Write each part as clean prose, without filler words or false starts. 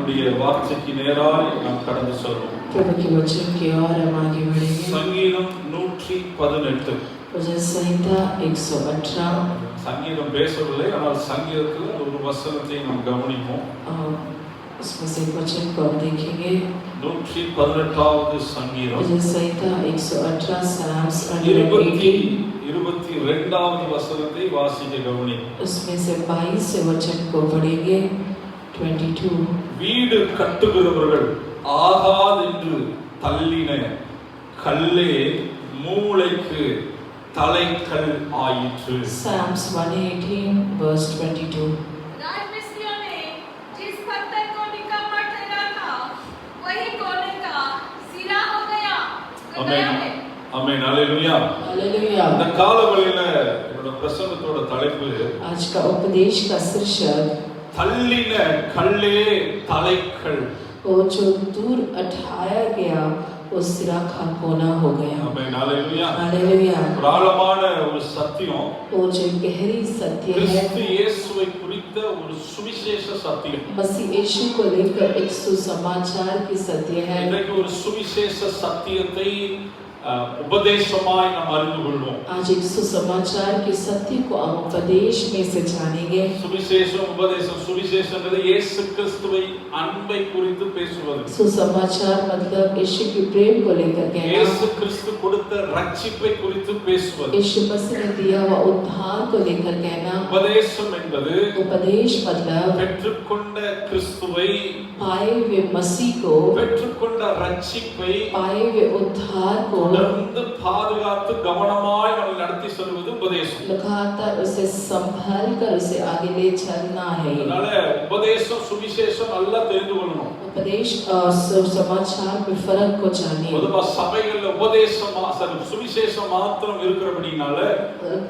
கர்த்தருடைய வார்த்தைக்கு நேராய் நாம் கடந்து செல்வோம். प्रभु के वचन की ओर हम आगे बढ़ेंगे। சங்கீதம் 118 भजन संहिता 118। சங்கீதம் பேசவில்லை, ஆனால் சங்கீதத்தில் ஒரு வசனத்தை நாம் கவனிப்போம். उसमें से वचन को हम देखेंगे। 118வது சங்கீதம் भजन संहिता 118 साम्स 22வது வசனத்தை வாசிக்க கவனி. उसमें से 22 वचन को पढ़ेंगे। 22 வீடு கட்டுகிறவர்கள் ஆகாதென்று தள்ளின கல்லே மூளைக்கு தலைக்கல் ஆயிற்று. Psalms 118 verse 22। राजमिस्त्रियों ने जिस पत्थर को निकम्मा ठहरा था वही कोने का सिरा हो गया। आमीन आमीन हालेलुया हालेलुया। இந்த காலவெளியில என்னோட பிரசங்கத்தோட தலைப்பு आज का उपदेश का शीर्षक தள்ளின கல்லே தலைக்கல்। वो जो दूर उठाया गया वो सिरा का कोना हो गया। आमीन हालेलुया हालेलुया। ஆழமான ஒரு சத்தியம், वो जो गहरी सत्य है, கிறிஸ்து இயேசுவை குறித்த ஒரு சுவிசேஷ சத்தியம்। मसीह यीशु को लेकर एक सुसमाचार की सत्य है। இன்றைக்கு ஒரு சுவிசேஷ சத்தியத்தை உபதேசமாய் நாம் அறிந்து கொள்வோம்। आज एक सुसमाचार के सत्य को हम उपदेश में से जानेंगे। சுவிசேஷம் உபதேசம், சுவிசேஷம்ன்றது இயேசு கிறிஸ்துவை அன்பை குறித்து பேசுவது। सुसमाचार मतलब यीशु के प्रेम को लेकर कहना, இயேசு கிறிஸ்து கொடுத்த ரட்சிப்பை குறித்து பேசுவது। यीशु मसीह ने दिया हुआ उद्धार को लेकर कहना। உபதேசம் என்பது उपदेश मतलब பெற்றுக்கொண்ட கிறிஸ்துவை, पाए हुए मसीह को, பெற்றுக்கொண்ட ரட்சிப்பை पाए हुए उद्धार को தொடர்ந்து பாதுகாத்து கவனமாய் நம்மை நடத்தி செல்வது உபதேசம்। लगातार उसे संभाल कर उसे आगे ले चलना है। அதனால உபதேசம் சுவிசேஷம் நல்லா தெரிந்து கொள்ளணும்। उपदेश और सुसमाचार में फर्क को जानिए। பொதுவா சபைகள்ல உபதேசம் சுவிசேஷம் மாத்திரம் இருக்கிறபடினால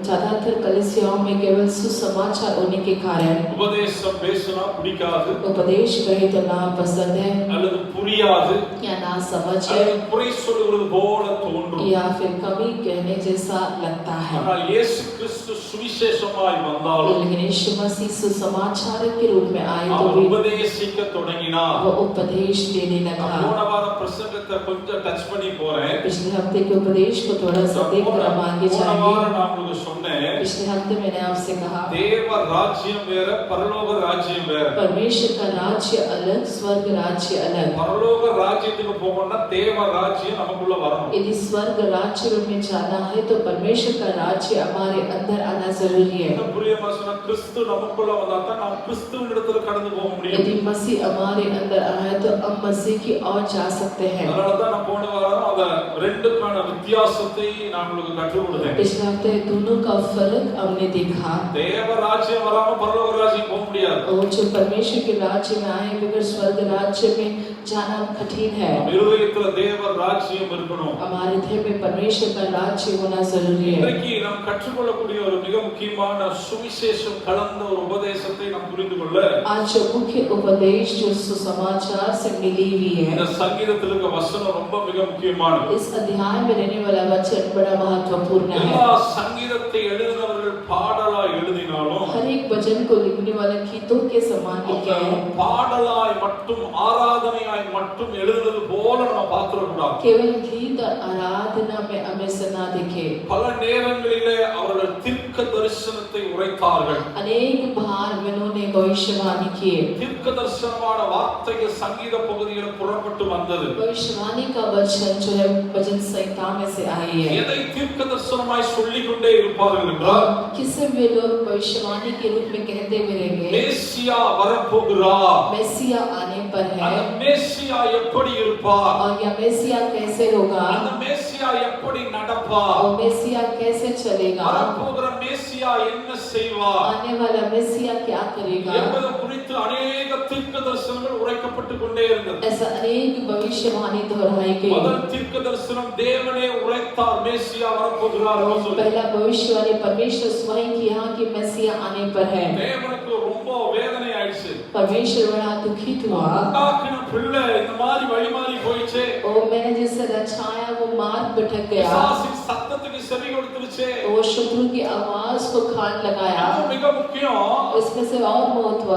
ज्यादातर कलीसियाओं में केवल सुसमाचार होने के कारण உபதேசம் பேசினா பிடிக்காது, उपदेश कहे तो ना पसंद है அல்லது புரியாது, या ना समझ है அல்லது குறை சொல்லுவது போல தோன்றும்। या फिर कमी कहने जैसा लगता है। ஆனால் இயேசு கிறிஸ்து சுவிசேஷமாய் வந்தாலும் लेकिन यीशु मसीह सुसमाचार के रूप में आए तो அவர் भी உபதேசிக்க தொடங்கினார்। वो उपदेश देने लगा। போன வார பிரசங்கத்தை கொஞ்சம் டச் பண்ணி போறேன்। पिछले हफ्ते के उपदेश को थोड़ा सा देखकर हम आगे போன जाएंगे। வாரம் நான் உங்களுக்கு சொன்னேன், पिछले हफ्ते मैंने आपसे कहा தேவ ராஜ்யம் வேற, பரலோக ராஜ்யம் வேற। परमेश्वर का राज्य अलग, स्वर्ग राज्य अलग। பரலோக ராஜ்யத்துக்கு போகணும்னா தேவ ராஜ்யம் நமக்குள்ள வரணும்। यदि स्वर्ग राज्य में जाना है तो परमेश्वर का राज्य हमारे अंदर आना जरूरी है। புரியமா சொன்னா கிறிஸ்து நமக்குள்ள வந்தா தான் நாம் கிறிஸ்துவின் இடத்துல கடந்து போக முடியும்। यदि मसीह हमारे अंदर आए तो हम मसीह की ओर जा सकते हैं। அதனால தான் நான் போன வாரம் அந்த ரெண்டுக்கான வித்தியாசத்தை நான் உங்களுக்கு கற்றுக் கொடுத்தேன்। पिछले हफ्ते दोनों का फर्क हमने देखा। தேவ ராஜ்யம் வராம பரலோக ராஜ்யம் போக முடியாது। और जो परमेश्वर के राज्य में आए बगैर स्वर्ग राज्य में जाना कठिन है। இருதயத்துல தேவ ராஜ்யம் இருக்கணும்। हमारे हृदय में परमेश्वर का राज्य होना जरूरी है। இன்றைக்கு நாம் கற்றுக்கொள்ளக்கூடிய ஒரு மிக முக்கியமான சுவிசேஷம் கலந்த ஒரு உபதேசத்தை நாம் புரிந்து கொள்ள आज जो मुख्य उपदेश जो सुसमाचार से मिली हुई है, இந்த சங்கீதத்தில் இருக்க வசனம் ரொம்ப மிக முக்கியமானது। इस अध्याय में रहने वाला वचन बड़ा महत्वपूर्ण எல்லா है। சங்கீதத்தை எழுதினவர்கள் பாடலா எழுதினாலும் हर एक वचन को लिखने वाले गीतों के समान लिखे हैं। பாடலாய் மட்டும் ஆராதனையாய் மட்டும் எழுதுவது போல நம்ம பார்த்துடக்கூடாது। केवल गीत और आराधना में हमें ना दिखे। பல நேரங்களிலே அவர்கள் தீர்க்க தரிசனத்தை உரைத்தார்கள்। अनेक बार उन्होंने भविष्यवाणी किए। தீர்க்க தரிசனமான வார்த்தைகள் சங்கீத பகுதியில் புறப்பட்டு வந்தது। भविष्यवाणी का वचन जो है वचन संहिता में से आई है। எதை தீர்க்க தரிசனமாய் சொல்லிக் கொண்டே இருப்பார்கள் என்றால் किसे वे लोग भविष्यवाणी के रूप में कहते हुए रहेंगे, மேசியா வரப்போகிறார், मेसिया आने पर है। அந்த மேசியா எப்படி இருப்பார், और यह मेसिया कैसे होगा, அந்த மேசியா எப்படி நடப்பார், और मेसिया कैसे चलेगा, வரப்போகிற மேசியா என்ன செய்வார் आने वाला मेसिया क्या करेगा, என்பது குறித்து अनेक தீர்க்க தரிசனங்கள் உரைக்கப்பட்டு கொண்டே இருந்தது। ऐसा अनेक भविष्यवाणी दोहराई गई। முதல் தீர்க்க தரிசனம் தேவனே உரைத்தார், மேசியா வரப்போகிறார் என்று சொல்லி। पहला भविष्यवाणी परमेश्वर स्वयं की यहाँ की मेसिया आने पर है। தேவனுக்கு ரொம்ப வேதனை ஆயிடுச்சு। परमेश्वर बड़ा दुखित हुआ। உண்டாக்கின பிள்ளை இந்த மாதிரி வழி மாறி போயிடுச்சு, और मैंने जिसे रचाया वो मार्ग भटक गया। பிசாசின் சத்தத்துக்கு செவி கொடுத்துருச்சு। वो शत्रु की आवाज को कान लगाया। அது மிக முக்கியம்। इसमें से और महत्व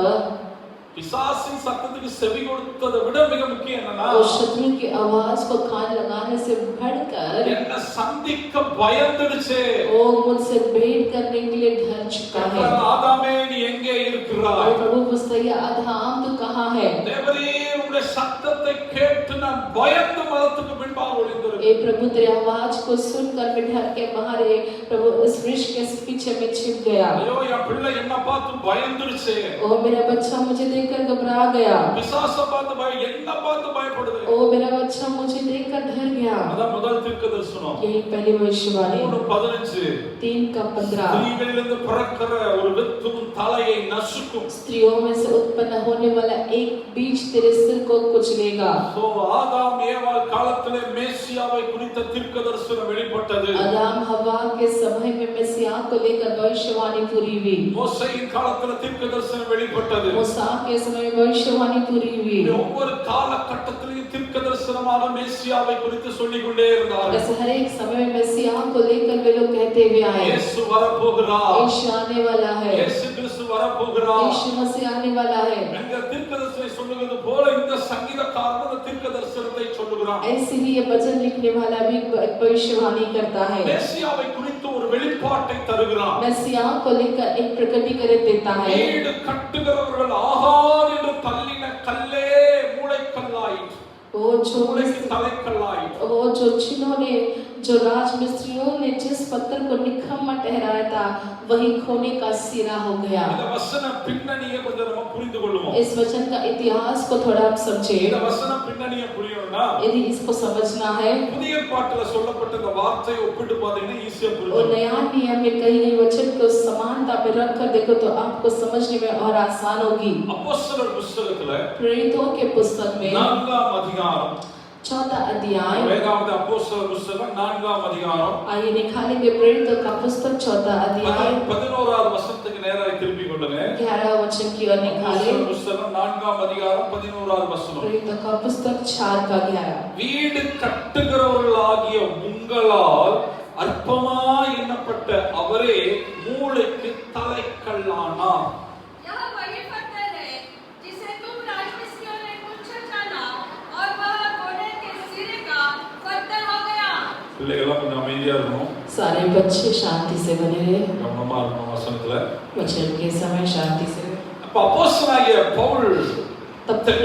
பிசாசின் சத்தத்துக்கு செவி கொடுத்ததை விட மிக முக்கியம் என்னன்னா और शत्रु की आवाज को कान लगाने से बढ़कर என்ன சந்திக்க பயந்துடுச்சே वो मुझसे भेंट करने के लिए डर चुका है। ஆதாமே நீ எங்கே இருக்கிறாய்? और प्रभु पूछता है आदाम तू कहाँ है? தேவரே உம்முடைய சத்தத்தை கேட்டு நான் பயந்து மரத்துக்கு பின்பாக ஒளிந்திருக்கிறேன்। ए प्रभु तेरी आवाज को सुनकर मैं डर के बाहर प्रभु इस वृक्ष के पीछे में छिप गया। ஐயோ என் பிள்ளை என்ன பார்த்து பயந்துடுச்சே। ओ मेरा बच्चा मुझे देखकर घबरा गया। பிசாசை பார்த்து என்ன பார்த்து பயப்படுது? ओ मेरा बच्चा मुझे देखकर डर गया। அதான் முதல் தீர்க்கதரிசனம்। यही पहली भविष्यवाणी 3:15 3:15 ஸ்திரீகளிலிருந்து பிறக்கிற ஒரு வித்தும் தலையை நசுக்கும்। स्त्रियों में से उत्पन्न होने वाला एक बीज तेरे सिर को कुचलेगा। சோ ஆதாம் ஏவாள் காலத்திலே மேசியாவை குறித்த தீர்க்கதரிசனம் வெளிப்பட்டது। आदम हवा के समय में मेसिया को लेकर भविष्यवाणी पूरी हुई। மோசேயின் காலத்திலே தீர்க்கதரிசனம் வெளிப்பட்டது। मूसा के समय में भविष्यवाणी पूरी हुई। ஒவ்வொரு காலகட்டத்திலும் தீர்க்கதரிசனமாக மேசியாவை குறித்து சொல்லிக் கொண்டே இருந்தார்கள்। ऐसे हर एक समय में मेसिया को लेकर वे लोग कहते हुए आए இயேசு வரப்போகிறார், यीशु आने वाला है, இயேசு கிறிஸ்து வரப்போகிறார்। यीशु मसीह आने वाला है। இந்த தீர்க்கதரிசனம் சொல்லுகிறது போல இந்த சங்கீதக்காரன் அந்த தீர்க்கதரிசனத்தை சொல்லுகிறான்। ऐसे ही ये वचन लिखने वाला भी भविष्यवाणी करता है। மேசியாவை குறித்து ஒரு வெளிப்பாட்டை தருகிறான்। मेसिया को लेकर एक प्रकटीकरण देता है। வீடு கட்டுகிறவர்கள் ஆகார் என்று தள்ளின கல்லே மூளைக்கல்லாயிற்று, மூளைக்கு தலைக்கல்லாயிற்று। वो जो जिन्होंने जो राजमिस्त्रियों ने जिस पत्थर को निकम्मा ठहराया था वही खोने का सिरा हो गया। இந்த வசன பின்னணியை கொஞ்சம் நம்ம புரிந்து கொள்வோம்। इस वचन का इतिहास को थोड़ा आप समझें। இந்த வசன பின்னணியை புரியணும்னா यदि इसको समझना है புதிய ஏற்பாட்டில சொல்லப்பட்ட இந்த வார்த்தையை ஒப்பிட்டு பார்த்தீங்கன்னா ஈஸியா और புரியும்। नया नियम में कही गई वचन को समानता में रखकर देखो तो आपको समझने में और आसान होगी। அப்போஸ்தலர் புத்தகத்துல प्रेरितों के पुस्तक में 4ஆம் அதிகாரம் 4 अध्याय வேதாகம அப்போஸ்தலர் புத்தகம் 4ஆம் அதிகாரம் आइए निकालेंगे प्रेरितों का पुस्तक 4 अध्याय 11வது வசனத்துக்கு நேராக திருப்பி கொள்ளுங்க। 11 वचन की ओर निकालें। அப்போஸ்தலர் புத்தகம் 4ஆம் அதிகாரம் 11வது வசனம்। प्रेरितों का पुस्तक 4:11 வீடு கட்டுகிறவர்களாகிய உங்களால் அற்பமாய் எண்ணப்பட்ட அவரே மூளைக்கு தலைக்கல்லானார்। यह वही पत्थर है जिसे तुम राजमिस्त्रियों ने कुचल डाला और वह कोने के सिरे का पत्थर हो गया। பிள்ளைகளா கொஞ்சம் அமைதியா இருக்கணும், सारे बच्चे शांति से बने रहे, கவனமா இருக்கணும் வசனத்துல। वचन के समय शांति से। அப்ப அப்போஸ்தலனாகிய பவுல் तब तक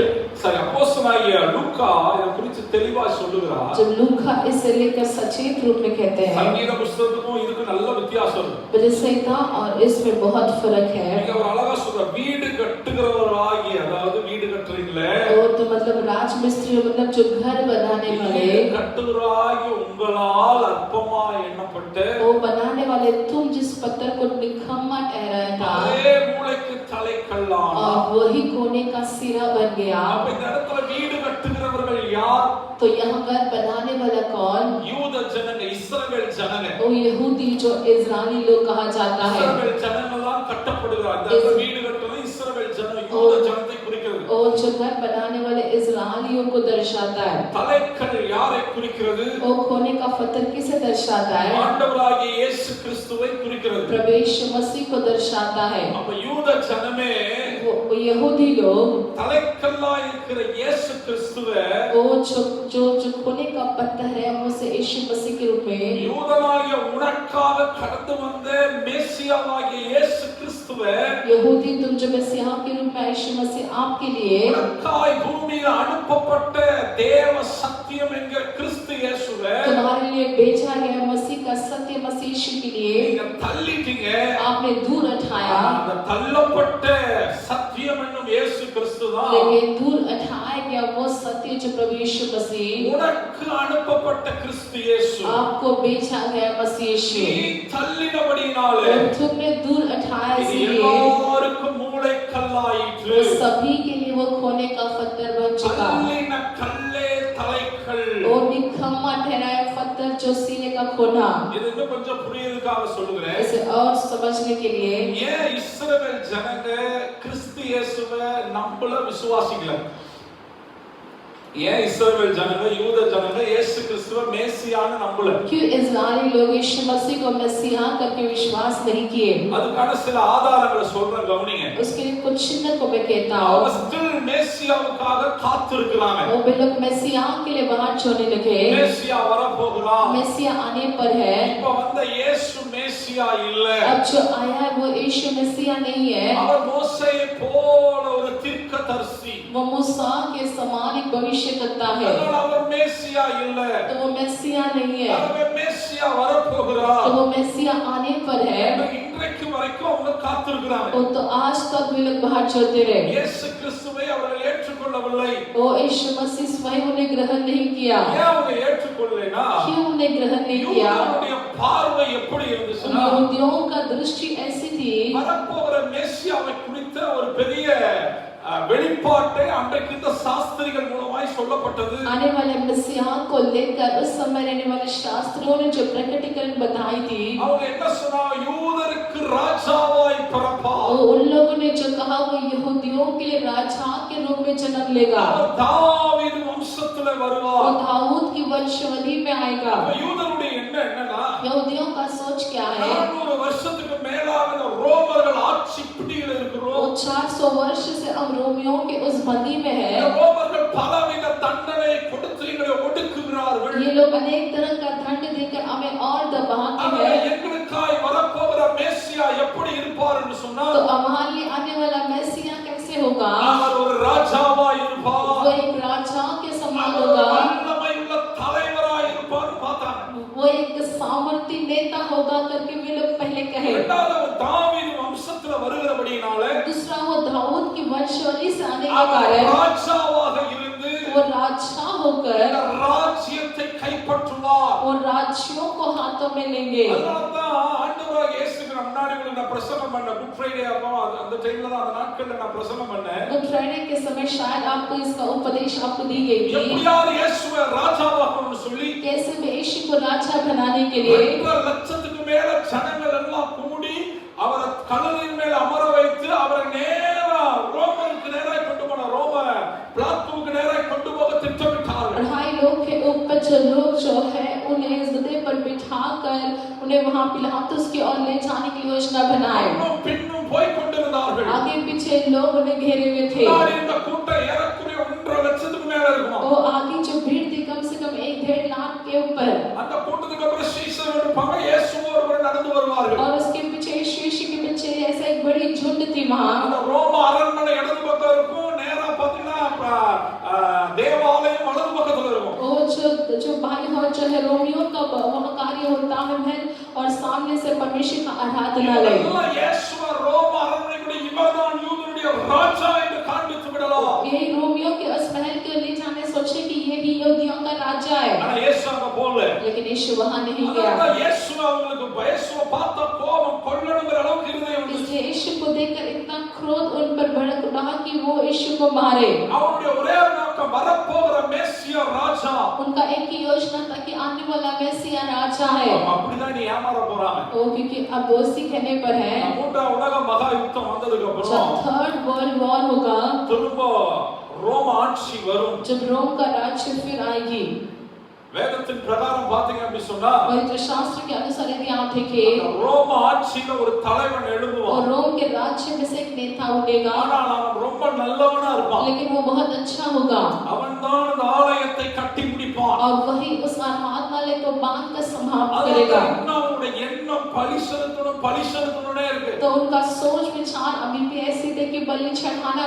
அப்போஸ்தலனாகிய லூக்கா இத குறித்து தெளிவா சொல்லுகிறார்। जब लूका इसे लेकर सचेत रूप में कहते हैं சங்கீத புத்தகத்துக்கும் இதுக்கு நல்ல வித்தியாசம் இருக்கு। वजह संहिता और इसमें बहुत फर्क है। இங்க ஒரு அழகா சொல்ற வீடு கட்டுகிறவராகிய, அதாவது வீடு கட்டுறீங்களே वो तो मतलब राजमिस्त्री मतलब जो घर बनाने वाले, கட்டுகிறாகிய உங்களால் அற்பமாய் எண்ணப்பட்ட वो बनाने वाले तुम जिस पत्थर को निकम्मा ठहराया था அதே மூளைக்கு தலைக்கல்லானார்। और वही कोने का सिरा बन गया। அப்ப இந்த இடத்துல வீடு கட்டுகிறவர்கள் யார்? तो यहाँ घर बनाने वाला कौन? யூத ஜனங்க, இஸ்ரவேல் ஜனங்க। वो यहूदी जो इस्राएली लोग कहा जाता है। இஸ்ரவேல் ஜனங்களால் கட்டப்படுகிறார்। இந்த வீடு கட்டுறது இஸ்ரவேல் ஜனம், யூத ஜனத்தை குறிக்கிறது। और जो घर बनाने वाले इस्राएलियों को दर्शाता है। தலைக்கல் யாரை குறிக்கிறது? वो खोने का पत्थर किसे दर्शाता है? ஆண்டவராகிய இயேசு கிறிஸ்துவை குறிக்கிறது। प्रवेश मसीह को दर्शाता है। அப்ப யூத ஜனமே वो यहूदी लोग தலைக்கல்லா இருக்கிற இயேசு கிறிஸ்துவை वो जो खोने का पत्थर है उसे यीशु मसीह के रूप में, யூதனாகிய உனக்காக கடந்து வந்த மேசியாவாகிய இயேசு கிறிஸ்துவை यहूदी तुम जो मसीहा के रूप में यीशु मसीह आपके लिए உனக்காய் பூமியில் அனுப்பப்பட்ட தேவ சத்தியம் என்கிற கிறிஸ்து இயேசுவை तुम्हारे लिए भेजा गया मसीह का सत्य मसीह यीशु के लिए நீங்க தள்ளிட்டீங்க। आपने दूर उठाया, அந்த தள்ளப்பட்ட சத்தியம் என்னும் இயேசு கிறிஸ்து தான் लेकिन दूर उठाया गया वो सत्य जो प्रभु यीशु मसीह உனக்கு அனுப்பப்பட்ட கிறிஸ்து இயேசு। आपको भेजा गया मसीह यीशु, நீ தள்ளினபடினாலே और तुमने दूर उठाया இது इसलिए எல்லாருக்கும் மூளைக்கல்லாயிற்று। वो सभी के लिए वो खोने का पत्थर बन चुका। தள்ளின கல்லே தலைக்கல்। वो निकम्मा ठहराया पत्थर जो सीने का खोना। இது இன்னும் கொஞ்சம் புரியுறதுக்காக சொல்லுகிறேன்। इसे और समझने के लिए ஏன் இஸ்ரவேல் ஜனங்க கிறிஸ்து இயேசுவை நம்பல, விசுவாசிக்கல? ஏன் இஸ்ரவேல் ஜனங்க யூத ஜனங்க இயேசு கிறிஸ்துவ மேசியான்னு நம்பல? क्यों इस्राएली लोग यीशु मसीह को मसीहा करके विश्वास नहीं किए? அதுக்கான சில ஆதாரங்களை சொல்றேன் கவனிங்க. उसके लिए कुछ चिन्ह को मैं कहता அவங்க हूं। ஸ்டில் மேசியாவுக்காக காத்திருக்கிறாங்க. वो लोग मसीहा के लिए बाहर जोने लगे। மேசியா வரப்போகிறான். मसीहा आने पर है। இப்ப வந்த இயேசு மேசியா இல்ல. अब जो आया है वो यीशु मसीहा नहीं है। அவர் மோசேயை போல ஒரு தீர்க்கதரிசி. वो मूसा के समान एक भविष्यवक्ता है। அதனால அவர் மேசியா இல்ல. तो वो मसीहा नहीं है। அவர் மேசியா வரப்போகிறார். तो वो मसीहा आने पर है। இன்றைக்கு வரைக்கும் அவங்க காத்திருக்கிறாங்க. तो आज तक वे लोग बाहर जोते रहे। இயேசு கிறிஸ்துவை அவர்கள் ஏற்றுக்கொள்ளவில்லை. वो यीशु मसीह स्वयं उन्हें ग्रहण नहीं किया। ஏன் அவங்க ஏற்றுக்கொள்ளலைனா क्यों उन्हें ग्रहण नहीं किया? யூதர்களுடைய பார்வை எப்படி இருந்துச்சுன்னா यहूदियों का दृष्टि ऐसी थी। வரப்போகிற மேசியாவை குறித்த ஒரு பெரிய வெளிப்பாட்டை அன்றைக்கு இந்த சாஸ்திரிகள் மூலமாய் சொல்லப்பட்டது. आने वाले मसीहा को लेकर उस समय रहने वाले शास्त्रियों ने जो प्रकटीकरण बताई थी, அவங்க என்ன சொன்னா யூதருக்கு ராஜாவாய் பிறப்பார். उन लोगों ने जो कहा वो यहूदियों के लिए राजा के रूप में जन्म लेगा। அவர் தாவீது வம்சத்திலே वो வருவார். दाऊद की वंशावली में आएगा। யூதருடைய எண்ணம் என்னன்னா यहूदियों का सोच क्या है? 400 வருஷத்துக்கு மேலாக ரோமர்கள் ஆட்சி பிடியில் இருக்கிறோம். वो 400 वर्ष से हम रोमियों के उस बंदी में है। ரோமர்கள் பலவித தண்டனை கொடுத்து எங்களை ஒடுக்குகிறார்கள். ये लोग अनेक तरह का दंड देकर हमें और दबाते ஆனால் हैं। எங்களுக்காய் வரப்போகிற மேசியா எப்படி இருப்பார் என்று சொன்னால் तो हमारे लिए आने वाला मसीहा कैसे होगा? அவர் ஒரு ராஜாவாய் இருப்பார். वो एक राजा के समान அவர் होगा। வல்லமையுள்ள தலைவராய் இருப்பார் பார்த்தாங்க. वो एक सामर्थी नेता होगा करके वे लोग पहले कहे। இரண்டாவது தாவீது வம்சத்துல வருகிறபடியினால दूसरा वो दाऊद की वंशावली से आने के அவர் कारण ராஜாவாக இருந்து वो राजा होकर ராஜ்யத்தை கைப்பற்றுவார். वो राज्यों को हाथों में लेंगे। அதனால்தான் ஆண்டவராகிய இயேசுக்கு முன்னாடி நான் பிரசங்கம் பண்ண குட் ஃப்ரைடே அப்போ அந்த டைம்ல தான் அந்த நாட்கள்ல நான் பிரசங்கம் பண்ணேன். गुड फ्राइडे के समय शायद आपको इसका उपदेश आपको दी गई थी। எப்படியாவது இயேசுவை ராஜாவாக்கணும்னு சொல்லி कैसे में यीशु को राजा बनाने के लिए 2 லட்சத்துக்கு மேல ஜனங்கள் எல்லாம் கூடி அவரை கல்லறையின் மேல் அமர வைத்து அவரை நேரா ரோமருக்கு நேராக கொண்டு போன ரோம பிளாத்துவுக்கு நேராக கொண்டு போக திட்டமிட்டார்கள். 2.5 लोग के ऊपर जो लोग जो है उन्हें इस गधे पर बिठाकर उन्हें वहां पिलातुस की ओर ले जाने की योजना बनाए। பின்னும் போய் கொண்டிருந்தார்கள். आगे पीछे लोग उन्हें घेरे हुए थे। இந்த கூட்டம் ஏறக்குறைய 1.5 லட்சத்துக்கு மேல இருக்கும். वो आगे जो भीड़ थी कम से कम 1.5 लाख के ऊपर। அந்த கூட்டத்துக்கு அப்புறம் சீசர்கள் இருப்பாங்க. இயேசு ஒருவர் நடந்து வருவார்கள். और उसके पीछे यीशु के पीछे ऐसा एक बड़ी झुंड थी वहां। அந்த ரோம அரண்மனை இடது பக்கம் இருக்கும். நேரா பாத்தீங்கன்னா தேவாலயம் வலது பக்கத்துல இருக்கும். वो जो बाई और जो है रोमियो का वहां कार्य होता है महल और सामने से परमेश्वर का आराधनालय। இதெல்லாம் இயேசுவ ரோம அரண்மனைக்குள்ள இவர்தான் யூதருடைய ராஜா என்று காண்பித்து விடலாம். यही रोमियो के उस महल के ले जाने सोचे कि ये ही यहूदियों का राजा है। ஆனா इयேசு அங்க போல. लेकिन यीशु वहां नहीं गया। அதனால இயேசு அவங்களுக்கு இயேசுவை பார்த்த கோபம் கொள்ளணுங்கிற அளவுக்கு இருதயம் வந்துச்சு. इसलिए यीशु को देखकर इतना क्रोध उन पर भड़क उठा कि वो यीशु को मारे। அவருடைய ஒரே நோக்கம் வரப்போகிற மேசியா ராஜா. उनका एक ही योजना था कि आने वाला मैसिया राजा है। அப்படிதான் நீ ஏமாற போறாங்க. वो क्योंकि अब वो सीखने पर है। மூன்றாம் உலக மகா யுத்தம் வந்ததுக்கு जब அப்புறம் थर्ड वर्ल्ड वॉर होगा, திரும்ப ரோம ஆட்சி வரும். जब रोम का राज्य फिर आएगी। வேதத்தின் பிரகாரம் பாத்தீங்க அப்படி சொன்னா पवित्र शास्त्र के अनुसार यदि आप देखें, ரோம ஆட்சியில ஒரு தலைவன் எழும்புவான். और रोम के राज्य में से एक नेता उठेगा, ஆனால் அவன் ரொம்ப நல்லவனா இருப்பான். लेकिन वो बहुत अच्छा होगा। அவன் தான் அந்த ஆலயத்தை கட்டி முடிப்பான். और वही उस आराधनालय को बांध कर समाप्त करेगा। அவனுடைய எண்ணம் பலி செலுத்தணும்னே இருக்கு. तो उनका सोच विचार अभी भी ऐसी थे कि बलि चढ़ाना।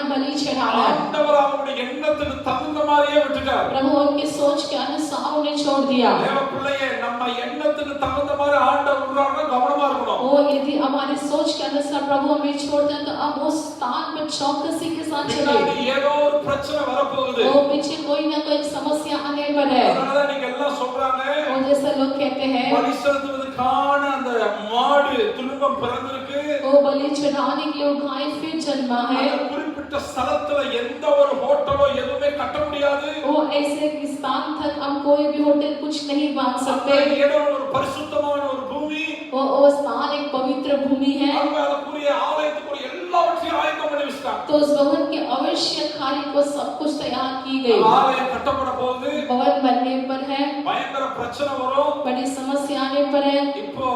ஆண்டவர் அவனுடைய எண்ணத்துக்கு தகுந்த மாதிரியே விட்டுட்டார். प्रभु उनकी सोच के अनुसार उन्हें छोड़ दिया। தேவ பிள்ளையே நம்ம எண்ணத்துக்கு தகுந்த மாதிரி ஆண்டவர் விடுறாருன்னா கவனமா இருக்கணும். ओ यदि हमारे सोच के अनुसार प्रभु हमें छोड़ दे तो अब उस स्थान पर चौकसी के साथ चले। ஏதோ ஒரு பிரச்சனை வரப்போகுது. वो पीछे कोई ना कोई समस्या आने पर है। அதனால நீங்க எல்லாம் சொல்றாங்க और जैसा लोग कहते हैं பலி செலுத்துவதற்கான அந்த மாடு துன்பம் பிறந்திருக்கு. वो बलि चढ़ाने के लिए वो गाय फिर जन्मा है। அந்த குறிப்பிட்ட ஸ்தலத்துல எந்த ஒரு ஹோட்டலோ எதுவுமே கட்ட முடியாது. वो ऐसे स्थान तक हम कोई भी होटल कुछ नहीं बांध सकते। இடம் ஒரு பரிசுத்தமான ஒரு பூமி. वो स्थान एक पवित्र भूमि है। அங்க அதுக்குரிய ஆலயத்துக்குரிய எல்லாவற்றையும் ஆயத்தம் பண்ணி வச்சிட்டாங்க. तो उस भवन के आवश्यक कार्य को सब कुछ तैयार की गई। ஆலயம் கட்டப்பட போகுது. भवन बनने पर है, பயங்கர பிரச்சனை வரும். बड़ी समस्या आने पर है। இப்போ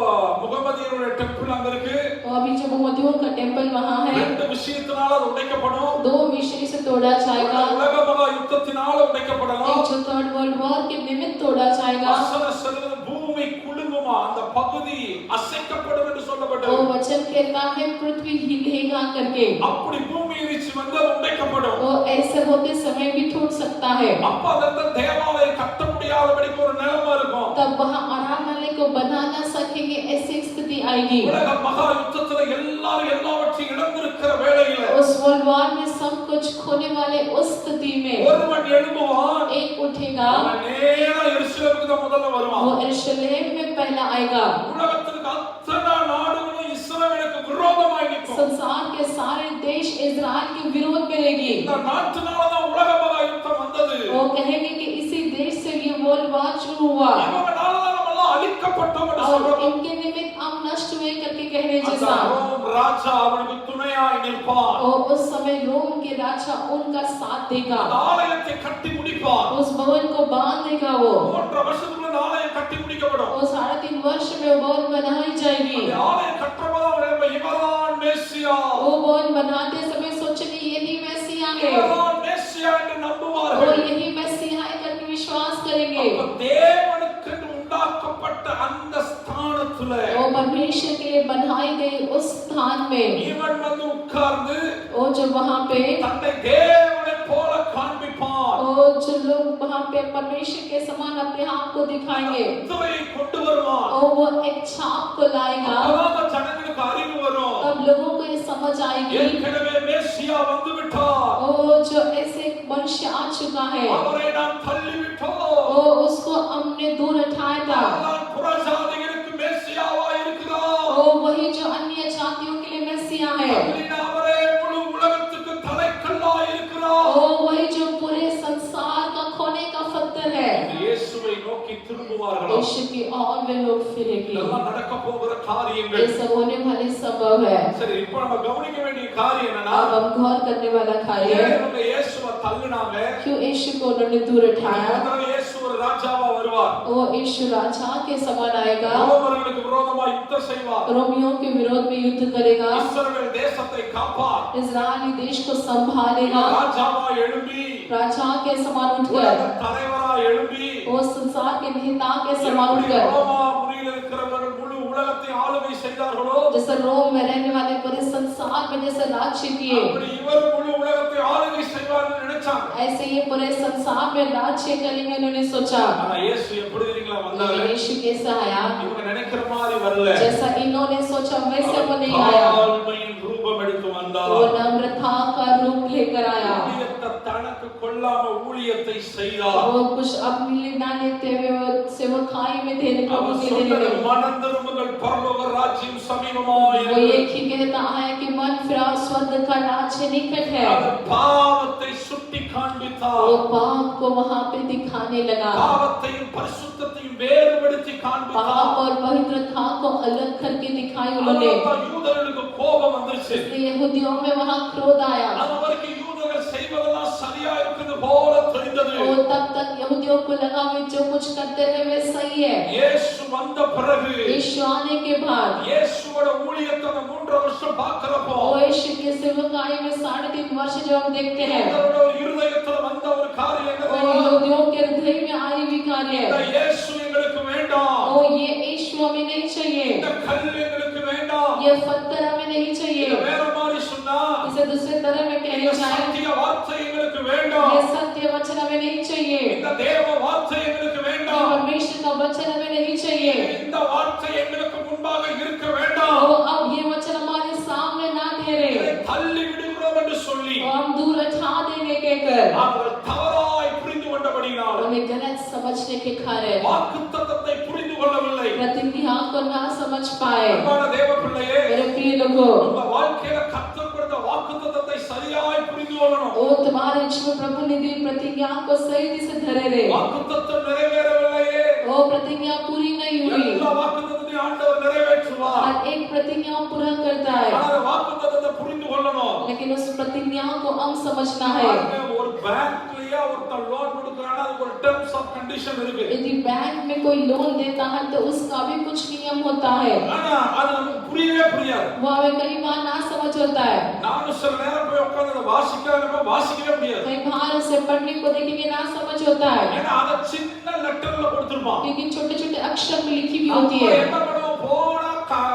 முகமதியருடைய டெம்பிள் அங்க இருக்கு. तो अभी जो मोहम्मदियों का टेंपल वहाँ है, ரெண்டு விஷயத்தினால அது உடைக்கப்படும். दो विषय से तोड़ा जाएगा। உலக மகா யுத்தத்தினால உடைக்கப்படலாம். एक जो थर्ड वर्ल्ड वॉर के निमित्त तोड़ा जाएगा। வசனம் சொல்லுது பூமி குலுங்குமா, அந்த பகுதி அசைக்கப்படும் என்று वो சொல்லப்பட்டது. वचन कहता है पृथ्वी हिलेगा करके। அப்படி பூமி இடிச்சு வந்து அது உடைக்கப்படும். वो ऐसे होते समय भी टूट सकता है। அப்ப அந்த தேவாலயம் கட்ட முடியாதபடிக்கு ஒரு நிலைமை இருக்கும். तब वहाँ आराधनालय को बना ना सकेंगे, ऐसी स्थिति आएगी। உலக மகா யுத்தத்துல எல்லாரும் எல்லாவற்றையும் இழந்திருக்கிற வேளையில उस वर्ल्ड वॉर में सब कुछ खोने वाले उस स्थिति में ஒருவன் எழும்புவான். एक उठेगा, அவன் நேரா எருசலேமுக்கு தான் முதல்ல வருவான். वो यरूशलेम में पहला आएगा। உலகத்துக்கு அத்தனை நாடுகளும் இஸ்ரவேலுக்கு விரோதமாய் நிற்கும். संसार के सारे देश इजराइल के विरोध करेगी। இந்த நாட்டுனால தான் உலக மகா யுத்தம் வந்தது. वो कहेंगे कि इसी देश से ये वर्ल्ड वॉर शुरू हुआ இவங்கனால தான் நம்ம எல்லாம் அழிக்கப்பட்டோம் என்று और சொல்றோம். इनके निमित्त हम नष्ट हुए करके कहने அந்த जैसा। ரோம் ராஜா அவனுக்கு துணையாய் நிற்பான். और उस समय रोम के राजा उनका साथ देगा, அந்த ஆலயத்தை கட்டி முடிப்பான். उस भवन को बांध देगा। वो 3 வருஷத்துக்குள்ள அந்த ஆலயம் கட்டி முடிக்கப்படும். 3.5 वर्ष में वो भवन बनाई जाएगी। அந்த ஆலயம் கட்டுறப்பதான் இவர்தான் மேசியா, वो भवन बनाते समय सोचेंगे यही मैसिया है, இவர்தான் மேசியா என்று वो நம்புவார்கள். यही मैसिया है करके विश्वास करेंगे। அப்ப தேவனுக்கு உண்டாக்கப்பட்ட அந்த ஸ்தானத்துல वो परमेश्वर के लिए बनाई गई उस स्थान में இவன் வந்து உட்கார்ந்து वो जो वहाँ पे தன்னை தேவனை போல காண்பிப்பான். वो जो लोग वहाँ पे परमेश्वर के समान अपने आप को दिखाएंगे முத்திரையை கொண்டு வருவான். और वो एक छाप को लाएगा। அப்பதான் அந்த ஜனங்களுக்கு அறிவு வரும். तब लोगों को ये समझ आएगी ஏற்கனவே மேசியா வந்து விட்டார். वो जो ऐसे मनुष्य आ चुका है, அவரை நாம் தள்ளி விட்டோம். वो उसको हमने दूर हटाया था। அவர்தான் புறஜாதிகளுக்கு மேசியாவா இருக்கிறார். वो वही जो अन्य जातियों के लिए मैसिया है, அப்படின்னா அவரே முழு உலகத்துக்கு தலைக்கல்லா இருக்கிறார். वो वही जो पूरे संसार का खोने का पत्थर है। இயேசுவை நோக்கி திரும்புவார்களா? यीशु की और वे लोग फिरेंगे। இதெல்லாம் நடக்க போகிற காரியங்கள். ये सब होने वाले संभव है। சரி, இப்போ நம்ம கவனிக்க வேண்டிய காரியம் என்னன்னா, अब हम गौर करने वाला कार्य ஏன் है, இவங்க இயேசுவை தள்ளினாங்க? क्यों यीशु को उन्होंने दूर उठाया। அதனால இயேசு ஒரு ராஜாவா வருவார். वो यीशु राजा के समान आएगा, ரோமர்களுக்கு விரோதமா யுத்தம் செய்வார். रोमियों के विरोध में युद्ध करेगा, இஸ்ரவேல் தேசத்தை காப்பார். इजरायली देश को संभालेगा। ராஜாவா எழும்பி, राजा के समान உலக उठकर, தலைவரா எழும்பி, वो संसार के नेता के समान எப்படி उठकर, ரோமா புரியில் இருக்கிறவர்கள் முழு உலகத்தை ஆளுகை செய்தார்களோ, जैसे रोम में रहने वाले पूरे संसार में जैसे राज्य किए, அப்படி இவர் முழு உலகத்தை ஆளுகை செய்வார்னு நினைச்சாங்க. ऐसे ये पूरे संसार में राज्य करेंगे उन्होंने सोचा। ஆனா இயேசு எப்படி தெரியுங்களா வந்தாரு? लेकिन यीशु कैसा आया? இவங்க நினைக்கிற மாதிரி வரல. जैसा इन्होंने सोचा वैसे वो नहीं आया। தாழ்மையின் ரூபம் எடுத்து வந்தார். वो नम्रता का रूप लेकर आया। ஊழியத்தை தனக்கு கொள்ளாம ஊழியத்தை செய்தார். वो कुछ अपने लिए ना लेते हुए वो सेवकाई में थे, प्रभु அவர் के சொன்னது, लिए। மனம் திரும்புங்கள், பரலோக ராஜ்யம் சமீபமாய் वो இருக்கிறது. एक ही कहता है कि मन फिराओ, स्वर्ग का राज्य निकट है। அவர் பாவத்தை சுட்டி காண்பித்தார். वो पाप को वहाँ पे दिखाने लगा, பாவத்தையும் பரிசுத்தத்தையும் வேறுபடுத்தி पाप காண்பித்தார். और पवित्रता को अलग करके दिखाई उन्होंने। அதனால யூதர்களுக்கு கோபம் வந்துருச்சு. इसलिए यहूदियों में वहाँ क्रोध आया। அதுவரைக்கும் யூதர்கள் செய்வதெல்லாம் சரியா இருக்குது போல தெரிந்தது. और तब तक यहूदियों को लगा वे जो कुछ करते रहे वे सही है। இயேசு வந்த பிறகு, यीशु आने के बाद, இயேசுவோட ஊழியத்தை 3 வருஷம் பார்க்கிறப்போ, वो यीशु के सेवकाई में 3.5 वर्ष जो हम देखते हैं, யூதரோட இருதயத்துல வந்த ஒரு காரியம் என்ன वो தெரியுமா? यहूदियों के हृदय में आई हुई कार्य இந்த है। இயேசு எங்களுக்கு வேண்டாம். ओ ये यीशु हमें नहीं चाहिए, இந்த கல் எங்களுக்கு வேண்டாம். ये पत्थर हमें नहीं இது चाहिए। வேற மாதிரி சொன்னா, इसे दूसरे तरह में இந்த कहना चाहे, சத்திய வார்த்தை எங்களுக்கு வேண்டாம். ये सत्य वचन हमें नहीं चाहिए, இந்த தேவ வார்த்தை எங்களுக்கு ये வேண்டாம். परमेश्वर का वचन हमें नहीं चाहिए। இந்த வார்த்தை எங்களுக்கு முன்பாக இருக்க வேண்டாம். ओ अब ये वचन हमारे सामने ना दे இதை रहे, தள்ளி விடுகிறோம் என்று சொல்லி तो हम दूर हटा देंगे कहकर அவர்கள் தவறாய் புரிந்து கொண்டபடியினால் उन्हें गलत समझने के कारण வாக்குத்தத்தத்தை புரிந்து கொள்ளவில்லை. प्रतिज्ञा को ना समझ पाए। அன்பான தேவ பிள்ளையே, मेरे प्रिय लोगों, உங்க வாழ்க்கையில கர்த்தர் கொடுத்த வாக்குத்தத்தத்தை சரியாய் புரிந்து கொள்ளணும். ओ तुम्हारे जीवन प्रभु ने दी प्रतिज्ञा को सही से धरे रहे। வாக்குத்தத்தம் நிறைவேறவில்லையே, ओ प्रतिज्ञा पूरी नहीं हुई, எல்லா வாக்குத்தத்தத்தையும் ஆண்டவர் நிறைவேற்றுவார். நிறைவேற்றுவார். हर एक प्रतिज्ञा पूरा करता है, ஆனா வாக்குத்தத்தத்தை புரிந்து கொள்ளணும். लेकिन उस प्रतिज्ञा को हम समझना है। பாருங்க, ஒரு பேங்க்லயே ஒருத்தர் லோன் கொடுக்கறானா அதுக்கு ஒரு டர்ம்ஸ் ஆஃப் கண்டிஷன் இருக்கு. यदि बैंक में कोई लोन देता है तो उसका भी कुछ नियम होता है, ஆனா அது நமக்கு புரியவே புரியாது. वो हमें कई बार ना समझ होता है। நானும் சில நேரம் போய் உட்கார்ந்து வாசிக்கவே முடியாது. कई बार उसे पढ़ने को देखेंगे ना समझ होता है, ஏன்னா அத சின்ன லெட்டர்ல கொடுத்திருப்பான். क्योंकि छोटे-छोटे अक्षर में लिखी भी அப்ப होती है। என்ன பண்ணுவோம், போனா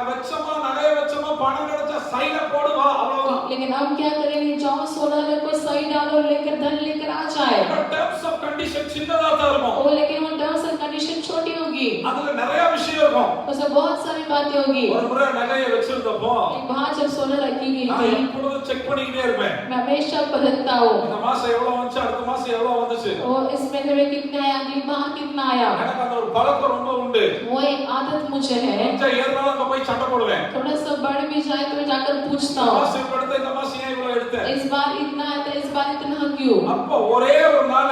வெச்சமா நகைய வெச்சமா பணம் கிடைச்சா சைல போடுவா அவ்வளவுதான். लेकिन हम क्या करेंगे, जाओ सोलर को सही डालो, लेकर धन लेकर आ जाए। டர்ம்ஸ் ஆஃப் கண்டிஷன் சின்னதா தான் இருக்கும். वो लेकिन वो टर्म्स एंड कंडीशन छोटी होगी, அதுல நிறைய விஷயம் இருக்கும். उसमें बहुत सारी बातें होगी। ஒரு मुறை நகைய வெச்சிருந்தப்போ वहाँ जब सोलर रखी गई நான் थी, எப்பொழுதும் செக் பண்ணிக்கிட்டே இருப்பேன். मैं हमेशा पढ़ता हूँ, இந்த மாசம் எவ்வளவு வந்துச்சு, அடுத்த மாசம் எவ்வளவு வந்துச்சு. वो इस महीने में कितना आया, अगली माह कितना आया। எனக்கு அந்த ஒரு பழக்கம் ரொம்ப உண்டு. वो एक आदत मुझे है, கொஞ்சம் ஏறினாலும் அங்க போய் சண்டை போடுவேன். थोड़ा सा बढ़ भी जाए तो मैं जाकर पूछता இந்த हूँ, மாசம் இப்ப எடுத்த, இந்த மாசம் ஏன் இவ்வளவு எடுத்த. इस बार इतना आया था, इस बार इतना क्यों। அப்ப ஒரே ஒரு நாள்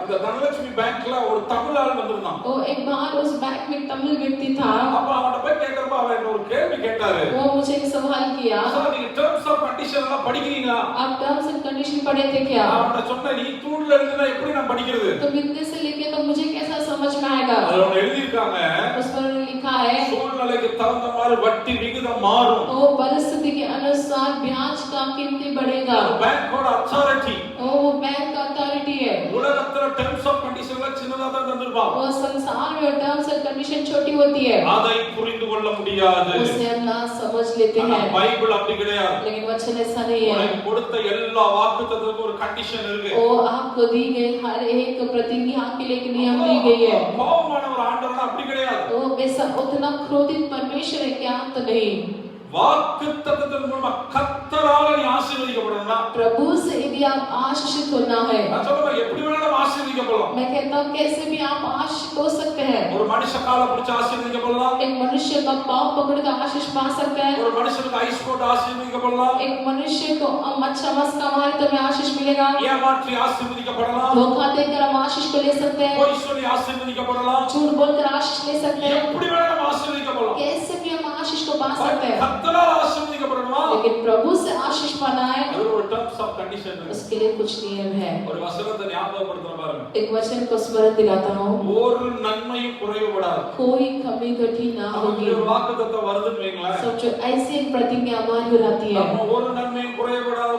அந்த தனலட்சுமி பேங்க்ல ஒரு தமிழ் ஆள் வந்திருந்தான். वो एक बार उस बैंक में तमिल व्यक्ति था, அப்ப அவன்கிட்ட போய் கேக்குறப்ப அவன் என்ன ஒரு கேள்வி கேட்டாரு. वो मुझे एक सवाल किया, சார், நீங்க டர்ம்ஸ் ஆஃப் கண்டிஷன் எல்லாம் படிக்கிறீங்களா? आप टर्म्स एंड कंडीशन पढ़े थे क्या। அவன்கிட்ட சொன்ன, நீ தூண்ல எழுதுனா எப்படி நான் படிக்கிறது? तो बिंदु से लेके तो मुझे कैसा समझ में आएगा। அதுல ஒன்னு எழுதியிருக்காங்க, उस पर उन्होंने लिखा है, சூழ்நிலைக்கு தகுந்த மாதிரி வட்டி விகிதம் மாறும். वो परिस्थिति के अनुसार ब्याज का कीमत बढ़ेगा। பேங்கோட அத்தாரிட்டி वो बैंक का अथॉरिटी है, உலகத்துல டர்ம்ஸ் ஆஃப் கண்டிஷன் எல்லாம் சின்னதா தான் தந்திருப்பான். वो संसार में टर्म्स एंड कंडीशन छोटी होती है, அதை புரிந்து கொள்ள முடியாது. उसे हम ना समझ लेते ஆனா हैं, பைபிள் அப்படி கிடையாது. लेकिन वचन ऐसा नहीं है। உனக்கு கொடுத்த எல்லா வாக்குத்தத்தத்துக்கும் ஒரு கண்டிஷன் இருக்கு. वो आपको दी गई हर एक प्रतिज्ञा के लिए एक नियम दी गई है। கோபமான ஒரு ஆண்டவன் அப்படி கிடையாது. वो वैसा उतना क्रोधित परमेश्वर है क्या, तो नहीं। வாக்குத்தத்தத்தின் மூலமா கர்த்தரால நீ ஆசீர்வதிக்கப்படணும்னா, प्रभु से यदि आप आशीषित होना है, நான் சொல்றேன், எப்படி வேணாலும் ஆசீர்வதிக்கப்படலாம். मैं कहता हूँ कैसे भी आप आशीषित हो सकते हैं। ஒரு மனுஷ காலை பிடிச்சு ஆசீர்வதிக்கப்படலாம். एक मनुष्य का पाँव पकड़कर आशीष पा सकता है, ஒரு மனுஷனுக்கு ஐஸ் போட்டு ஆசீர்வதிக்கப்படலாம். एक मनुष्य को अच्छा मस्का मारे तो हमें आशीष मिलेगा, ஏமாற்றி ஆசீர்வதிக்கப்படலாம். धोखा देकर हम आशीष को ले सकते हैं, பொய் சொல்லி ஆசீர்வதிக்கப்படலாம். झूठ बोलकर आशीष ले सकते हैं, எப்படி வேணாலும் ஆசீர்வதிக்கப்படலாம். कैसे भी हम आशीष को पा सकते हैं। கர்த்தரால ஆசீர்வதிக்கப்படணுமா, लेकिन प्रभु से आशीष पाना है, அது ஒரு டர்ம்ஸ் ஆஃப் கண்டிஷன் இருக்கு. उसके लिए कुछ नियम है। ஒரு வசனத்தை ஞாபகப்படுத்துற பாருங்க, एक वचन को स्मरण दिलाता हूँ, ஒரு நன்மையும் குறைவுபடாது. कोई कमी घटी ना होगी। நமக்கு ஒரு வாக்குத்தத்தம் வருதுன்னு வைங்களேன், सोचो ऐसी एक प्रतिज्ञा हमारी हो जाती है, நம்ம ஒரு நன்மையும் குறைவுபடாது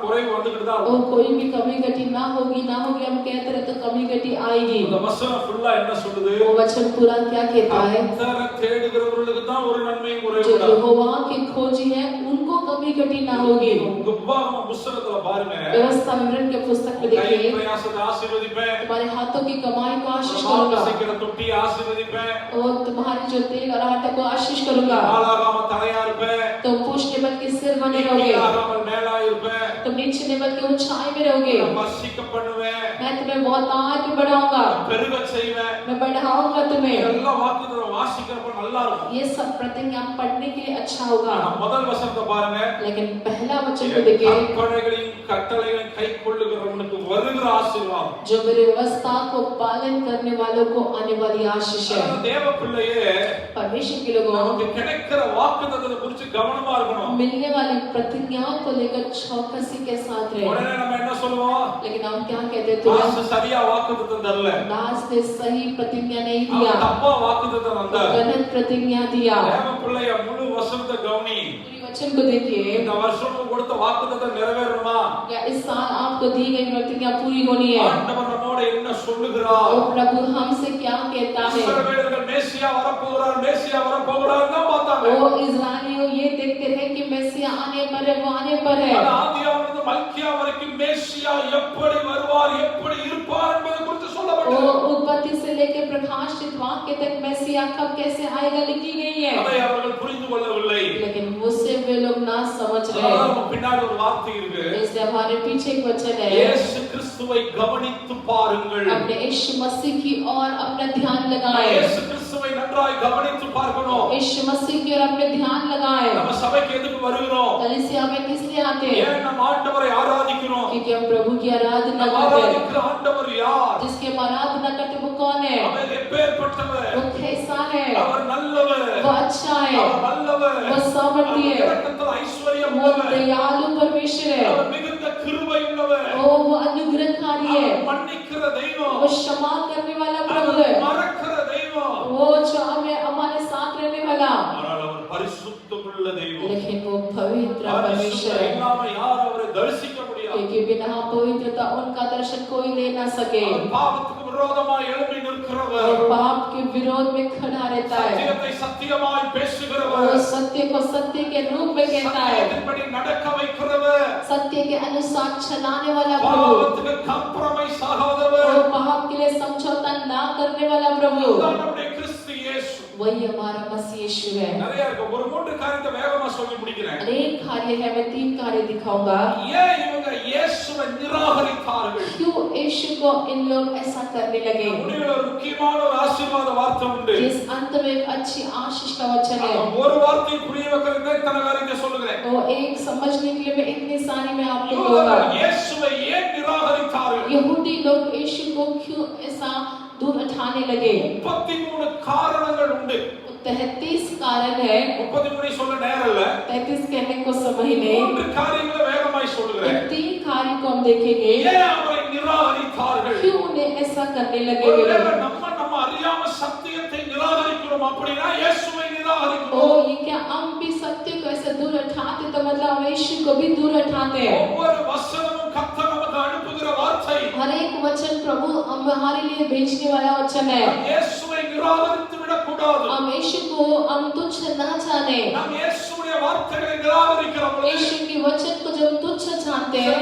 குறைவு வந்துகிட்டு தான் और இருக்கும். कोई भी कमी घटी ना होगी हम कहते रहे तो कमी घटी आएगी। இந்த வசனம் ஃபுல்லா என்ன சொல்லுது? वो वचन पूरा क्या कहता है, கர்த்தரை தேடுகிறவர்களுக்கு தான் ஒரு நன்மையும் जो குறைவுபடாது. यहोवा की खोजी है उनको कमी घटी ना होगी। உங்க உபாகம புத்தகத்துல பாருங்க, व्यवस्था विवरण के पुस्तक में கை देखिए, பிரயாசத்தை ஆசீர்வதிப்பேன், तुम्हारे हाथों की कमाई को आशीष மாவு करूंगा, பிசைக்கிற தொட்டியை ஆசீர்வதிப்பேன், और तुम्हारी जो तेल और आटे को आशीष करूंगा, ஆளாகாம தலையா இருப்பேன், तुम पूछने बल के सिर बने रहोगे, ஆகாமல் மேலா இருப்பேன், तुम नीचे बल के ऊंचाई में रहोगे, வர்ஷிக்க பண்ணுவேன், मैं तुम्हें बहुत आगे बढ़ाऊंगा, பெருக செய்வேன். मैं बढ़ाऊंगा तुम्हें। இதெல்லாம் வாக்குத்தத்தம் வாசிக்கிறப்ப நல்லா இருக்கும். ये सब प्रतिज्ञा पढ़ने के लिए अच्छा होगा, ஆனா முதல் வசனத்தை பாருங்க, लेकिन पहला वचन को देखिए, கற்பனைகளையும் கட்டளைகளையும் கைக்கொள்ளுகிறவனுக்கு வருகிற ஆசீர்வாதம். जो मेरी व्यवस्था को पालन करने वालों को आने वाली आशीष है। அதனால தேவ பிள்ளையே, परमेश्वर के लोगों, நமக்கு கிடைக்கிற வாக்குத்தத்தத்தை குறித்து கவனமா இருக்கணும். मिलने वाली प्रतिज्ञाओं को लेकर चौकसी के साथ रहे। உடனே நம்ம என்ன சொல்லுவோம்? लेकिन हम क्या कहते हैं, तुरंत பாஸ் சரியா வாக்குத்தத்தம் தரல, दास ने सही प्रतिज्ञा नहीं அவன் दिया, தப்பா வாக்குத்தத்தம் வந்தார். गलत प्रतिज्ञा दिया। தேவ பிள்ளைய முழு வசனத்தை கவனி. पूरी वचन को देखिए, இந்த வருஷம் கொடுத்த வாக்குத்தத்தம் நிறைவேறுமா? या इस साल आपको दी गई प्रतिज्ञा पूरी होनी है। ஆண்டவர் நம்மோட என்ன சொல்லுகிறார்? और प्रभु हमसे क्या कहता है। இஸ்ரவேலர்கள் மேசியா வரப்போகிறார், மேசியா வரப்போகிறார் தான் பார்த்தாங்க. वो इस्राएलियों ये देखते रहे कि मैसिया आने पर है, वो आने पर है। ஆனா ஆதியாகமத்திலிருந்து மல்கியா வரைக்கும் மேசியா எப்படி வருவார், எப்படி இருப்பார் என்பது குறித்து वो சொல்லப்பட்டது. उत्पत्ति से लेकर प्रकाशित वाक्य तक मैसिया कब कैसे आएगा लिखी गई है, அதை அவர்கள் புரிந்து கொள்ளவில்லை. लेकिन मुझसे वे लोग ना समझ रहे। அதனால நம்ம பின்னாடி ஒரு வார்த்தை இருக்கு, इसलिए हमारे पीछे एक वचन है, இயேசு கிறிஸ்துவை கவனித்து பாருங்கள். अपने यीशु मसीह की ओर अपना ध्यान लगाएं। இயேசு கிறிஸ்துவை இயேசுவை நன்றாய் கவனித்து பார்க்கணும். यीशु मसीह की ओर अपने ध्यान लगाएं। நம்ம சபைக்கு எதுக்கு வருகிறோம்? कलीसिया में किस लिए आते हैं? ஏன் நம்ம ஆண்டவரை ஆராதிக்கிறோம்? क्योंकि हम प्रभु की आराधना நம்ம करते हैं। ஆராதிக்கிற ஆண்டவர் யார்? जिसके हम आराधना करते वो कौन है? அவர் எப்பேற்பட்டவர்? वो कैसा है? அவர் நல்லவர். वो अच्छा है, அவர் வல்லவர். वो सामर्थ्य है, இரக்கத்தில் ஐஸ்வர்யம் वो உள்ளவர். दयालु परमेश्वर है, அவர் மிகுந்த கிருபை உள்ளவர். वो अनुग्रहकारी है, அவர் மன்னிக்கிற தெய்வம். वो क्षमा करने वाला प्रभु அவர் है, மறக்கிற தெய்வம். वो जो हमें हमारे साथ रहने वाला, ஆனால் அவர் பரிசுத்தமுள்ள தெய்வம். लेकिन वो पवित्र परमेश्वर है, இல்லாம யாரும் அவரை தரிசிக்க முடியாது. क्योंकि बिना पवित्रता उनका दर्शन कोई ले ना सके। அவர் பாவத்துக்கு விரோதமாய் எழும்பி நிற்கிறவர். वो पाप के विरोध में खड़ा रहता है, சத்தியத்தை சத்தியமாய் वो பேசுகிறவர். सत्य को सत्य के रूप में कहता है, சத்தியத்தின்படி நடக்க வைக்கிறவர். सत्य के अनुसार चलाने वाला प्रभु, பாவத்துக்கு காம்ப்ரமைஸ் ஆகாதவர். वो पाप के लिए समझौता ना करने वाला प्रभु, அதுதான் நம்முடைய கிறிஸ்து இயேசு. वही हमारा मसीह यीशु है। நிறைய இருக்கு. ஒரு மூன்று காரியத்தை வேகமா சொல்லி முடிக்கிறேன். अनेक कार्य है, मैं 3 कार्य दिखाऊंगा। ஏன் இவங்க இயேசுவை நிராகரித்தார்கள்? क्यों यीशु को इन लोग ऐसा करने लगे? முடிவில் ஒரு முக்கியமான ஒரு ஆசீர்வாத வார்த்தை உண்டு. इस अंत में एक अच्छी आशीष का वचन है, ஒரு வார்த்தை புரிய வைக்கிறதுக்கு இத்தனை காரியத்தை சொல்லுகிறேன். वो एक समझने के लिए मैं इतनी सारी मैं आपको யூதர்கள் कहूंगा। இயேசுவை ஏன் நிராகரித்தார்கள்? यहूदी लोग यीशु को क्यों ऐसा दूर उठाने लगे? 33 காரணங்கள் உண்டு. 33 कारण है, 33 சொல்ல நேரம் இல்ல. 33 कहने को समय नहीं, மூன்று காரியங்களை வேகமாய் சொல்லுகிறேன். 3 कार्य को हम देखेंगे। ஏன் அவரை நிராகரித்தார்கள்? क्यों उन्हें ऐसा करने लगे? ஒருவேளை நம்ம அறியாம சத்தியத்தை நிராகரிக்கிறோம் அப்படினா இயேசுவை நிராகரிக்கிறோம். ओ ये क्या हम भी सत्य को ऐसे दूर उठाते तो मतलब हम यीशु को भी दूर उठाते हैं। ஒவ்வொரு வசனமும் கர்த்தர் நமக்கு அனுப்புகிற வார்த்தை. हर एक वचन प्रभु हमारे लिए भेजने वाला वचन है। இயேசுவை நிராகரித்து விடக் கூடாது. हम यीशु को हम तुच्छ ना जाने, நாம் இயேசுவுடைய வார்த்தைகளை நிராகரிக்கிறோம். यीशु के वचन को जब तुच्छ जानते हैं,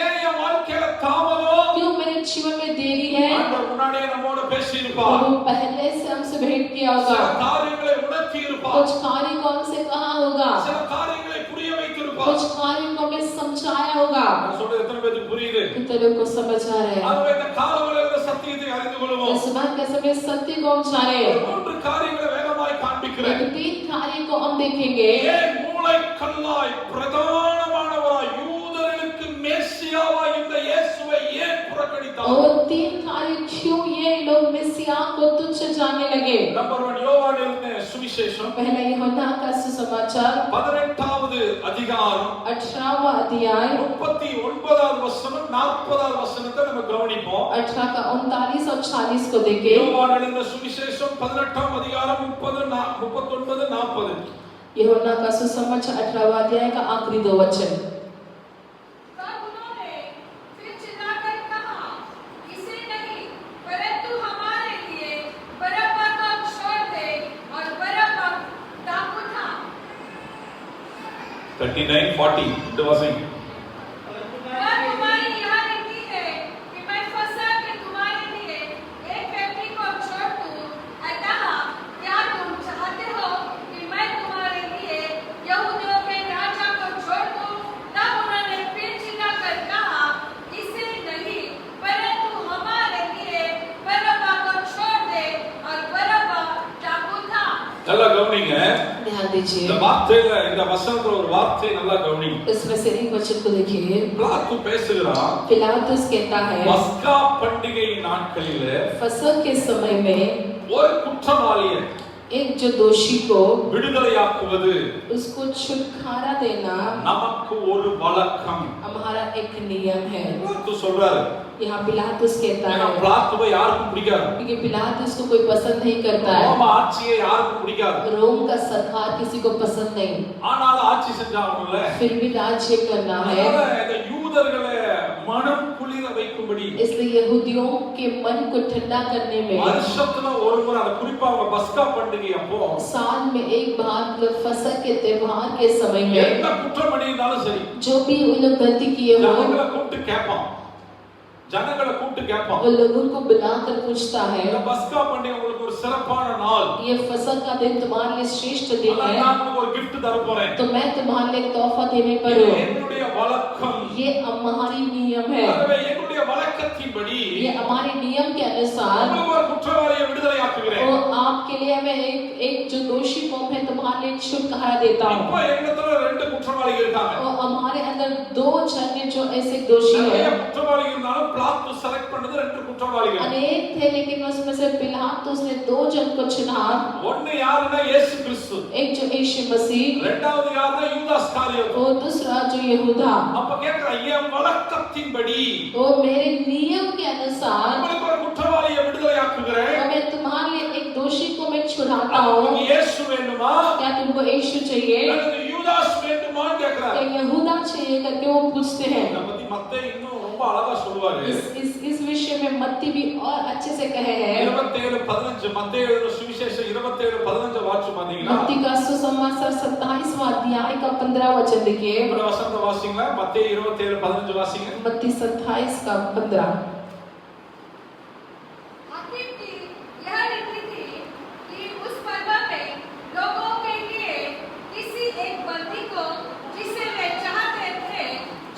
ஏன் என் வாழ்க்கையில தாமதம்? क्यों मेरे जीवन में देरी है? ஆண்டவர் முன்னாடியே நம்மோட பேசி இருப்பார். प्रभु पहले से हमसे भेंट किया சில होगा, காரியங்களை உணர்த்தி இருப்பார். कुछ कार्य को हमसे कहा होगा, சில காரியங்களை புரிய வைத்திருப்பார். कुछ कार्य को हमें समझाया होगा। நான் சொல்றது எத்தனை பேருக்கு புரியுது? कितने लोग को समझ आ रहे हैं? ஆகவே இந்த காலவரையில் இந்த சத்தியத்தை அறிந்து கொள்வோம். इस बात का समय सत्य को हम जाने, மூன்று காரியங்களை வேகமாய் காண்பிக்கிறேன். 3 कार्य को हम देखेंगे। ஏன் மூளைக்கல்லாய் பிரதானமானவராய் யூதர்களுக்கு மேசியாவாய் இந்த இயேசுவை ஏன் புறக்கணித்தார்? और 3 कार्य क्यों ये लोग मसीहा को तुच्छ जानने लगे? நம்பர் 1 யோவான் எழுதின சுவிசேஷம் पहला यूहन्ना का सुसमाचार 18வது அதிகாரம் 18वां अध्याय 39வது வசனம் 40வது வசனத்தை நம்ம கவனிப்போம். 18 का 39 और 40 को देखें। யோவான் எழுதின சுவிசேஷம் 18ஆம் அதிகாரம் 30 39 40. यूहन्ना का सुसमाचार 18वां अध्याय का आखिरी 2 वचन। तब उन्होंने फिर चिल्लाकर कहा, इसे नहीं, परंतु हमारे लिए बरअब्बा को छोड़ दे। और बरअब्बा डाकू था। 39 40 இந்த வசனம். और तुम्हारी यह रीति है कि मैं फंसा के तुम्हारे लिए एक व्यक्ति को छोड़ दूं। अतः क्या तुम चाहते हो कि मैं तुम्हारे लिए यहूदियों के राजा को छोड़ दूं? तब उन्होंने फिर चिल्लाकर कहा, इसे नहीं, परंतु हमारे लिए बरअब्बा को छोड़ दे। और बरअब्बा डाकू था। நல்லா கவனிங்க. ध्यान दीजिए, இந்த வார்த்தையில இந்த வசனத்துல ஒரு வார்த்தை நல்லா கவனிங்க. इसमें से एक वचन को देखिए। பிலாத்து பேசுகிறான். पिलातुस कहता है, பஸ்கா பண்டிகை நாட்களிலே फसह के समय में ஒரு குற்றவாளியை एक जो दोषी को விடுதலையாக்குவது उसको छुटकारा देना நமக்கு ஒரு வழக்கம். हमारा एक नियम है। பிலாத்து சொல்றாரு. यहाँ पिलातुस कहता ஏன்னா है, பிலாத்துவை யாருக்கும் பிடிக்காது. क्योंकि पिलातुस को कोई पसंद नहीं करता है, ரோம ஆட்சியை யாருக்கும் பிடிக்காது. रोम का सरकार किसी को पसंद नहीं, ஆனாலும் ஆட்சி செஞ்சாங்கல்ல. फिर भी राज्य करना है। அதனால இந்த யூதர்களை மனம் குளிர வைக்கும்படி इसलिए यहूदियों के मन को ठंडा करने में வருஷத்துல ஒரு முறை அந்த குறிப்பா அவங்க பஸ்கா பண்டிகை அப்போ साल में एक बार मतलब फसह के त्योहार के समय में என்ன குற்றம் பண்ணியிருந்தாலும் சரி जो भी उन लोग गलती किए हो, ஜனங்களை கூப்பிட்டு கேட்பான். ஜனங்களை கூப்பிட்டு கேட்பான். वो लोगों को बुलाकर पूछता है, இந்த பஸ்கா பண்டிகை உங்களுக்கு ஒரு சிறப்பான நாள். ये फसह का दिन तुम्हारे लिए श्रेष्ठ दिन அதான் है, நான் உங்களுக்கு ஒரு gift தர போறேன். तो मैं तुम्हारे लिए एक तोहफा देने पर இது हूँ। என்னுடைய வழக்கம். ये हमारी नियम है, ஆகவே என்னுடைய வழக்கத்தின்படி ये हमारे नियम के अनुसार உங்களுக்கு ஒரு குற்றவாளியை விடுதலையாக்குகிறேன். वो आपके लिए गया मैं एक जो दोषी कौम है तुम्हारे लिए छुटकारा देता हूँ। இப்போ எங்கத்துல ரெண்டு குற்றவாளிகள் இருக்காங்க. और हमारे अंदर दो जन हैं जो ऐसे दोषी நிறைய हैं। குற்றவாளிகள் இருந்தாலும் பிலாத்து செலக்ட் பண்ணது ரெண்டு குற்றவாளிகள். अनेक थे लेकिन उसमें से पिलातुस ने दो जन को चुना। ஒன்னு யாருன்னா இயேசு கிறிஸ்து. एक जो यीशु मसीह, இரண்டாவது யாருன்னா யூதாஸ் காரியோத்து. और दूसरा जो यहूदा। அப்ப கேக்குறேன் என் வழக்கத்தின்படி वो मेरे नियम के अनुसार உங்களுக்கு ஒரு குற்றவாளியை விடுதலையாக்குகிறேன். और मैं तुम्हारे लिए एक दोषी को मैं छुड़ाता உங்களுக்கு हूँ। இயேசு வேண்டுமா? क्या तुमको यीशु चाहिए? அல்லது யூதாஸ் வேண்டுமான்னு கேக்குறாரு. क्या यहूदा चाहिए करके वो पूछते हैं। இத பத்தி மத்தேயு இன்னும் ரொம்ப அழகா சொல்வாரு. इस विषय में मत्ती भी और अच्छे से कहे हैं। 27:15 மத்தேயு எழுதின சுவிசேஷம் 27:15 வாட்சி பாத்தீங்களா? मत्ती का सुसमाचार 27वां अध्याय का 15 वचन देखिए। இந்த வசனத்தை வாசிங்களா? மத்தேயு 27:15 வாசிங்க. मत्ती 27 का 15। हाकिम की यह रीति थी कि उस पर्व में लोगों के लिए किसी एक बंदी को जिसे वे चाहते थे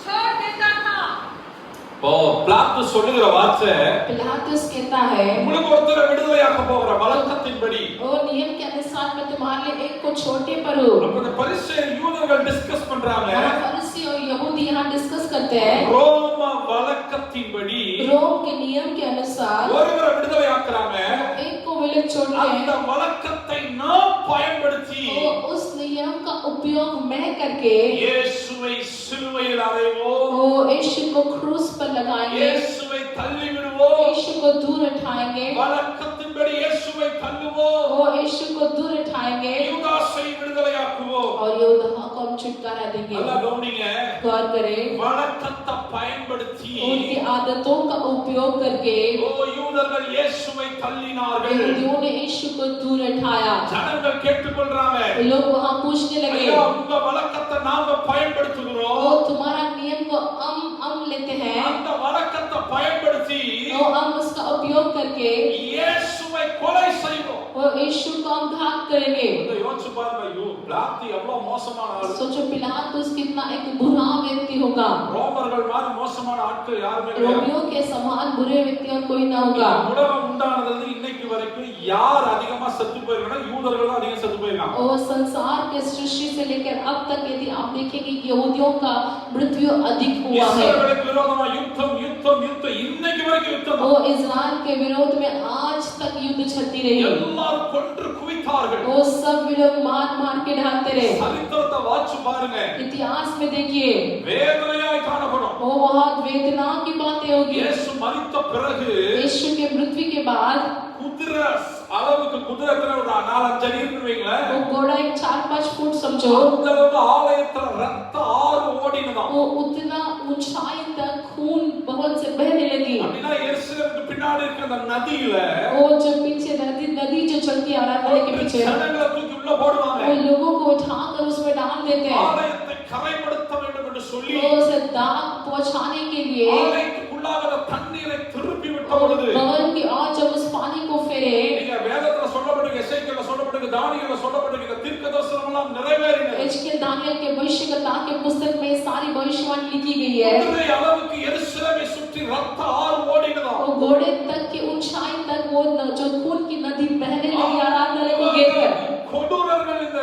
छोड़ देता था। இப்போ பிலாத்து சொல்லுகிற வார்த்தை पिलातुस कहता है உங்களுக்கு ஒருத்தரை விடுதலையாக்க போகிற வழக்கத்தின்படி. और नियम के अनुसार मैं तुम्हारे लिए एक को छोटे पर हूँ। அப்ப இந்த பரிசேயர் யூதர்கள் டிஸ்கஸ் பண்றாங்க. और फरीसी और यहूदी यहाँ डिस्कस करते हैं ரோம வழக்கத்தின்படி रोम के नियम के अनुसार ஒருவரை விடுதலையாக்குறாங்க. एक को वे लोग छोड़ते அந்த हैं। வழக்கத்தை நாம் பயன்படுத்தி तो उस नियम का उपयोग मैं करके இயேசுவை சிலுவையில் அறைவோம். वो यीशु को क्रूस पर लगाएंगे, இயேசுவை தள்ளி விடுவோம். यीशु को दूर उठाएंगे, வழக்கத்தின்படி இயேசுவை தள்ளுவோம். वो यीशु को दूर उठाएंगे யூதாசை விடுதலையாக்குவோம். और यहूदा को हम छुटकारा देंगे। நல்லா கவனிங்க. गौर करें, வழக்கத்தை பயன்படுத்தி उनकी आदतों का उपयोग करके ஓ யூதர்கள் இயேசுவை தள்ளினார்கள். यहूदियों ने यीशु को दूर उठाया। ஜனங்கள் கேட்டுக்கொள்றாங்க. लोग वहाँ पूछने लगे, ஐயா உங்க வழக்கத்தை நாம பயன்படுத்துகிறோம். वो तुम्हारा नियम को हम लेते हैं அந்த வழக்கத்தை பயன்படுத்தி और हम उसका उपयोग करके இயேசுவை கொலை செய்வோம். वो यीशु को हम घात करेंगे। இதை யோசிச்சு பாருங்க. பிலாத்து எவ்வளவு மோசமான ஆளு. सोचो पिलातुस कितना एक बुरा व्यक्ति होगा। ரோமர்கள் மாதிரி மோசமான ஆட்கள் யாருமே கிடையாது. रोमियो के समान बुरे व्यक्ति और कोई ना होगा। உலகம் உண்டானது இன்னைக்கு வரைக்கும் யார் அதிகமா செத்து போயிருக்காங்க? யூதர்கள் தான் அதிகம் செத்து போயிருக்காங்க. और संसार के सृष्टि से लेकर अब तक यदि आप देखेंगे यहूदियों का मृत्यु अधिक हुआ है। இஸ்ரவேலுக்கு விரோதமா யுத்தம் யுத்தம் யுத்தம் இன்னைக்கு வரைக்கும் யுத்தம். वो इजराइल के विरोध में आज तक युद्ध चलती रही। எல்லாரும் கொன்று குவித்தார்கள். वो सब वे लोग मार के ढालते रहे। சரித்திரத்தை வாட்சி பாருங்க. इतिहास में देखिए வேதனையாய் காணப்படும். वो बहुत वेदना की बातें होगी। இயேசு மரித்த பிறகு यीशु के मृत्यु के बाद குதிரை அளவுக்கு குதிரை எத்தனை ஒரு 4-5 அடி இருக்குன்னு வைங்களேன். वो घोड़ा एक 4-5 फुट समझो, அந்த அளவுக்கு ஆலயத்துல ரத்த ஆறு ஓடினதாம். वो उतना ऊंचाई तक खून बहुत से बहने लगी। அப்படின்னா எருசலேமுக்கு பின்னாடி இருக்க அந்த நதியில वो जो पीछे नदी जो चलती आ रहा है के पीछे, ஜனங்களை தூக்கி உள்ள போடுவாங்க. वो लोगों को उठाकर उसमें डाल देते हैं। ஆலயத்தை கரைப்படுத்த வேண்டும் என்று சொல்லி तो उसे दाग पहुंचाने के लिए ஆலயத்துக்குள்ளாக அந்த தண்ணீரை திருப்பி விட்ட பொழுது भवन की ओर जब उस पानी को फेरे, நீங்க வேதத்துல சொல்லப்பட்டிருக்க, எசேக்கியேல்ல சொல்லப்பட்டிருக்க, தானியேல்ல சொல்லப்பட்டிருக்க தீர்க்கதரிசனம் எல்லாம் நிறைவேறினது. एजकेल दानियल के भविष्यवक्ता के पुस्तक में सारी भविष्यवाणी लिखी गई है। குதிரை அளவுக்கு எருசலேமை சுற்றி ரத்த ஆறு ஓடினதாம். वो घोड़े तक की ऊंचाई तक वो जो खून की नदी बहने लगी आराधना की गेट கொடூரர்கள் இந்த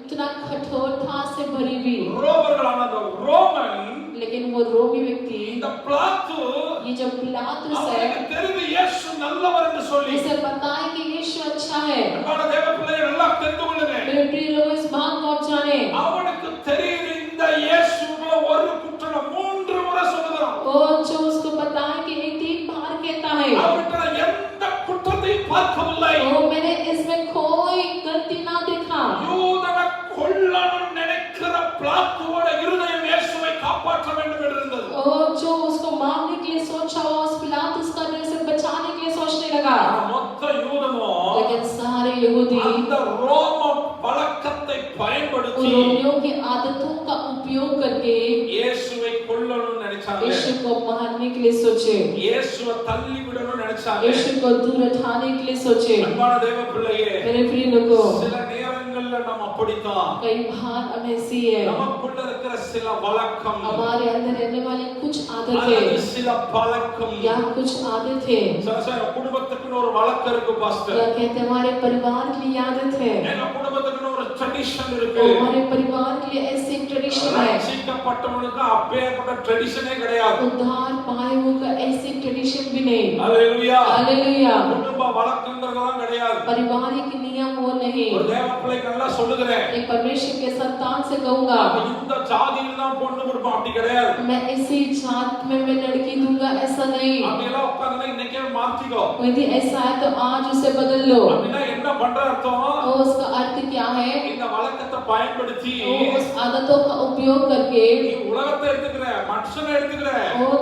उतना कठोरता से भरी हुई। ரோமர்களான அந்த ரோமன் लेकिन वो रोमी व्यक्ति, இந்த பிலாத்து ये जो पिलातुस அவனுக்கு है, தெரிந்து இயேசு நல்லவர் என்று சொல்லி इसे पता है कि यीशु अच्छा है। அன்பான தேவ பிள்ளையை நல்லா தெரிந்து கொள்ளுங்க. मेरे प्रिय लोगों, इस बात को आप जाने, அவனுக்கு தெரியுது இந்த இயேசுவுல ஒரு குற்றம் 3 முறை சொல்லுகிறான். और जो उसको पता है कि एक 3 बार कहता है, அவன்கிட்ட எந்த குற்றத்தையும் பார்க்கவில்லை. ओ मैंने इसमें कोई गलती ना देखा। யூதனை கொல்லணும் நினைக்கிற பிலாத்துவோட இருதயம் இயேசுவை காப்பாற்ற வேண்டும் என்று இருந்தது. और जो उसको मारने के लिए सोचा हुआ उस पिलातुस का दिल से बचाने के लिए सोचने लगा। ஆனா மொத்த யூதனும் लेकिन सारे यहूदी அந்த ரோம வழக்கத்தை பயன்படுத்தி रोमियों की आदतों का उपयोग करके இயேசுவை கொல்லணும்னு நினைச்சாங்க. यीशु को मारने के लिए सोचे, இயேசுவை தள்ளி விடணும்னு நினைச்சாங்க. यीशु को दूर उठाने के लिए सोचे। அன்பான தேவ பிள்ளையே, मेरे प्रिय लोगों, சில நேரங்களில் நேரங்கள்ல நம்ம அப்படித்தான் कई बार हम ऐसी है, நமக்குள்ள இருக்கிற சில வழக்கம் हमारे अंदर रहने वाली कुछ அல்லது आदतें சில பழக்கம் या कुछ आदतें சில சமயம் குடும்பத்துக்குன்னு ஒரு வழக்கம் இருக்கு பாஸ்டர் या कहते हैं हमारे परिवार के लिए आदत है, எங்க குடும்பத்துக்குன்னு ஒரு ட்ரெடிஷன் இருக்கு और हमारे परिवार के लिए ऐसी ट्रेडिशन है, ரட்சிக்கப்பட்டவனுக்கு அப்பேற்பட்ட ட்ரெடிஷனே கிடையாது उद्धार पाए हुए का ऐसी ट्रेडिशन भी नहीं। அல்லேலூயா हालेलुया। குடும்ப வழக்கங்கள்லாம் கிடையாது पारिवारिक नियम वो नहीं। ஒரு தேவ பிள்ளைக்கு நல்லா சொல்லுகிறேன் एक परमेश्वर के संतान से कहूंगा, இந்த ஜாதியில தான் பொண்ணு கொடுப்போம் அப்படி கிடையாது मैं इसी जात में मैं लड़की दूंगा, ऐसा नहीं। அப்படி எல்லாம் உட்கார்ந்தா இன்னைக்கே மாத்திக்கோ यदि ऐसा है तो आज उसे बदल लो। அப்படின்னா என்ன பண்ற அர்த்தம் और उसका अर्थ क्या है? இந்த வழக்கத்தை பயன்படுத்தி वो उस आदतों का उपयोग करके, நீ உலகத்தை எடுத்துக்கிற மனுஷனை எடுத்துக்கிற और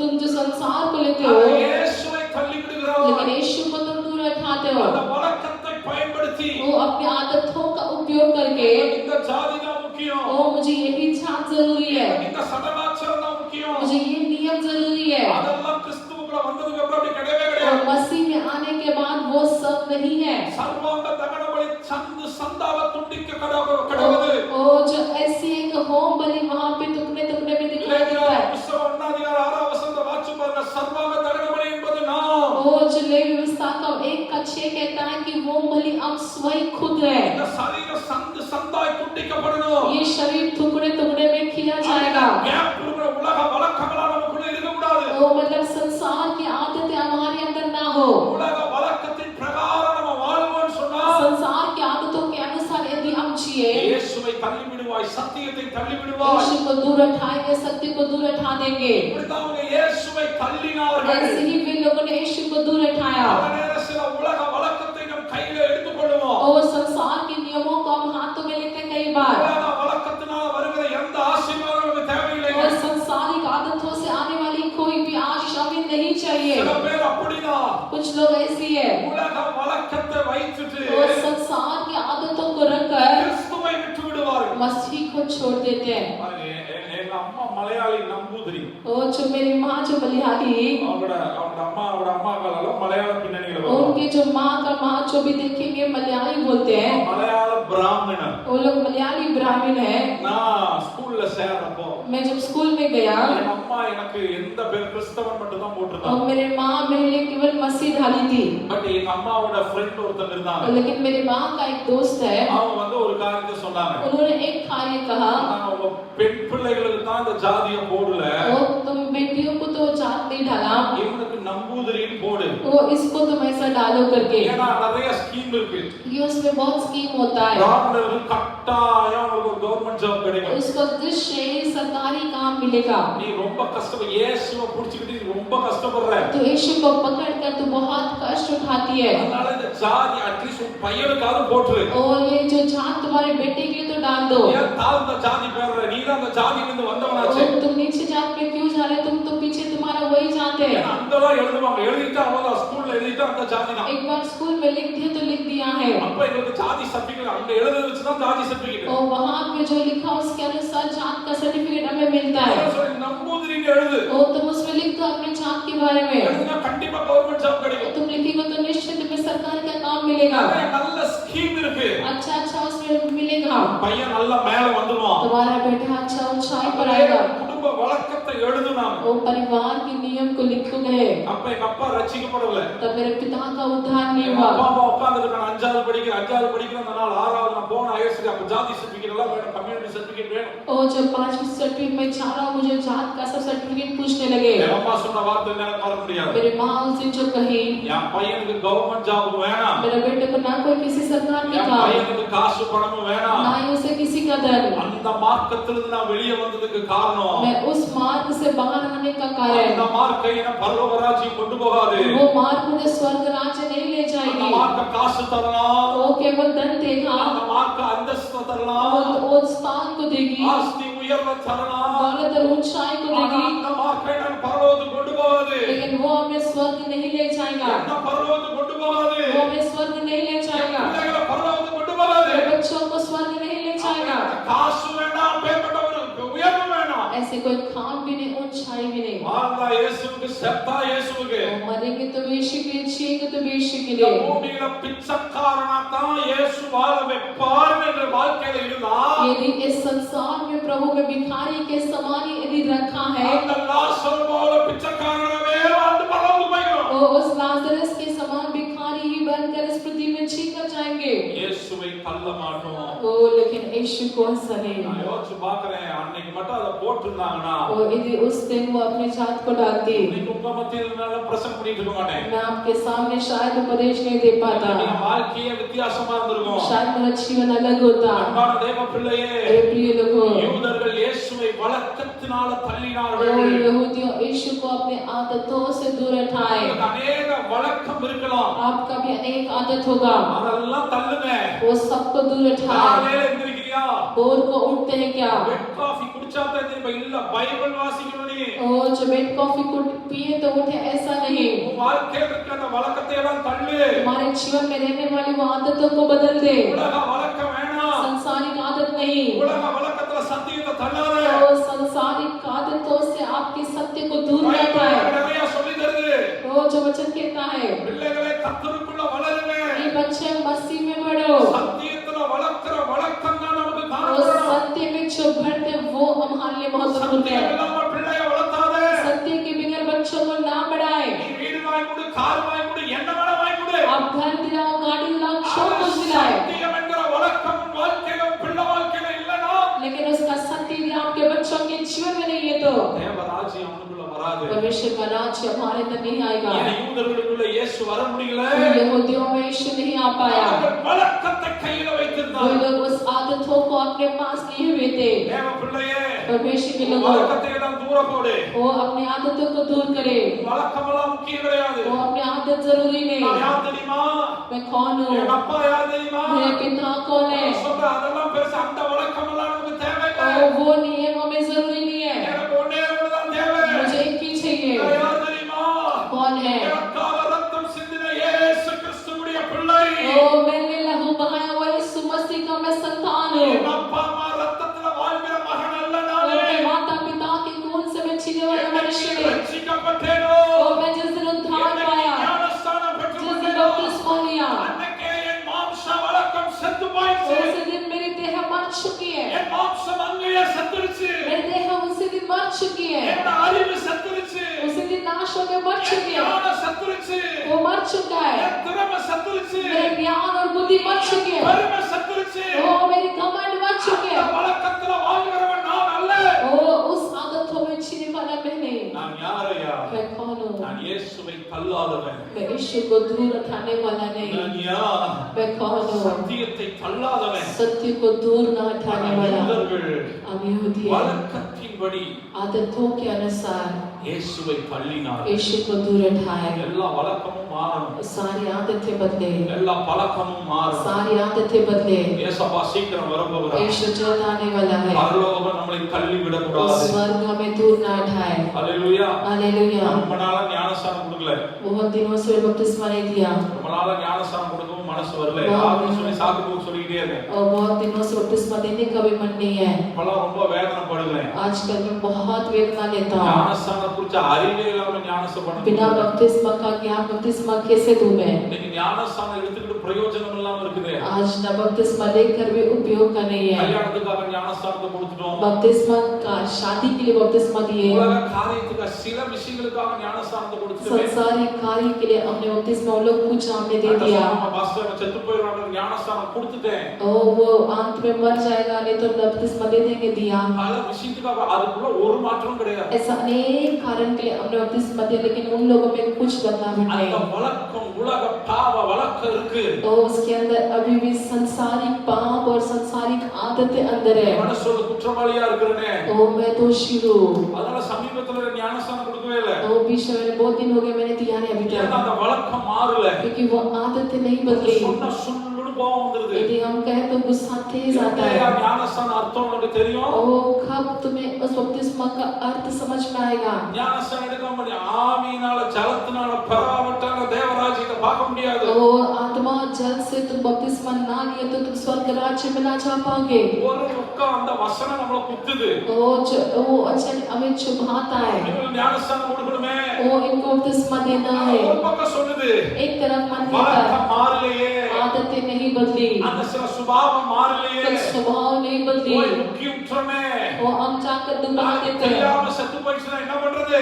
तुम जो संसार को लेते हो, இயேசுவை தள்ளி விடுகிறாய் लेकिन यीशु को तुम दूर हटाते हो। அந்த வழக்கத்தை பயன்படுத்தி वो अपनी आदतों का उपयोग करके, இந்த ஜாதி தான் முக்கியம் ओ मुझे यही जात जरूरी है, இந்த சடலாச்சாரம் தான் முக்கியம் मुझे ये नियम जरूरी है। அதெல்லாம் கிறிஸ்துவுக்குள்ள வந்ததுக்கு அப்புறம் அப்படி கிடையவே और கிடையாது मसीह में आने के बाद वो सब नहीं है। சர்வாங்க தகனபலி சந்து சந்தாவ துண்டிக்க கடவுது और जो ऐसी एक होम बलि वहां पे टुकड़े टुकड़े में दिखाई देता है। புஸ்தகம் 1 6 வசந்த வாச்சு பாருங்க சர்வாங்க தகனபலி என்பது நான் और जो लेवी व्यवस्था का 1:6 कहता है कि वो बलि आप स्वयं खुद है। இந்த சரீர சந்து சந்தாய் துண்டிக்கப்படணும் ये शरीर टुकड़े टुकड़े में किया जाएगा। கேப் இருக்கிற உலக வழக்கங்களா நமக்குள்ள இருக்க கூடாது वो मतलब संसार की आदतें हमारे अंदर ना हो। உலக வழக்கத்தின் பிரகாரம் நம்ம வாழ்வோம்னு சொன்னா संसार की आदतों के अनुसार यदि हम जिए, இயேசுவை தள்ளி விடுவாய் சத்தியத்தை தள்ளி விடுவாய் यीशु को दूर हटाएंगे, सत्य को दूर हटा देंगे। இப்படிதான் அவங்க இயேசுவை தள்ளினார்கள் ऐसे ही वे लोगों ने यीशु को दूर हटाया। அதனால சில உலக வழக்கத்தை நம் கையில எடுத்துக்கொள்ளுவோம் और संसार के नियमों को हम हाथों में लेते हैं कई बार। உலக வழக்கத்தினால வருகிற எந்த ஆசீர்வாதம் நமக்கு தேவையில்லை और संसारिक आदतों से आने वाली कोई भी आशीष हमें नहीं चाहिए। சில பேர் அப்படிதான் कुछ लोग ऐसी है, உலக வழக்கத்தை வைத்துட்டு और संसार की आदतों को रखकर கிறிஸ்துவை விட்டு விடுவார்கள் मसीह को छोड़ देते हैं। பாருங்க, எங்க அம்மா மலையாளி நம்பூதிரி और जो मेरी माँ जो मलयाली, அவங்களோட அம்மா கால மலையாள பின்னணியில और வருவாங்க उनके जो माँ का माँ जो भी देखेंगे मलयाली बोलते हैं। மலையாள பிராமணர் वो लोग मलयाली ब्राह्मण है। நான் ஸ்கூல்ல சேர்றப்போ मैं जब स्कूल में गया, என் அம்மா எனக்கு எந்த பேர் கிறிஸ்தவன் மட்டும் தான் और போட்டிருந்தாங்க मेरे माँ मेरे लिए केवल मसीह डाली थी। பட் எங்க அம்மாவோட ஃப்ரெண்ட் ஒருத்தங்க இருந்தாங்க लेकिन मेरी माँ का एक दोस्त है, அவங்க வந்து ஒரு காரியத்தை சொன்னாங்க उन्होंने एक कार्य कहा, அவங்க பெண் பிள்ளைகளுக்கு தான் இந்த ஜாதிய போடல ओ तुम बेटियों को तो जात नहीं डाला, இவனுக்கு நம்பூதிரின்னு போடு वो इसको तुम ऐसा डालो करके। ஏன்னா நிறைய ஸ்கீம் இருக்கு ये उसमें बहुत स्कीम होता है। பிராமணர்கள் கட்டாயம் உங்களுக்கு ஒரு கவர்மெண்ட் ஜாப் கிடைக்கும் उसको दृश्य सरकारी काम मिलेगा। நீ ரொம்ப கஷ்டம் இயேசுவை புடிச்சிட்டு நீ ரொம்ப கஷ்டப்படுற तो यीशु को पकड़कर तू बहुत कष्ट उठाती है। அதனால இந்த ஜாதி அட்லீஸ்ட் உன் பையனுக்காவது போட்டுரு और ये जो जात तुम्हारे बेटे के लिए तो डाल दो। ஏன் தாழ்ந்த ஜாதி பேர்ற நீ தான் அந்த ஜாதியில இருந்து வந்தவனாச்சே और तुम नीचे जात में क्यों जा रहे? तुम तो पीछे तुम्हारा वही जात है। ஏன்னா அங்கதான் எழுதுவாங்க எழுதிட்டா அவ்வளவுதான் ஸ்கூல்ல எழுதிட்டா அந்த ஜாதி தான் एक बार स्कूल में लिख दिया तो लिख दिया है। அப்ப எங்களுக்கு ஜாதி சர்டிபிகேட் அங்க எழுத வச்சு தான் ஜாதி சர்டிபிகேட் और वहाँ पे जो लिखा उसके अनुसार जात का सर्टिफिकेट हमें मिलता है। சொல்லி நம்பூதிரின்னு எழுது और तुम उसमें लिख दो अपने जात के बारे में। எழுதுனா கண்டிப்பா கவர்மெண்ட் ஜாப் கிடைக்கும் तुम लिखेगा तो निश्चित तुम्हें सरकार का काम मिलेगा। நிறைய நல்ல ஸ்கீம் இருக்கு अच्छा अच्छा उसमें मिलेगा। பையன் நல்லா மேல வந்துருவான் तुम्हारा बेटा अच्छा ऊंचाई पर आएगा। குடும்ப வழக்கத்தை எழுதுனாங்க वो परिवार के नियम को लिखो गए। அப்ப எங்க அப்பா ரட்சிக்கப்படல तब मेरे पिता का उद्धार नहीं எங்க हुआ। அப்பா அம்மா உட்கார்ந்துட்டு நான் 5வது படிக்கிறேன் அந்த நாள் 6வது நான் போன ஐஎஸ்சி அப்ப ஜாதி சர்டிபிகேட் எல்லாம் வேணும் கம்யூனிட்டி சர்டிபிகேட் வேணும் और जब 5वीं सर्टिफिकेट में जा रहा हूँ मुझे जात का सब सर्टिफिकेट पूछने लगे। எங்க அம்மா சொன்ன வார்த்தை என்னால மறக்க முடியாது मेरे माँ उस दिन जो कही, என் பையனுக்கு கவர்மெண்ட் ஜாப் வேணாம் मेरे बेटे को ना कोई किसी सरकार ने என் कहा, பையனுக்கு காசு பணமும் வேணாம் ना ही उसे किसी का धन। அந்த மார்க்கத்திலிருந்து நான் வெளியே வந்ததுக்கு காரணம் मैं उस मार्ग से बाहर आने का कारण, அந்த மார்க்கை என்ன பரலோக ராஜ்யம் கொண்டு போகாது वो मार्ग मुझे स्वर्ग राज्य नहीं ले அந்த जाएगी। மார்க்க காசு தரலாம் वो केवल धन देगा, அந்த மார்க்க அந்தஸ்து தரலாம் वो स्थान को देगी, ஆஸ்தி உயர்வை தரலாம் दौलत और ऊंचाई को ஆனா देगी, அந்த மார்க்கை நான் பரலோகத்துக்கு கொண்டு போகாது लेकिन वो हमें स्वर्ग नहीं ले जाएगा। என்ன பரலோகத்துக்கு கொண்டு போகாது वो हमें स्वर्ग नहीं ले जाएगा। பிள்ளைகளை பரலோகத்துக்கு கொண்டு போகாது मेरे बच्चों को स्वर्ग नहीं ले जाएगा। காசு வேண்டாம் பேர்பட்ட ஒரு உயர்வு வேண்டாம் ऐसे कोई खान भी नहीं ऊंचाई भी नहीं வாழ்ந்தா இயேசுவுக்கு செத்தா இயேசுவுக்கு और मरेंगे तो यीशु के लिए जिएंगे तो यीशु के இந்த लिए பூமியில பிச்சைக்காரனா தான் இயேசு வாழ வைப்பார் என்ற வாழ்க்கையில இருந்தா यदि इस संसार में प्रभु में भिखारी के समान ही यदि रखा है அந்த லாசரு போல பிச்சைக்காரனாவே வாழ்ந்து பரலோகத்துக்கு போய்டும் तो उस लाजरस के समान भिखारी ही बनकर इस पृथ्वी में जीकर जाएंगे இயேசுவை தள்ள மாட்டோம் ओ लेकिन यीशु को ऐसा नहीं நான் யோசிச்சு பார்க்கிறேன் அன்னைக்கு மட்டும் அதை போட்டுருந்தாங்கன்னா और यदि उस दिन वो अपने जात को डालती இன்னைக்கு உங்க மத்தியில நான் பிரசங்கம் பண்ணிட்டு இருக்க மாட்டேன் मैं आपके सामने शायद उपदेश नहीं दे पाता என் வாழ்க்கையே வித்தியாசமா இருந்திருக்கும் शायद मेरा जीवन अलग होता அன்பான தேவ பிள்ளையே मेरे प्रिय लोगों யூதர்கள் இயேசுவை வழக்கத்தினால தள்ளினார்கள் और यहूदियों यीशु को अपने आदतों से दूर हटाए உங்களுக்கு अनेक வழக்கம் இருக்கலாம் आपका भी अनेक आदत होगा அதெல்லாம் தள்ளுங்க वो सबको दूर हटाए காலையில எந்திரிக்கிறியா भोर को उठते हैं क्या பெட் காஃபி குடிச்சா தான் தெரியும் இல்ல பைபிள் வாசிக்கணும் நீ और जो बेड कॉफी को पिए तो उठे ऐसा नहीं உன் வாழ்க்கையில இருக்க அந்த வழக்கத்தை எல்லாம் தள்ளு हमारे जीवन में रहने वाली वो आदतों को बदल दे உலக வழக்கம் வேணாம் संसारिक आदत नहीं உலக வழக்கத்துல சத்தியத்தை தள்ளாத तो संसारिक आदतों से आपके सत्य को दूर करता है நிறைய சொல்லி தருது वो जो वचन कहता है பிள்ளைகளே கர்த்தருக்குள்ள வளருங்க ये बच्चे मसीह में बढ़ो சத்தியத்துல வளர்க்கிற வழக்கம் தான் நமக்கு वो காணப்படும் सत्य में जो बढ़ते वो हमारे लिए महत्वपूर्ण சத்தியம் है இல்லாம பிள்ளைய வளர்த்தாதே सत्य के बिना बच्चों को ना बढ़ाए நீ வீடு வாங்கி கொடு கார் வாங்கி கொடு என்ன வேணா வாங்கி கொடு आप घर दिलाओ गाड़ी दिलाओ सब कुछ दिलाए சத்தியம் என்கிற வழக்கம் உன் வாழ்க்கையில பிள்ளை வாழ்க்கையில இல்லனா लेकिन उसका सत्य यदि आपके बच्चों के जीवन में नहीं है तो தேவராஜ்யம் அவனுக்குள்ள வராது परमेश्वर का राज्य हमारे अंदर नहीं आएगा ஏன் யூதர்களுக்குள்ள இயேசு வர முடியல यहूदियों में यीशु नहीं आ पाया அவர்கள் வழக்கத்தை கையில वो வைத்திருந்தார்கள் लोग उस आदतों को अपने पास लिए हुए थे தேவ பிள்ளையே परमेश्वर के लोगों வழக்கத்தை எல்லாம் தூர போடு वो अपनी आदतों को दूर करे வழக்கமெல்லாம் முக்கியம் கிடையாது वो अपनी आदत जरूरी நான் नहीं யார் தெரியுமா मैं कौन हूँ என் அப்பா யார் தெரியுமா मेरे पिता कौन है சொல்ற அதெல்லாம் பெருசா அந்த வழக்கமெல்லாம் நமக்கு தேவையில்லை और वो नियम हमें जरूरी नहीं है எனக்கு ஒண்ணே ஒண்ணுதான் தேவை मुझे एक ही நான் चाहिए யார் தெரியுமா कौन है எனக்காக ரத்தம் சிந்தின இயேசு கிறிஸ்துவுடைய பிள்ளை ओ मैंने लहू बहाया हुआ यीशु मसीह का मैं संतान हूँ என் அப்பா அம்மா ரத்தத்துல வாழ்கிற மகன் அல்ல நானே अपने माता पिता के खून से मैं छीने वाला मनुष्य नहीं ரட்சிக்கப்பட்டேனோ और मैं जिस दिन उद्धार पाया ஞானஸ்நானம் जिस दिन பெற்றுக்கொண்டேனோ बपतिस्मा लिया அன்னைக்கே என் மாம்ச வழக்கம் செத்து போயிடுச்சு उसी दिन मेरी देह मर चुकी है என் மாம்சம் அங்கேயே செத்துருச்சு मेरी देह उसी दिन मर चुकी है என்னோட அறிவு செத்துருச்சு उसी दिन नाश होकर मर என் चुकी है ஞானம் செத்துருச்சு वो मर चुका है என் திறமை செத்துருச்சு मेरे ज्ञान और बुद्धि मर चुकी है பெருமை செத்துருச்சு वो मेरी घमंड मर चुकी है அந்த வழக்கத்துல வாழ்கிறவன் நான் அல்ல वो उस आदतों में छीने वाला मैं नहीं நான் யாரையா मैं कौन हूँ நான் இயேசுவை தள்ளாதவன் मैं यीशु को दूर हटाने वाला नहीं நான் யார் मैं कौन हूँ சத்தியத்தை தள்ளாதவன் सत्य को दूर न हटाने वाला யூதர்கள் हम यहूदी हैं। வழக்கத்தின்படி आदतों के अनुसार இயேசுவை தள்ளினார் यीशु को दूर हटाए எல்லா வழக்கமும் மாறணும் सारी आदतें बदले எல்லா பழக்கமும் மாறணும் सारी आदतें बदले ஏசப்பா சீக்கிரம் வரப்போகிறார் यीशु जल्द आने वाला है பரலோகம் நம்மளை தள்ளி वो விடக்கூடாது स्वर्ग हमें दूर न हटाए ஹalleluya हालेलुया ரொம்ப நாளா ஞானஸ்நானம் கொடுக்கல बहुत दिनों से बपतिस्मा नहीं दिया ரொம்ப நாளா ஞானஸ்நானம் கொடுக்கவும் மனசு வரல யாரும் சொல்லி சாக்கு போக்கு சொல்லிட்டே இருக்கேன் और बहुत दिनों से बपतिस्मा देने का भी मन नहीं है இப்பலாம் ரொம்ப வேதனைப்படுகிறேன் आजकल मैं बहुत वेदना लेता हूँ ஞானஸ்நானம் குறிச்ச அறிவே இல்லாம ஞானஸ்நானம் बिना बपतिस्मा का ज्ञान बपतिस्मा कैसे दूं मैं இன்னைக்கு ஞானஸ்நானம் எடுத்துக்கிட்டு பிரயோஜனம் இல்லாம இருக்குது आज न बपतिस्मा लेकर भी उपयोग का नहीं है கல்யாணத்துக்காக ஞானஸ்நானத்தை கொடுத்துட்டோம் बपतिस्मा का शादी के लिए बपतिस्मा दिए உலக காரியத்துக்கு சில விஷயங்களுக்காக ஞானஸ்நானத்தை கொடுத்துட்டோம் संसारिक कार्य के लिए हमने बपतिस्मा उन लोग कुछ हमने दे दिया பாஸ்டர் செத்து போயிடுறாங்க ஞானஸ்நானம் கொடுத்துட்டேன் ओ वो अंत में मर जाएगा नहीं तो बपतिस्मा दे देंगे दिया பல விஷயத்துக்காக அதுக்குள்ள ஒரு மாற்றமும் கிடையாது ऐसा अनेक कारण के लिए हमने बपतिस्मा दिया लेकिन उन लोगों में कुछ बदलाव அந்த नहीं வழக்கம் உலக பாவ வழக்கம் இருக்கு तो उसके अंदर अभी भी संसारिक पाप और संसारिक आदतें अंदर है மனசோட குற்றவாளியா இருக்கிறனே ओ मैं दोषी हूँ அதனால சமீபத்துல ஞானஸ்நானம் கொடுக்கவே இல்ல तो बीच में बहुत दिन हो गए मैंने दिया नहीं अभी ஏன்னா तक அந்த வழக்கம் மாறல क्योंकि वो आदतें नहीं बदली சொன்ன சுள்ளுன்னு கோவம் வந்துருது यदि हम कहें तो गुस्सा तेज आता है ஞானஸ்நானம் அர்த்தம் உனக்கு தெரியும் ओ कब तुम्हें उस बपतिस्मा का अर्थ समझ में आएगा ஞானஸ்நானம் எடுக்க முடியும் ஆவியினால ஜலத்தினால பராவட்டான தேவராஜ்யத்தை பார்க்க முடியாது ओ आत्मा जल से तुम बपतिस्मा ना लिए तो तुम स्वर्ग राज्य में ना जा पाओगे। ஒரு பக்கம் அந்த வசனம் நம்மள குத்துது. वो वचन हमें चुभाता है। இவங்க ஞானஸ்நானம் கொடுக்கணுமே. वो इनको बपतिस्मा देना है। ஒரு பக்கம் சொல்லுது. एक तरफ मन कहता है வழக்கம் மாறலையே. आदतें नहीं बदली। அந்த சில சுபாவம் மாறலையே. कुछ स्वभाव नहीं बदली। ஓய் முக்கியமே. वो हम जाकर दुबा देते हैं। தெரியாம செத்து போயிடுச்சுனா என்ன பண்றது?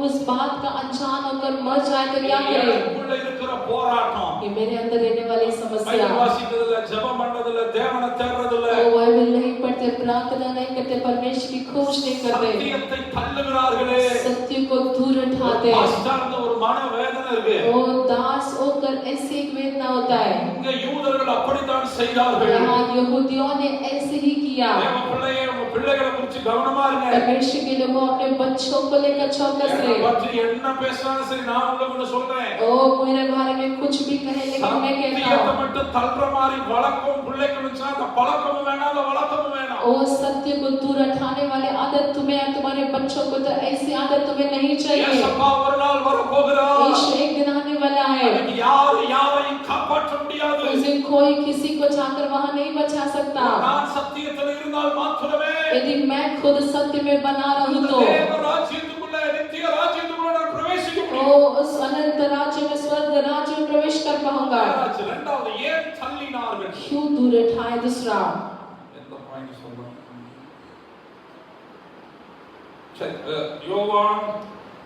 उस बात का अनजान होकर मर जाए तो क्या करें? எனக்குள்ள இருக்கிற போராட்டம். ये मेरे अंदर रहने वाली समस्या। வாசிக்கிறதுல ஜெபம் பண்றதுல தேவனை தேடுறதுல वो बाइबल नहीं पढ़ते, प्रार्थना नहीं करते, परमेश्वर की खोज नहीं करते, சத்தியத்தை தள்ளுகிறார்களே, सत्य को दूर उठाते हैं। பாஸ்டர்ல ஒரு மனவேதனை இருக்கு. वो दास होकर ऐसे एक वेदना होता है। இங்க யூதர்கள் அப்படித்தான் செய்தார்கள். यहाँ यहूदियों ने ऐसे ही किया। தேவ பிள்ளையே உங்க பிள்ளைகளை குறித்து கவனமா இருங்க. परमेश्वर के लोगों अपने बच्चों को लेकर चौकस रहे। பற்றி என்ன பேசினாலும் சரி நான் உங்களுக்கு சொல்றேன். ओ मेरे बारे में कुछ भी कहे लेकिन मैं कहता சத்தியத்தை हूं மட்டும் தள்ளுற மாதிரி வழக்கம் பிள்ளைக்கு இருந்துச்சுன்னா அந்த பழக்கமும் வேணாம் அந்த வழக்கமும் வேணாம். ओ सत्य को दूर हटाने वाले आदत तुम्हें और तुम्हारे बच्चों को तो ऐसी आदत तुम्हें नहीं चाहिए। ஏசப்பா ஒரு நாள் வர போகிறார். यीशु एक दिन आने वाला है। அதுக்கு யாரையும் காப்பாற்ற முடியாது. उस दिन कोई किसी को जाकर वहां नहीं बचा सकता। நான் சத்தியத்தில் இருந்தால் மாத்திரமே यदि मैं खुद सत्य में बना रहूं तो தேவ ராஜ்யத்துக்குள்ள நித்திய ராஜ்யத்துக்குள்ள நான் பிரவேசிக்க முடியும். ओ उस अनंत राज्य में, स्वर्ग राज्य में प्रवेश कर पाऊंगा। இரண்டாவது ஏன் தள்ளினார்கள்? क्यों दूर उठाए? दूसरा எந்த பாயிண்ட் சொல்றோம்? சரி, யோவான்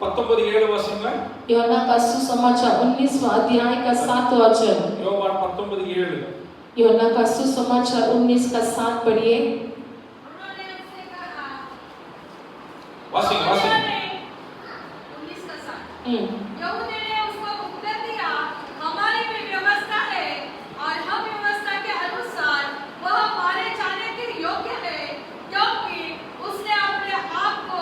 19:7 வாசிங்க. यूहन्ना का सुसमाचार 19वां अध्याय का 7वां वचन। யோவான் 19:7 यूहन्ना का सुसमाचार 19 का 7 पढ़िए। उन्होंने उससे कहा, வாசிங்க வாசிங்க. 19 का 7। हम्म। यहूदी ने उसको उत्तर दिया, हमारी भी व्यवस्था है और हम व्यवस्था के अनुसार वह मारे जाने के योग्य है, क्योंकि उसने अपने आप को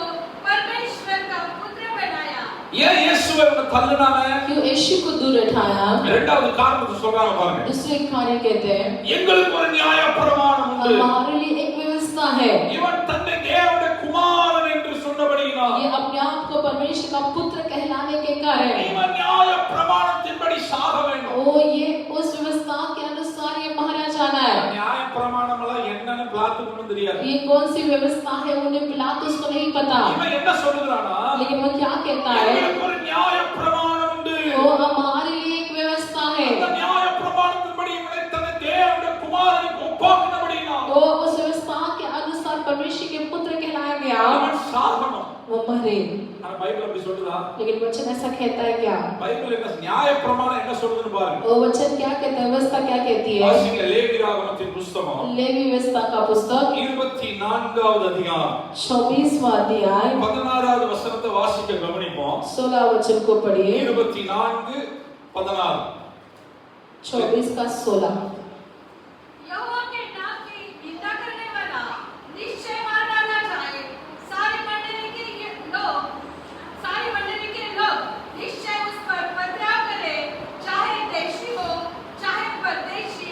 परमेश्वर का पुत्र बनाया। ஏன் இயேசுவை தள்ளினாங்க? क्यों यीशु को दूर उठाया? இரண்டாவது காரணத்தை சொல்றாங்க பாருங்க. दूसरे कार्य कहते हैं எங்களுக்கு ஒரு நியாய பிரமாணம் உண்டு. हमारे लिए एक व्यवस्था है। இவன் தன்னை தேவனுடைய குமாரன் என்று சொன்னபடியினால் ये अपने आप को परमेश्वर का पुत्र कहलाने के कारण இவன் நியாய பிரமாணத்தின்படி சாக வேண்டும். ओ ये उस व्यवस्था के अनुसार ये मारा जाना है। நியாய பிரமாணம் எல்லாம் என்னன்னு பிளாத்துக்கு தெரியாது. ये कौन सी व्यवस्था है उन्हें पिलातुस को नहीं पता, இவன் என்ன சொல்லுகிறானா? लेकिन वो क्या कहता है? எங்களுக்கு ஒரு நியாய பிரமாணம் உண்டு. वो हमारे लिए एक व्यवस्था है। அந்த நியாய பிரமாணத்தின்படி இவனை தன்னை தேவனுடைய குமாரனுக்கு ஒப்பாக்கினபடியினால் वो उस व्यवस्था के अनुसार परमेश्वर के पुत्र कहलाया गया। அவன் சாகணும். वो मरे, ஆனா பைபிள் அப்படி சொல்லுதா? लेकिन वचन ऐसा कहता है क्या? பைபிள் என்ன நியாய பிரமாணம் என்ன சொல்லுதுன்னு பாருங்க. वो वचन क्या कहता है? व्यवस्था क्या कहती है? வாசிங்க லேவியராகமத்தின் புத்தகம் लेवी व्यवस्था का पुस्तक 24வது அதிகாரம் 24वां अध्याय 16வது वचनத்தை வாசிக்க கவனிப்போம். 16 वचन को पढ़िए। 24:16 24 का 16। यहोवा के नाम की निंदा करने वाला निश्चय मार डाला जाए। सारी मंडली के लोग निश्चय उस पर पथराव करे, चाहे देशी हो चाहे परदेशी।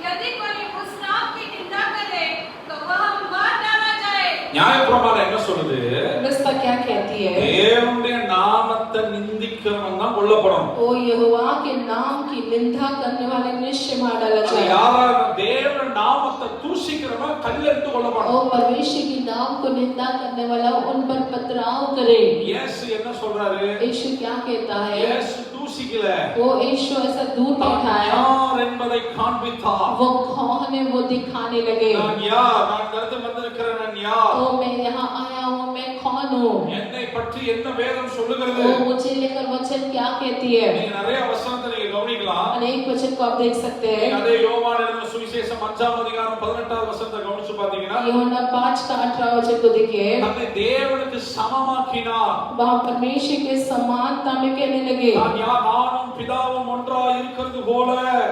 यदि कोई उस नाम की निंदा करे तो वह मार डाला जाए। நியாயப்பிரமாணம் என்ன சொல்லுது? व्यवस्था क्या कहती है? தேவனுடைய நாமத்தை நிந்திக்கிறவன் தான் கொல்லப்படணும். ओ यहोवा के नाम की निंदा करने वाले निश्चय मार डाला जाए। யாராவது தேவனுடைய நாமத்தை தூஷிக்கிறவன் கல்லெறிந்து ओ கொல்லப்படணும். परमेश्वर के नाम को निंदा करने वाला उन पर पथराव करे। இயேசு என்ன சொல்றாரு? यीशु क्या कहता है? இயேசு தூஷிக்கல. वो यीशु ऐसा दूर बैठाया, யார் என்பதை காண்பித்தார். वो कौन है वो दिखाने लगे। நான் யார்? நான் கருத்து வந்திருக்கிறேன். நான் யார்? ओ मैं यहाँ आया हूँ, मैं कौन हूँ? என்னை பற்றி என்ன வேதம் சொல்லுகிறது? ओ मुझे लेकर वचन क्या कहती है? நீங்க நிறைய வசனத்தை நீங்க கவனிக்கலாம். अनेक वचन को आप देख सकते हैं। நீங்க அதே யோவான் எழுதின சுவிசேஷம் 5ஆம் அதிகாரம் 18வது வசனத்தை கவனிச்சு பாத்தீங்கன்னா यूहन्ना 5 का 18 वचन को देखिए। தன்னை தேவனுக்கு சமமாக்கினார். वहाँ परमेश्वर के समानता में कहने लगे, நான் நானும் பிதாவும் ஒன்றாய் இருக்கிறது போல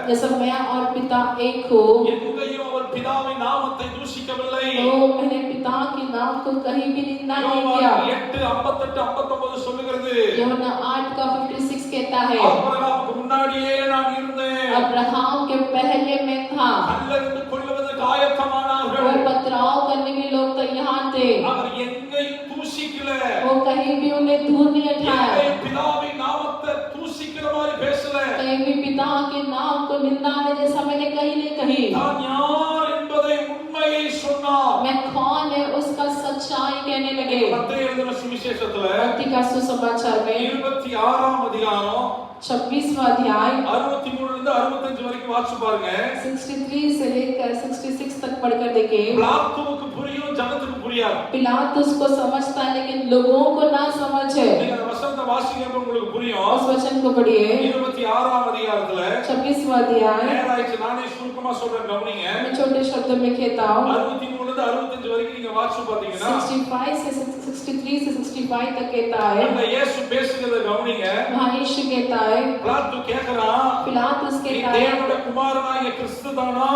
जैसा मैं और पिता एक हो। எங்கேயும் அவர் பிதாவின் நாமத்தை தூஷிக்கவில்லை. तो मैंने पिता के नाम को कहीं भी निंदा नहीं யோவான் किया। 8:58-59 சொல்லுகிறது. यूहन्ना 8 का 56 कहता है, ஆபிரகாமுக்கு முன்னாடியே நான் இருந்தேன். अब्राहम के पहले मैं था। கல்லெறிந்து கொல்லுவதற்கு ஆயத்தமானார்கள். वो पथराव करने के लोग तैयार थे। அவர் எங்கேயும் தூஷிக்கல. वो कहीं भी उन्हें दूर नहीं हटाया, எங்கேயும் பிதாவின் நாமத்தை தூஷிக்கிற மாதிரி பேசல. कहीं कहीं भी पिता के नाम को निंदाने जैसा मैंने कहीं नहीं कही। தான் யார் என்பதை உண்மையை சொன்னார். मैं कौन है उसका सच्चाई कहने लगे। மத்தேயு எழுதின சுவிசேஷத்துல मत्ती का सुसमाचार में 26ஆம் அதிகாரம் 26वां अध्याय 63 லிருந்து 65 வரைக்கும் வாசிச்சு பாருங்க. 63 से लेकर 66 तक पढ़कर देखें। பிலாத்துவுக்கு புரியும், ஜனத்துக்கு புரியாது. पिलातुस को समझता है लेकिन लोगों को ना समझ है। நீங்க அந்த வசனத்தை வாசிக்கிறப்ப உங்களுக்கு புரியும். उस वचन को पढ़िए 26ஆம் அதிகாரத்துல 26वां अध्याय। நேராயிச்சு, நானே சுருக்கமா சொல்றேன் கவனிங்க. मैं छोटे शब्दों में कहता हूँ 63 லிருந்து 65 வரைக்கும் நீங்க வாசிச்சு பாத்தீங்கன்னா 65 से 63 से 65 तक कहता है। அந்த இயேசு பேசுகிறத கவனிங்க. वहाँ यीशु कहता है, பிலாத்து கேக்குறான், पिलातुस நீ कहता है, தேவனுடைய குமாரனாகிய கிறிஸ்து தானா?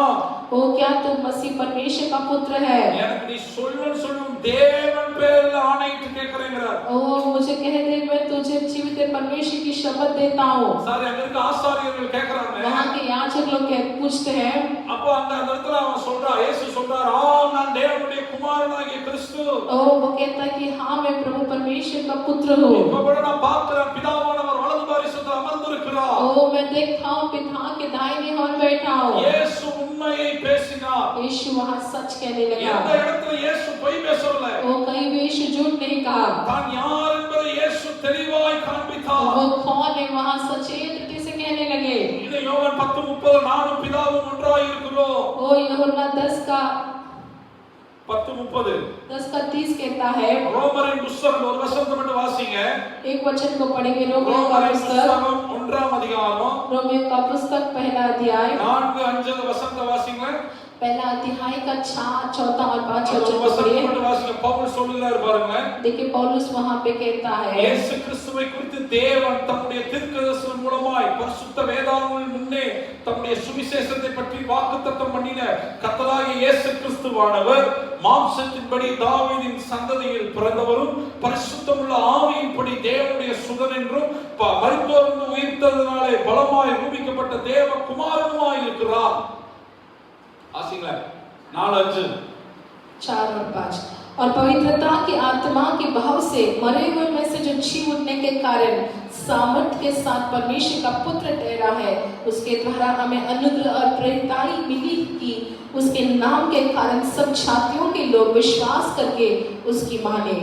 ओ क्या तू मसीह परमेश्वर का पुत्र है? எனக்கு நீ சொல்லுன்னு சொல்லும் தேவன் பேர்ல ஆணையிட்டு கேக்குறேங்கறார். ओ मुझे कह दे, मैं तुझे जीवित परमेश्वर की शपथ देता हूँ। சாரி, அங்க இருக்க ஆசாரியர்கள் கேக்குறாங்க. वहाँ के याजक लोग पूछते हैं। அப்போ அந்த இடத்துல அவன் சொல்றான், இயேசு சொல்றார், நான் தேவனுடைய குமாரனாகிய கிறிஸ்து. ओ वो कहता है कि हाँ मैं प्रभु परमेश्वर का पुत्र हूँ। இப்ப கூட நான் பார்க்கிறேன், பிதாவானவர் வலது பாரிசத்தில் அமர்ந்திருக்கிறார். ओ मैं देखता हूँ पिता के दाहिने ओर बैठा हूँ। இயேசு உண்மையை பேசினார். यीशु वहाँ सच कहने இந்த लगा। இடத்துல இயேசு பொய் பேசவில்லை. वो कहीं भी यीशु झूठ नहीं कहा। தான் யார் என்பதை இயேசு தெளிவாய் காண்பித்தார். वो कौन है वहाँ सचेत रीति से कहने लगे। இது யோவான் 10:30 நானும் பிதாவும் ஒன்றாய் இருக்கிறோம். ओ यूहन्ना 10 का 10:30 कहता है। ரோமரின் புத்தகம் ஒரு வசனத்தை மட்டும் வாசிங்க. एक वचन को पढ़ेंगे। रोमियो का ரோமரின் पुस्तक புத்தகம் 1ஆம் அதிகாரம் रोमियो का पुस्तक पहला अध्याय 4-5 வசனத்தை வாசிங்க. पहला अध्याय का 4 और 5 ஒரு वचन को வசனத்தை पढ़िए। மட்டும் வாசிங்க. பவுல் சொல்லுகிறார் பாருங்க. देखिए पौलुस वहाँ पे कहता है, இயேசு கிறிஸ்துவை குறித்து தேவன் தம்முடைய தீர்க்கதரிசனம் மூலமாய் பரிசுத்த வேதாகமங்கள் முன்னே தம்முடைய சுவிசேஷத்தை பற்றி வாக்குத்தத்தம் பண்ணின கர்த்தராகிய இயேசு கிறிஸ்துவானவர் மாம்சத்தின்படி தாவீதின் சந்ததியில் பிறந்தவரும் பரிசுத்தமுள்ள ஆவியின்படி தேவனுடைய சுதன் என்றும் மரித்தோரிலிருந்து உயிர்த்ததினாலே பலமாய் ரூபிக்கப்பட்ட தேவ குமாரனுமாய் இருக்கிறார். आसिंगला 4-5 4 और 5। और पवित्रता की आत्मा के भाव से मरे हुए में से जो जी उठने के कारण सामर्थ के साथ परमेश्वर का पुत्र ठहरा है, उसके द्वारा हमें अनुग्रह और प्रेरिताई मिली कि उसके नाम के कारण सब जातियों के लोग विश्वास करके उसकी माने।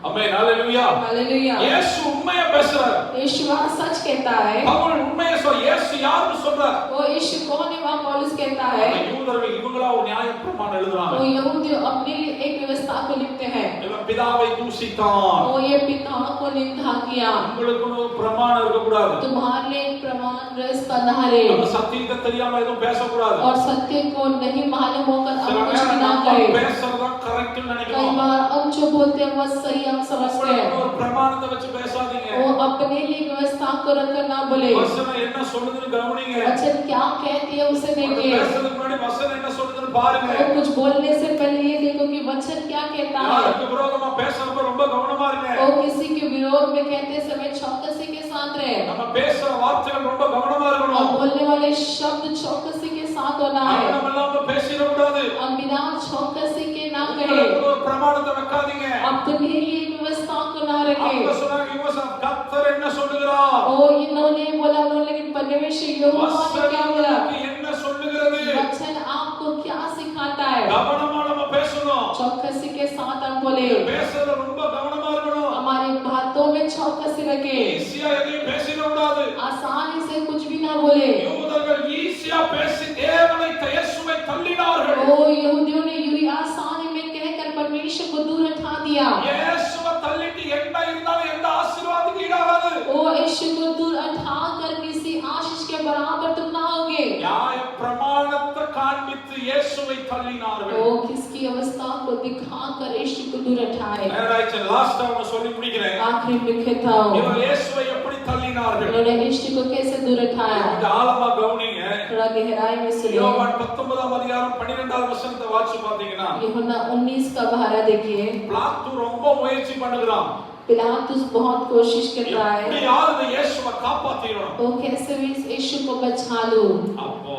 आमेन, हालेलुया, हालेलुया। இயேசு உண்மையை பேசுறார். यीशु वहाँ सच कहता है। பவுல் உண்மையை சொல்ற. இயேசு யாருன்னு சொல்றார்? वो यीशु कौन है वहाँ पौलुस कहता है। யூதர்கள் இவங்களா ஒரு நியாயப்பிரமாணம் எழுதுறாங்க. वो यहूदी अपने लिए एक व्यवस्था को लिखते हैं। இவன் பிதாவை தூஷித்தான். वो ये पिता को निंदा किया। உங்களுக்கு ஒரு பிரமாணம் இருக்க கூடாது. तुम्हारे लिए एक प्रमाण रस बना रहे। நம்ம சத்தியத்தை தெரியாம எதுவும் பேச கூடாது. और सत्य को नहीं मालूम होकर சில हम कुछ भी ना நேரம் करें। பேசுறதா கரெக்ட் कई நினைக்கிறோம். बार हम जो बोलते हैं वो सही हम समझते हैं। ஒரு பிரமாணத்தை வச்சு பேசாதீங்க. वो अपने लिए व्यवस्था को रखकर ना बोले। வசனம் என்ன சொல்லுதுன்னு கவனிங்க. वचन क्या कहती है उसे देखिए। பேசுறதுக்கு முன்னாடி வசனம் என்ன சொல்லுதுன்னு பாருங்க. वो कुछ बोलने से पहले ये देखो कि वचन क्या कहता है। யாருக்கு விரோதமா பேசுறப்ப ரொம்ப கவனமா இருங்க. वो किसी के विरोध में कहते समय चौकसी के साथ रहे। நம்ம பேசுற வார்த்தைகள் ரொம்ப கவனமா और இருக்கணும். बोलने वाले शब्द चौकसी के साथ होना है। நம்ம எல்லாம் பேசிட கூடாது. हम बिना चौकसी के ना कहे। உங்களுக்கு ஒரு பிரமாணத்தை வைக்காதீங்க. अपने लिए व्यवस्था को ना रखे। அவங்க சொன்னாங்க யோசப் கர்த்தர் என்ன சொல்லுகிறார்? ओ इन्होंने बोला लेकिन परमेश्वर यहोवा ने क्या बोला? வசனம் என்ன சொல்லுகிறது? वचन आपको क्या सिखाता है? கவனமா நம்ம பேசணும். चौकसी के साथ हम बोले। பேசுறது ரொம்ப கவனமா இருக்கணும். हमारी बातों में चौकसी रखे। ஈஸியா எதையும் பேசிட கூடாது. आसानी से कुछ भी ना बोले। யூதர்கள் ஈஸியா பேசி தேவனை இயேசுவை தள்ளினார்கள். ओ यहूदियों ने यूं आसानी में कहकर परमेश्वर को दूर हटा दिया। இயேசுவை தள்ளிட்டு என்ன இருந்தாலும் எந்த ஆசீர்வாதத்துக்கு ஈடாகாது. ओ यीशु को दूर हटाकर किसी आशीष के बराबर तुम ना होगे। நியாய பிரமாணத்தை காண்பித்து இயேசுவை தள்ளினார்கள். ओ किसकी अवस्था को दिखाकर यीशु को दूर हटाए। நேராயிச்சு லாஸ்ட் நான் சொல்லி முடிக்கிறேன். आखिरी में कहता हूं இவர்கள் இயேசுவை எப்படி தள்ளினார்கள்? उन्होंने यीशु को कैसे दूर हटाया। இது ஆழமா கவனிங்க. थोड़ा गहराई में सुनिए। யோவான் 19ஆம் அதிகாரம் 12வது வசனத்தை வாசிச்சு பாத்தீங்கன்னா यूहन्ना 19 का बहारा देखिए। பிலாத்து ரொம்ப முயற்சி பண்ணுகிறான். पिलातुस बहुत कोशिश करता है। எப்படியாவது இயேசுவை காப்பாத்திடணும். वो कैसे भी इस यीशु को बचा लूं। அப்போ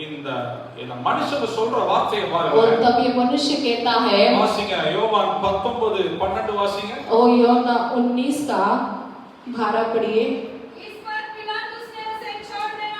இந்த மனுஷங்க சொல்ற வார்த்தையை और பாருங்க. तब ये मनुष्य कहता है। வாசிங்க யோவான் 19:12 வாசிங்க. ओ यूहन्ना 19 का भारा पढ़िए। इस पर पिलातुस ने उसे छोड़ देना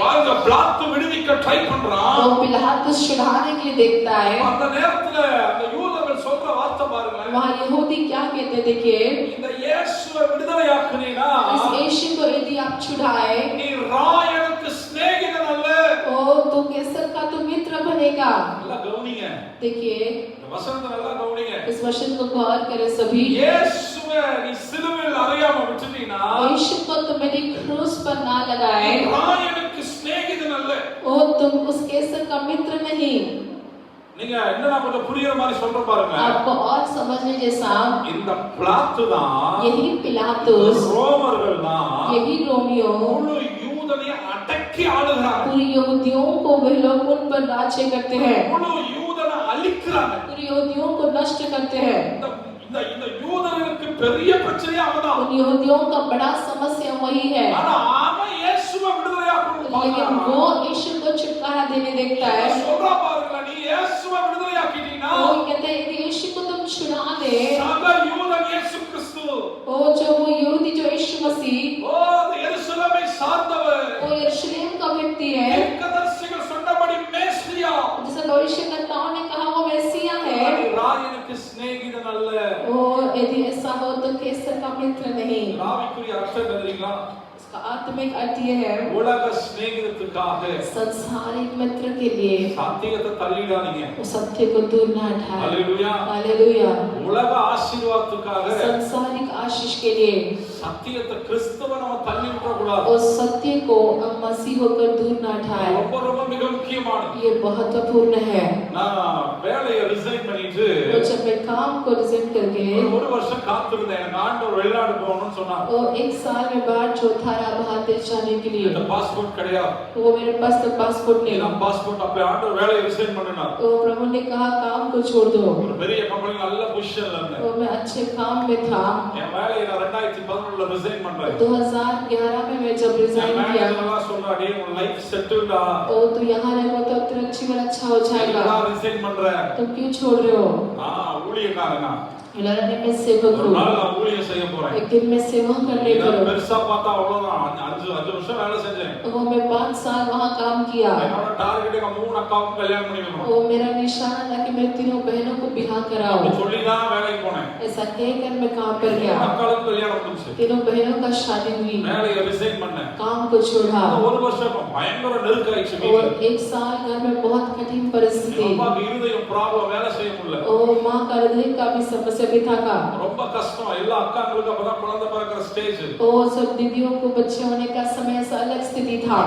பாருங்க பிளாத்து விடுவிக்க ட்ரை பண்றான். वो पिलातुस छुड़ाने के लिए देखता है। அந்த நேரத்துல அந்த யூதர்கள் சொல்ற வார்த்தை பாருங்க. वहाँ यहूदी क्या कहते हैं देखिए, இந்த இயேசுவை விடுதலையாக்குனீனா इस यीशु को यदि आप छुड़ाए, நீ ராயனுக்கு சிநேகிதன் அல்ல. ओ तो कैसर का तो मित्र बनेगा। நல்லா கவனிங்க. देखिए இந்த வசனத்தை நல்லா கவனிங்க. इस वचन को गौर करें सभी। இயேசுவை நீ சிலுவையில் அறையாம விட்டுட்டீனா यीशु को तुम मेरी क्रूस पर ना लगाए, ராயனுக்கு சிநேகிதன் அல்ல. ओ तुम उस कैसर का मित्र नहीं। நீங்க என்னன்னா கொஞ்சம் புரியுற மாதிரி சொல்ற பாருங்க. आपको और समझने जैसा, இந்த பிளாத்து தான் यही पिलातुस, ரோமர்கள் தான் यही रोमियो முழு யூதனை அடக்கி ஆளுகிறாங்க. पूरी यहूदियों को वे लोग उन पर राज्य करते हैं, முழு யூதனை அழிக்கிறாங்க. पूरी यहूदियों को नष्ट करते हैं। இந்த இந்த இந்த யூதர்களுக்கு பெரிய பிரச்சனை அவதான். उन यहूदियों का बड़ा समस्या वही है, ஆனா அவன் இயேசுவை விடுதலையாக்கணும் लेकिन பாக்குறான். वो यीशु को छुटकारा देने देखता है। சொல்றா பாருங்க, நீ இயேசுவை விடுதலையாக்கிட்டீனா वो कहते हैं यदि यीशु को तुम छुड़ा दे, சக யூதன் இயேசு கிறிஸ்து वो जो वो यहूदी जो यीशु मसीह, ஓ அந்த எருசலேமை சார்ந்தவர் वो यरूशलेम का व्यक्ति है, தீர்க்கதரிசிகள் சொன்னபடி மேசியா जैसे भविष्यवक्ताओं ने कहा वो मैसिया है। ராயனுக்கு சிநேகிதன் அல்ல. वो यदि ऐसा हो तो कैसर का मित्र नहीं। ராவிக்குரிய அர்த்தம் தெரியுங்களா? इसका आत्मिक अर्थ ये है, உலக சிநேகிதத்துக்காக संसारिक मित्र के लिए சத்தியத்தை தள்ளிடாதீங்க. वो सत्य को दूर न हटाए। ஹalleluya. हालेलुया। உலக ஆசீர்வாதத்துக்காக संसारिक आशीष के लिए சத்தியத்தை கிறிஸ்துவை நம்ம தள்ளி விட கூடாது. उस सत्य को हम मसीह होकर दूर न हटाए। ரொம்ப ரொம்ப மிக முக்கியமானது. ये महत्वपूर्ण है। நான் வேலையை ரிசைன் பண்ணிட்டு तो जब मैं काम को रिजाइन करके ஒரு வருஷம் காத்திருந்தேன். எனக்கு ஆண்டவர் வெளிநாடு போகணும்னு சொன்னார். और एक साल में बाद जो था बाहर देश जाने के लिए, இந்த பாஸ்போர்ட் கிடையாது. वो मेरे पास तो पासपोर्ट नहीं। நான் பாஸ்போர்ட் அப்ப ஆண்டவர் வேலையை ரிசைன் பண்ணினார். तो प्रभु ने कहा काम को छोड़ दो। ஒரு பெரிய கம்பெனி நல்ல பொசிஷன்ல இருந்தேன். तो मैं अच्छे काम में था। என் வேலையை நான் 2011ல ரிசைன் பண்றேன். 2011 में मैं जब रिजाइन किया, மேனேஜர்லாம் சொல்றாடே உன் லைஃப் செட்டில்டா. तो यहाँ रहो तो तेरा जीवन अच्छा हो जाएगा, நான் ரிசைன் பண்றேன். तुम क्यों छोड़ रहे हो? ஊழியக்காரனா लड़ने में सेवक ஒரு हूँ, நாள் நான் ஊழியம் செய்ய போறேன். एक दिन मैं सेवा करने இதை करूँ। பெருசா பார்த்தா அவ்வளவுதான். 5 வருஷம் வேலை செஞ்சேன். वो मैं 5 साल वहाँ काम किया। என்னோட டார்கெட் எங்க 3 அக்காவுக்கு கல்யாணம் பண்ணி வைக்கணும். वो मेरा निशान था कि मेरे तीनों बहनों को बिहार कराओ। அப்படி சொல்லி தான் வேலைக்கு போனேன். ऐसा कहकर मैं काम पर गया। அக்காவுக்கு கல்யாணம் முடிஞ்சு तीनों बहनों का शादी हुई, வேலையை ரிசைன் பண்ணேன். काम को छोड़ा। ஒரு வருஷம் பயங்கர நெருக்காயிடுச்சு और வீட்டுல. 1 साल घर में बहुत कठिन परिस्थिति, அம்மாக்கு இருதயம் ப்ராப்ளம், வேலை செய்ய முடியல. और माँ का हृदय का भी समस्या भी था का। ரொம்ப கஷ்டம். எல்லா அக்காங்களுக்கு அப்பதான் குழந்தை பிறக்கிற ஸ்டேஜ். और सब दीदियों को बच्चे होने का समय ऐसा अलग स्थिति था।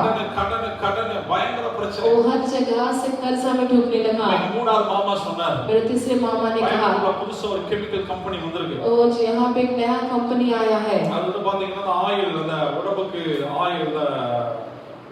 கடன் பயங்கர பிரச்சனை. वो हर जगह से कर्जा में डूबने लगा। எனக்கு மூணாவது மாமா சொன்னார், मेरे तीसरे मामा ने कहा, பயங்கர புதுசா ஒரு கெமிக்கல் கம்பெனி வந்திருக்கு. और यहाँ पे एक नया कंपनी आया है। அது வந்து பாத்தீங்கன்னா ஆயில், அந்த உடம்புக்கு ஆயில்,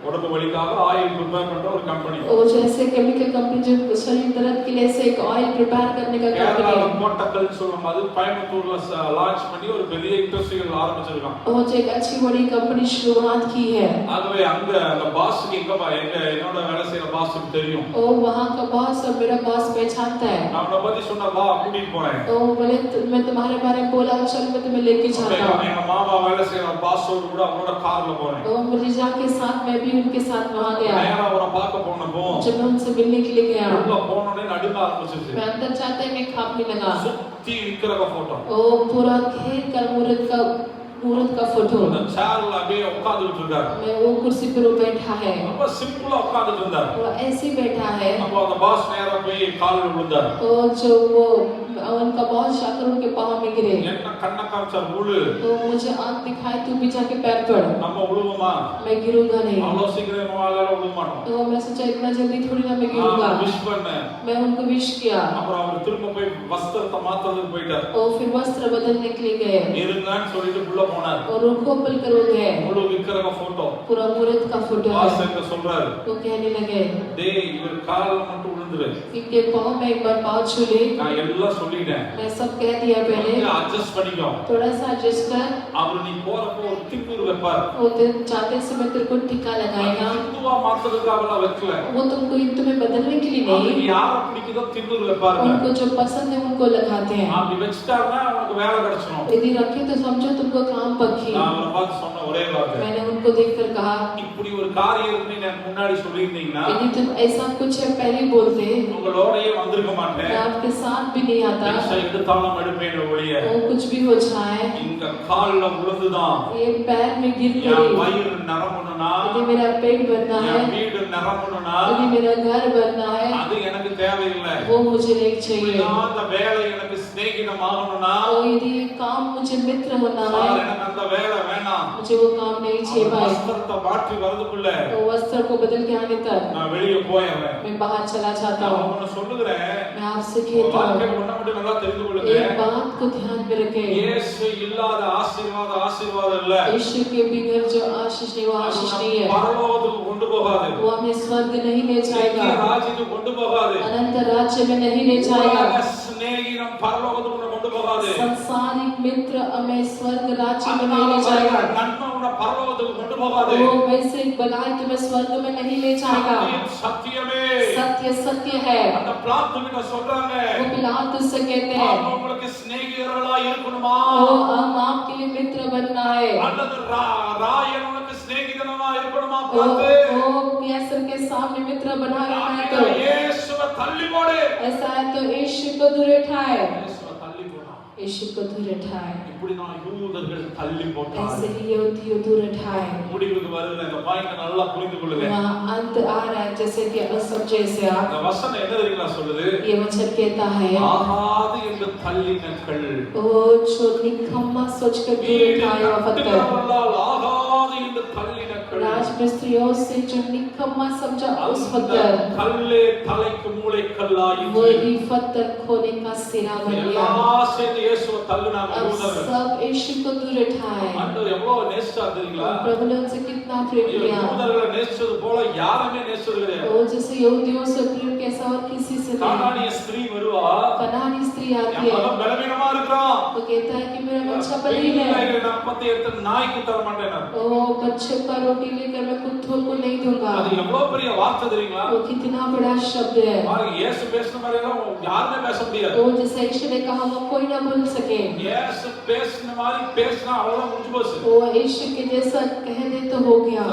உடம்பு வலிக்காக ஆயில் ப்ரிப்பேர் பண்ற ஒரு கம்பெனி. और जैसे केमिकल कंपनी जो शरीर दर्द के लिए से एक ऑयल प्रिपेयर करने का கேரளால कंपनी, கோட்டக்கல் சொல்லுவாங்க. அது கோயம்புத்தூர்ல லான்ச் பண்ணி ஒரு பெரிய இண்டஸ்ட்ரியல் ஆரம்பிச்சிருக்காங்க. और जो एक अच्छी बड़ी कंपनी शुरुआत की है। ஆகவே அங்க அந்த பாஸ்க்கு என்னோட வேலை செய்யற பாஸ்க்கு தெரியும். और वहाँ का बॉस और मेरा बॉस पहचानता है। நான் அவனை பத்தி சொன்னா வா கூட்டிட்டு போறேன். तो बोले मैं तुम्हारे बारे में बोला, चलो मैं तुम्हें लेके जाता हूँ। எங்க மாமா வேலை செய்யற பாஸோட கூட அவரோட கார்ல போறேன். तो मुझे जाके साथ मैं भी उनके साथ वहाँ गया। நேரா அவரை பார்க்க போனப்போ जब मैं उनसे मिलने के लिए गया, உள்ள போனோனே நடுங்க ஆரம்பிச்சிச்சு. मैं अंदर जाते ही मैं कांपने लगा। சுத்தி விக்கிரக போட்டோ. ओ पूरा घेर कर मूर्त का फोटो। அந்த சேர்ல அப்படியே உட்கார்ந்துட்டு இருக்காரு. मैं वो कुर्सी पर वो बैठा है, ரொம்ப சிம்பிளா உட்கார்ந்துட்டு இருந்தாரு. वो ऐसे ही बैठा है। அப்போ அந்த பாஸ் நேரா போய் கால்ல விழுந்தாரு. और जो वो उनका बॉस जाकर उनके पाँव में गिरे। என்ன கண்ண காமிச்சார், விழு. तो मुझे आंख दिखाई, तू भी जाके पैर पड़। நம்ம விழுவோமா? मैं गिरूंगा नहीं। அவ்வளவு சீக்கிரம் நம்மளால விழ மாட்டோம். तो मैं सोचा इतना जल्दी थोड़ी ना मैं गिरूंगा। விஷ் பண்ணேன். मैं उनको विश किया, அப்புறம் அவர் திரும்ப போய் வஸ்திரத்தை மாத்துறதுக்கு போயிட்டார். और फिर वस्त्र बदलने के लिए गए, இருங்கன்னு சொல்லிட்டு உள்ள போனார். और उनको पल कर वो गए। முழு விக்கிரக போட்டோ. पूरा मूर्त का फोटो பாஸ் है। எங்க சொல்றாரு, वो कहने लगे, டேய் இவர் கால்ல மட்டும் விழுந்துரு. इनके पाँव में एक बार पाँव छू ले। நான் எல்லாம் சொல்லிட்டேன். मैं सब कह दिया पहले, அட்ஜஸ்ட் பண்ணிக்கோ. थोड़ा सा एडजस्ट कर। அவர் நீ போறப்போ ஒரு திக்குரு வைப்பார். वो जाते समय तेरे को टिक्का लगाएगा। ஹிந்துவா மாத்துறதுக்காகலாம் வைக்கல. वो तुमको हिंदू में बदलने के लिए அவருக்கு नहीं, யாரை பிடிக்குதோ திக்குரு வைப்பாருங்க. उनको जो पसंद है उनको लगाते हैं। அப்படி வச்சிட்டாருன்னா அவனுக்கு வேலை கிடைச்சிடும். यदि रखे तो समझो तुमको काम पक्की। நான் அவரை பார்த்து சொன்ன ஒரே வார்த்தை, मैंने उनको को देखकर कहा, இப்படி ஒரு காரியம் இருக்குன்னு நான் முன்னாடி சொல்லியிருந்தீங்கன்னா यदि तुम ऐसा कुछ पहले बोलते உங்களோடயே வந்திருக்க மாட்டேன். मैं आपके साथ भी नहीं आता। பெருசா எடுத்தாலும் எடுப்பேன் ஒழிய वो कुछ भी हो जाए, இங்க கால்ல விழுந்துதான் ये पैर में गिर என் गई, வயிறு நிரம்பணும்னா यदि मेरा पेट भरना है, என் வீடு நிரம்பணும்னா यदि मेरा घर भरना है, அது எனக்கு தேவையில்லை. वो मुझे नहीं चाहिए। அந்த வேலை எனக்கு சிநேகிதமாகணும்னா और यदि ये काम मुझे मित्र होना है, சார் எனக்கு அந்த வேலை வேணாம். मुझे वो काम नहीं चाहिए भाई। வஸ்திரத்தை மாற்றி வரதுக்குள்ள तो वस्त्र को बदल के आने तक நான் வெளியே போயிடுறேன். मैं बाहर चला जाता நான் हूँ। உங்களுக்கு சொல்லுகிறேன், मैं आपसे कहता வாழ்க்கை हूँ, ஒண்ண மட்டும் நல்லா தெரிந்து கொள்ளுங்க. एक बात को ध्यान में रखें, இயேசு இல்லாத ஆசீர்வாதம் இல்ல. यीशु के बिगर जो आशीष नहीं, वो आशीष नहीं है। பரலோகத்துக்கு கொண்டு போகாது. वो हमें स्वर्ग नहीं ले जाएगा, ராஜ்யத்துக்கு கொண்டு போகாது. अनंत राज्य में नहीं ले जाएगा। சிநேகிதம் பரலோகத்துக்கு கொண்டு போகாது. संसारिक मित्र हमें स्वर्ग राज्य में नहीं ले जाएगा। நன்மை உன்னை பரலோகத்துக்கு கொண்டு போகாது. वो वैसे बनाए तुम्हें स्वर्ग में नहीं ले जाएगा। சத்தியமே सत्य सत्य है। அந்த பிளாத்துக்கிட்ட சொல்றாங்க, वो पिलातुस से कहते हैं, உங்களுக்கு சிநேகிதர்களா இருக்கணுமா वो हम आपके लिए मित्र बनना है, அல்லது ராயன் உனக்கு சிநேகிதனா இருக்கணுமா? वो பார்த்து कैसर के सामने मित्र बना रहा है। तो இயேசுவை தள்ளி போடு. ऐसा है तो यीशु को दूर उठाए, இயேசுவை தள்ளி போடா. यीशु को दूर उठाए। இப்படி நான் யூதர்கள் தள்ளி போட்டாங்க. ऐसे ही यहूदियों दूर उठाए। முடிவுக்கு வருகிற இந்த பாயிண்ட் நல்லா புரிந்து கொள்ளுங்க. वहाँ अंत आ रहा है, जैसे कि समझे से आप, இந்த வசனம் என்ன தெரியுமா சொல்லுது? ये वचन कहता है, ஆகாது என்று தள்ளினர்கள் वो जो निकम्मा सोचकर दूर उठाए हुआ पत्थर, ஆகாது என்று தள்ளினர்கள் राजमिस्त्रियों से जो निकम्मा समझा उस पत्थर, கல்லே தலைக்கு மூளைக்கல்லாயிற்று. वही पत्थर खोने का सिरा बन गया। எல்லாம் சேர்ந்து இயேசுவை தள்ளினாங்க अब யூதர்கள். सब यीशु को दूर उठाए। ஆண்டவர் எவ்வளவு நேசிச்சார் தெரியுங்களா? प्रभु ने उनसे कितना प्रेम किया। யூதர்களை நேசிச்சது போல யாருமே நேசிச்சது கிடையாது. वो जैसे यहूदियों से प्रेम कैसा और किसी से नहीं। கானானிய ஸ்திரீ வருவா, कनानी स्त्री आती என் है, மகன் பலவீனமா இருக்கிறான், वो कहता है कि मेरा बच्चा बलहीन है, பிள்ளைகளின் அப்பத்தை எடுத்து நாய்க்கு தர மாட்டேனார். वो बच्चों का रोटी लेकर मैं कुत्तों को नहीं दूंगा। அது எவ்வளவு பெரிய வார்த்தை தெரியுங்களா? वो कितना बड़ा शब्द है। பாருங்க, இயேசு பேசின மாதிரி எல்லாம் யாருமே பேச முடியாது. वो जैसे यीशु ने कहा वो कोई ना बोल सके। இயேசு பேசின மாதிரி பேசினா அவ்வளவுதான் முடிஞ்சு போச்சு. वो यीशु के जैसा कह दे तो हो गया।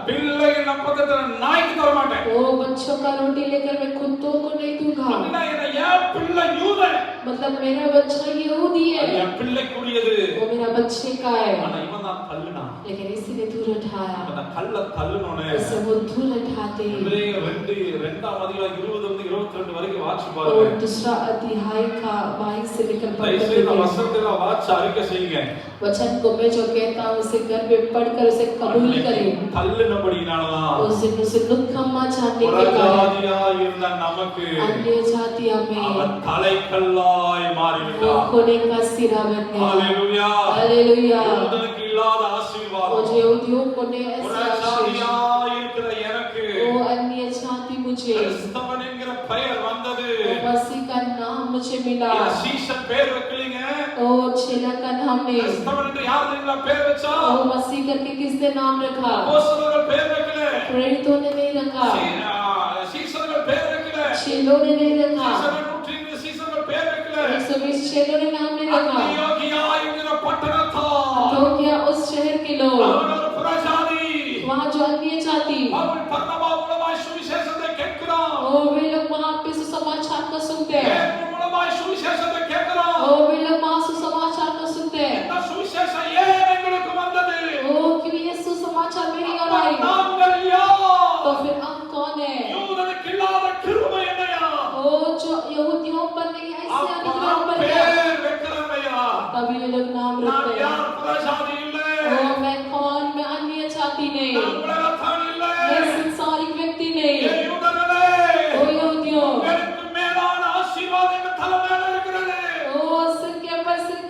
பிள்ளைகளின் அப்பத்தை நாய்க்கு தர மாட்டேன். वो बच्चों का रोटी लेकर मैं कुत्तों को नहीं दूंगा। அப்படின்னா என்ன? என் பிள்ளை யூதன், मतलब मेरा बच्चा यहूदी है, அது என் பிள்ளைக்குரியது. वो मेरा बच्चे का है, ஆனா இவன் தான் தள்ளுனான். लेकिन इसी ने दूर उठाया। அந்த கல்ல தள்ளுனோனே इससे वो दूर उठाते हैं। எபிரேயர் 2:2 அதிகாரம் 20-22 வரைக்கும் வாட்சி और பாருங்க. दूसरा अध्याय का 22 से लेकर தயவுசெய்து இந்த 25 வசனத்தை வாட்சி அறிக்கை செய்யுங்க. वचन को मैं जो कहता हूँ उसे घर में पढ़कर उसे कबूल करें। தள்ளுனபடினாலதான் उसे निकम्मा जानने के कारण புறஜாதியா இருந்த நமக்கு अन्य जातियों में அவன் தலைக்கல்லாய் वो மாறிவிட்டான். खोने का सिरा बन गया। ஹalleluya. हालेलुया। யூதனுக்கு இல்லாத वो ஆசீர்வாதம் यहूदियों को ने ऐसा புறஜாதியா आशीष, இருக்கிற எனக்கு वो अन्य जाति मुझे, கிறிஸ்தவன் என்கிற பெயர் வந்தது. वो मसीह का नाम मुझे मिला। இந்த சீஷன் பேர் வைக்கலீங்க. वो चेला का नाम नहीं, கிறிஸ்தவன் என்று யார் தெரியுங்களா பேர் வச்சா? वो मसीह करके किसने नाम रखा? அப்போஸ்தலர்கள் பேர் வைக்கல. प्रेरितों ने नहीं रखा, சீஷர்கள் பேர் வைக்கல. चेलों ने नहीं रखा, சீஷர்கள் பேர் வைக்கல. 120 चेलों ने नाम नहीं रखा। அந்தியோகியா என்கிற பட்டணத்தார் तो क्या उस शहर के लोग, அவன் ஒரு புறஜாதி. वहाँ जो अन्य जाति, பவுல் பர்னபா மூலமாய் சுவிசேஷத்தை கேட்கிறான். और वे लोग वहाँ पे सुसमाचार को सुनते हैं, பேதுரு மூலமாய் சுவிசேஷத்தை கேட்கிறான். और वे लोग वहाँ सुसमाचार को सुनते हैं। இந்த சுவிசேஷம் ஏன் எங்களுக்கு வந்தது? ओ क्यों ये सुसमाचार मेरी ओर आई? நாங்கள் யார்? तो फिर हम कौन है? யூதனுக்கு இல்லாத கிருபை என்னையா? ओ जो यहूदियों पर नहीं ऐसे अनुग्रह அப்பா पर क्या? பேர் வைக்கிறாங்கய்யா. तभी ये लोग नाम நான் रखते हैं। யார்? புறஜாதி இல்லை. ओ मैं कौन? मैं अन्य जाति नहीं, நான் உலகத்தான் இல்லை. मैं संसारिक व्यक्ति नहीं। ஏன் யூதர்களே? ओ यहूदियों, எனக்கு மேலான ஆசீர்வாதம் எங்க தலை மேல இருக்கிறது. ओ सिर के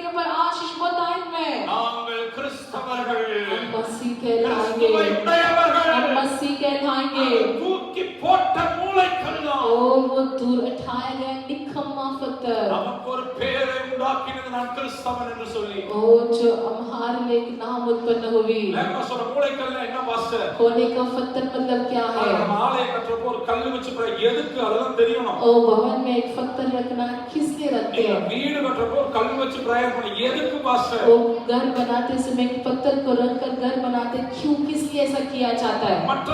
ऊपर आशीष बताए में நாங்கள் கிறிஸ்தவர்கள், हम मसीह कहलाएंगे, கிறிஸ்துவை உடையவர்கள். हम मसीह कहलाएंगे। தூக்கி போட்ட மூளைக்கல்லாம் ओ वो दूर उठाए गए निकम्मा पत्थर, நமக்கு ஒரு பேரை உண்டாக்கினது நான் கிறிஸ்தவன் என்று சொல்லி. ओ जो हमारे तुम्हारे लिए एक नाम उत्पन्न हुई। வேகமா சொல்ற மூளைக்கல்ல என்ன பாஸ்டர்? खोने का पत्थर मतलब क्या है? நம்ம ஆலய கட்டறப்போ ஒரு கல்லு வச்சு எதுக்கு அதெல்லாம் தெரியணும். ओ भवन में एक पत्थर रखना किस लिए रखते हैं? வீடு கட்டறப்போ ஒரு கல்லு வச்சு பிரேயர் பண்ணி எதுக்கு பாஸ்டர்? वो घर बनाते समय एक पत्थर को रखकर घर बनाते क्यों, किस लिए ऐसा किया जाता है? மற்ற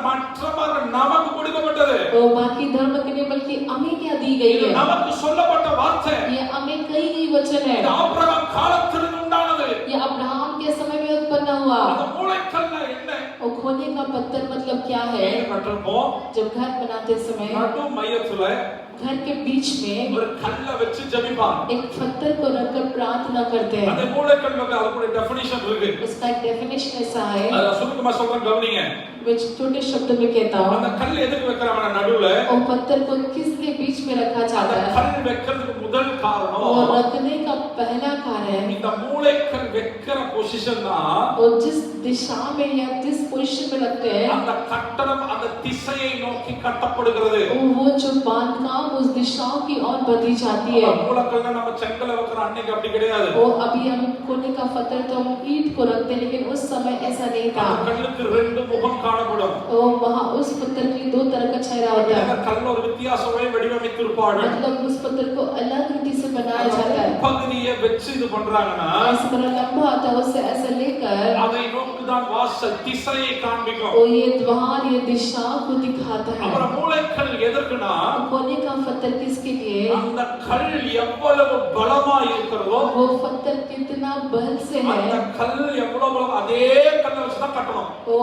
மார்க்கம் நமக்கு கொடுக்கப்பட்டது. वो बाकी धर्म के लिए बल्कि हमें क्या दी गई இது है? நமக்கு சொல்லப்பட்ட வார்த்தை. ये हमें कही गई वचन है। இது ஆபிரகாம் காலத்தில் உண்டானது. ये अब्राहम के समय में उत्पन्न हुआ। அந்த மூளைக்கல்ல என்ன? वो खोने का पत्थर मतलब क्या है? கட்டறப்போ जब घर बनाते समय நடு மையத்துல घर के बीच में ஒரு கல்ல வச்சு ஜெபிப்பாங்க. एक पत्थर को रखकर प्रार्थना करते हैं। அந்த மூளைக்கல்லுக்கு அதுக்கு ஒரு டெஃபினிஷன் இருக்கு. उसका एक डेफिनेशन ऐसा है, அத சுருக்கமா சொல்றேன் கவனிங்க. which छोटे शब्द में कहता हूं। அந்த கல் எதுக்கு வைக்கறாங்க நடுவுல? वो पत्थर को किस लिए बीच में रखा அந்த जाता है? கல் வைக்கிறதுக்கு முதல் वो காரணம் रखने का पहला कारण, இந்த மூளைக்கல் வைக்கிற பொசிஷன் தான் वो जिस दिशा में या जिस पोजीशन में लगते हैं, அந்த கட்டடம் அந்த திசையை நோக்கி கட்டப்படுகிறது. वो जो बांधकाम उस दिशाओं की ओर बढ़ी जाती है। மூளைக்கல்ல நம்ம செங்கல் வைக்கிற அன்னைக்கு அப்படி கிடையாது. वो अभी हम कोने का पत्थर तो हम ईंट को रखते हैं, लेकिन उस समय ऐसा नहीं था। அந்த கல்லுக்கு ரெண்டு முகம் காணப்படும். वो वहाँ उस पत्थर की दो तरह का चेहरा होता है। அந்த கல்ல ஒரு வித்தியாசமே வடிவமைத்திருப்பாங்க. मतलब उस पत्थर को अलग रीति से बनाया जाता है। பகுதியை வெச்சு இது பண்றாங்கன்னா ऐसा बड़ा लंबा होता है, उससे ऐसा लेकर அதை நோக்கி தான் வாசல் திசையை காண்பிக்கும். वो ये द्वार ये दिशा को दिखाता है। அப்புறம் மூளைக்கல் எதற்குனா कोने का पत्थर किसके लिए? அந்த கல் எவ்வளவு பலமா இருக்கிறதோ वो पत्थर कितना बल से அந்த है, கல் எவ்வளவு பலம் அதே கல்ல வச்சு தான் கட்டணும். वो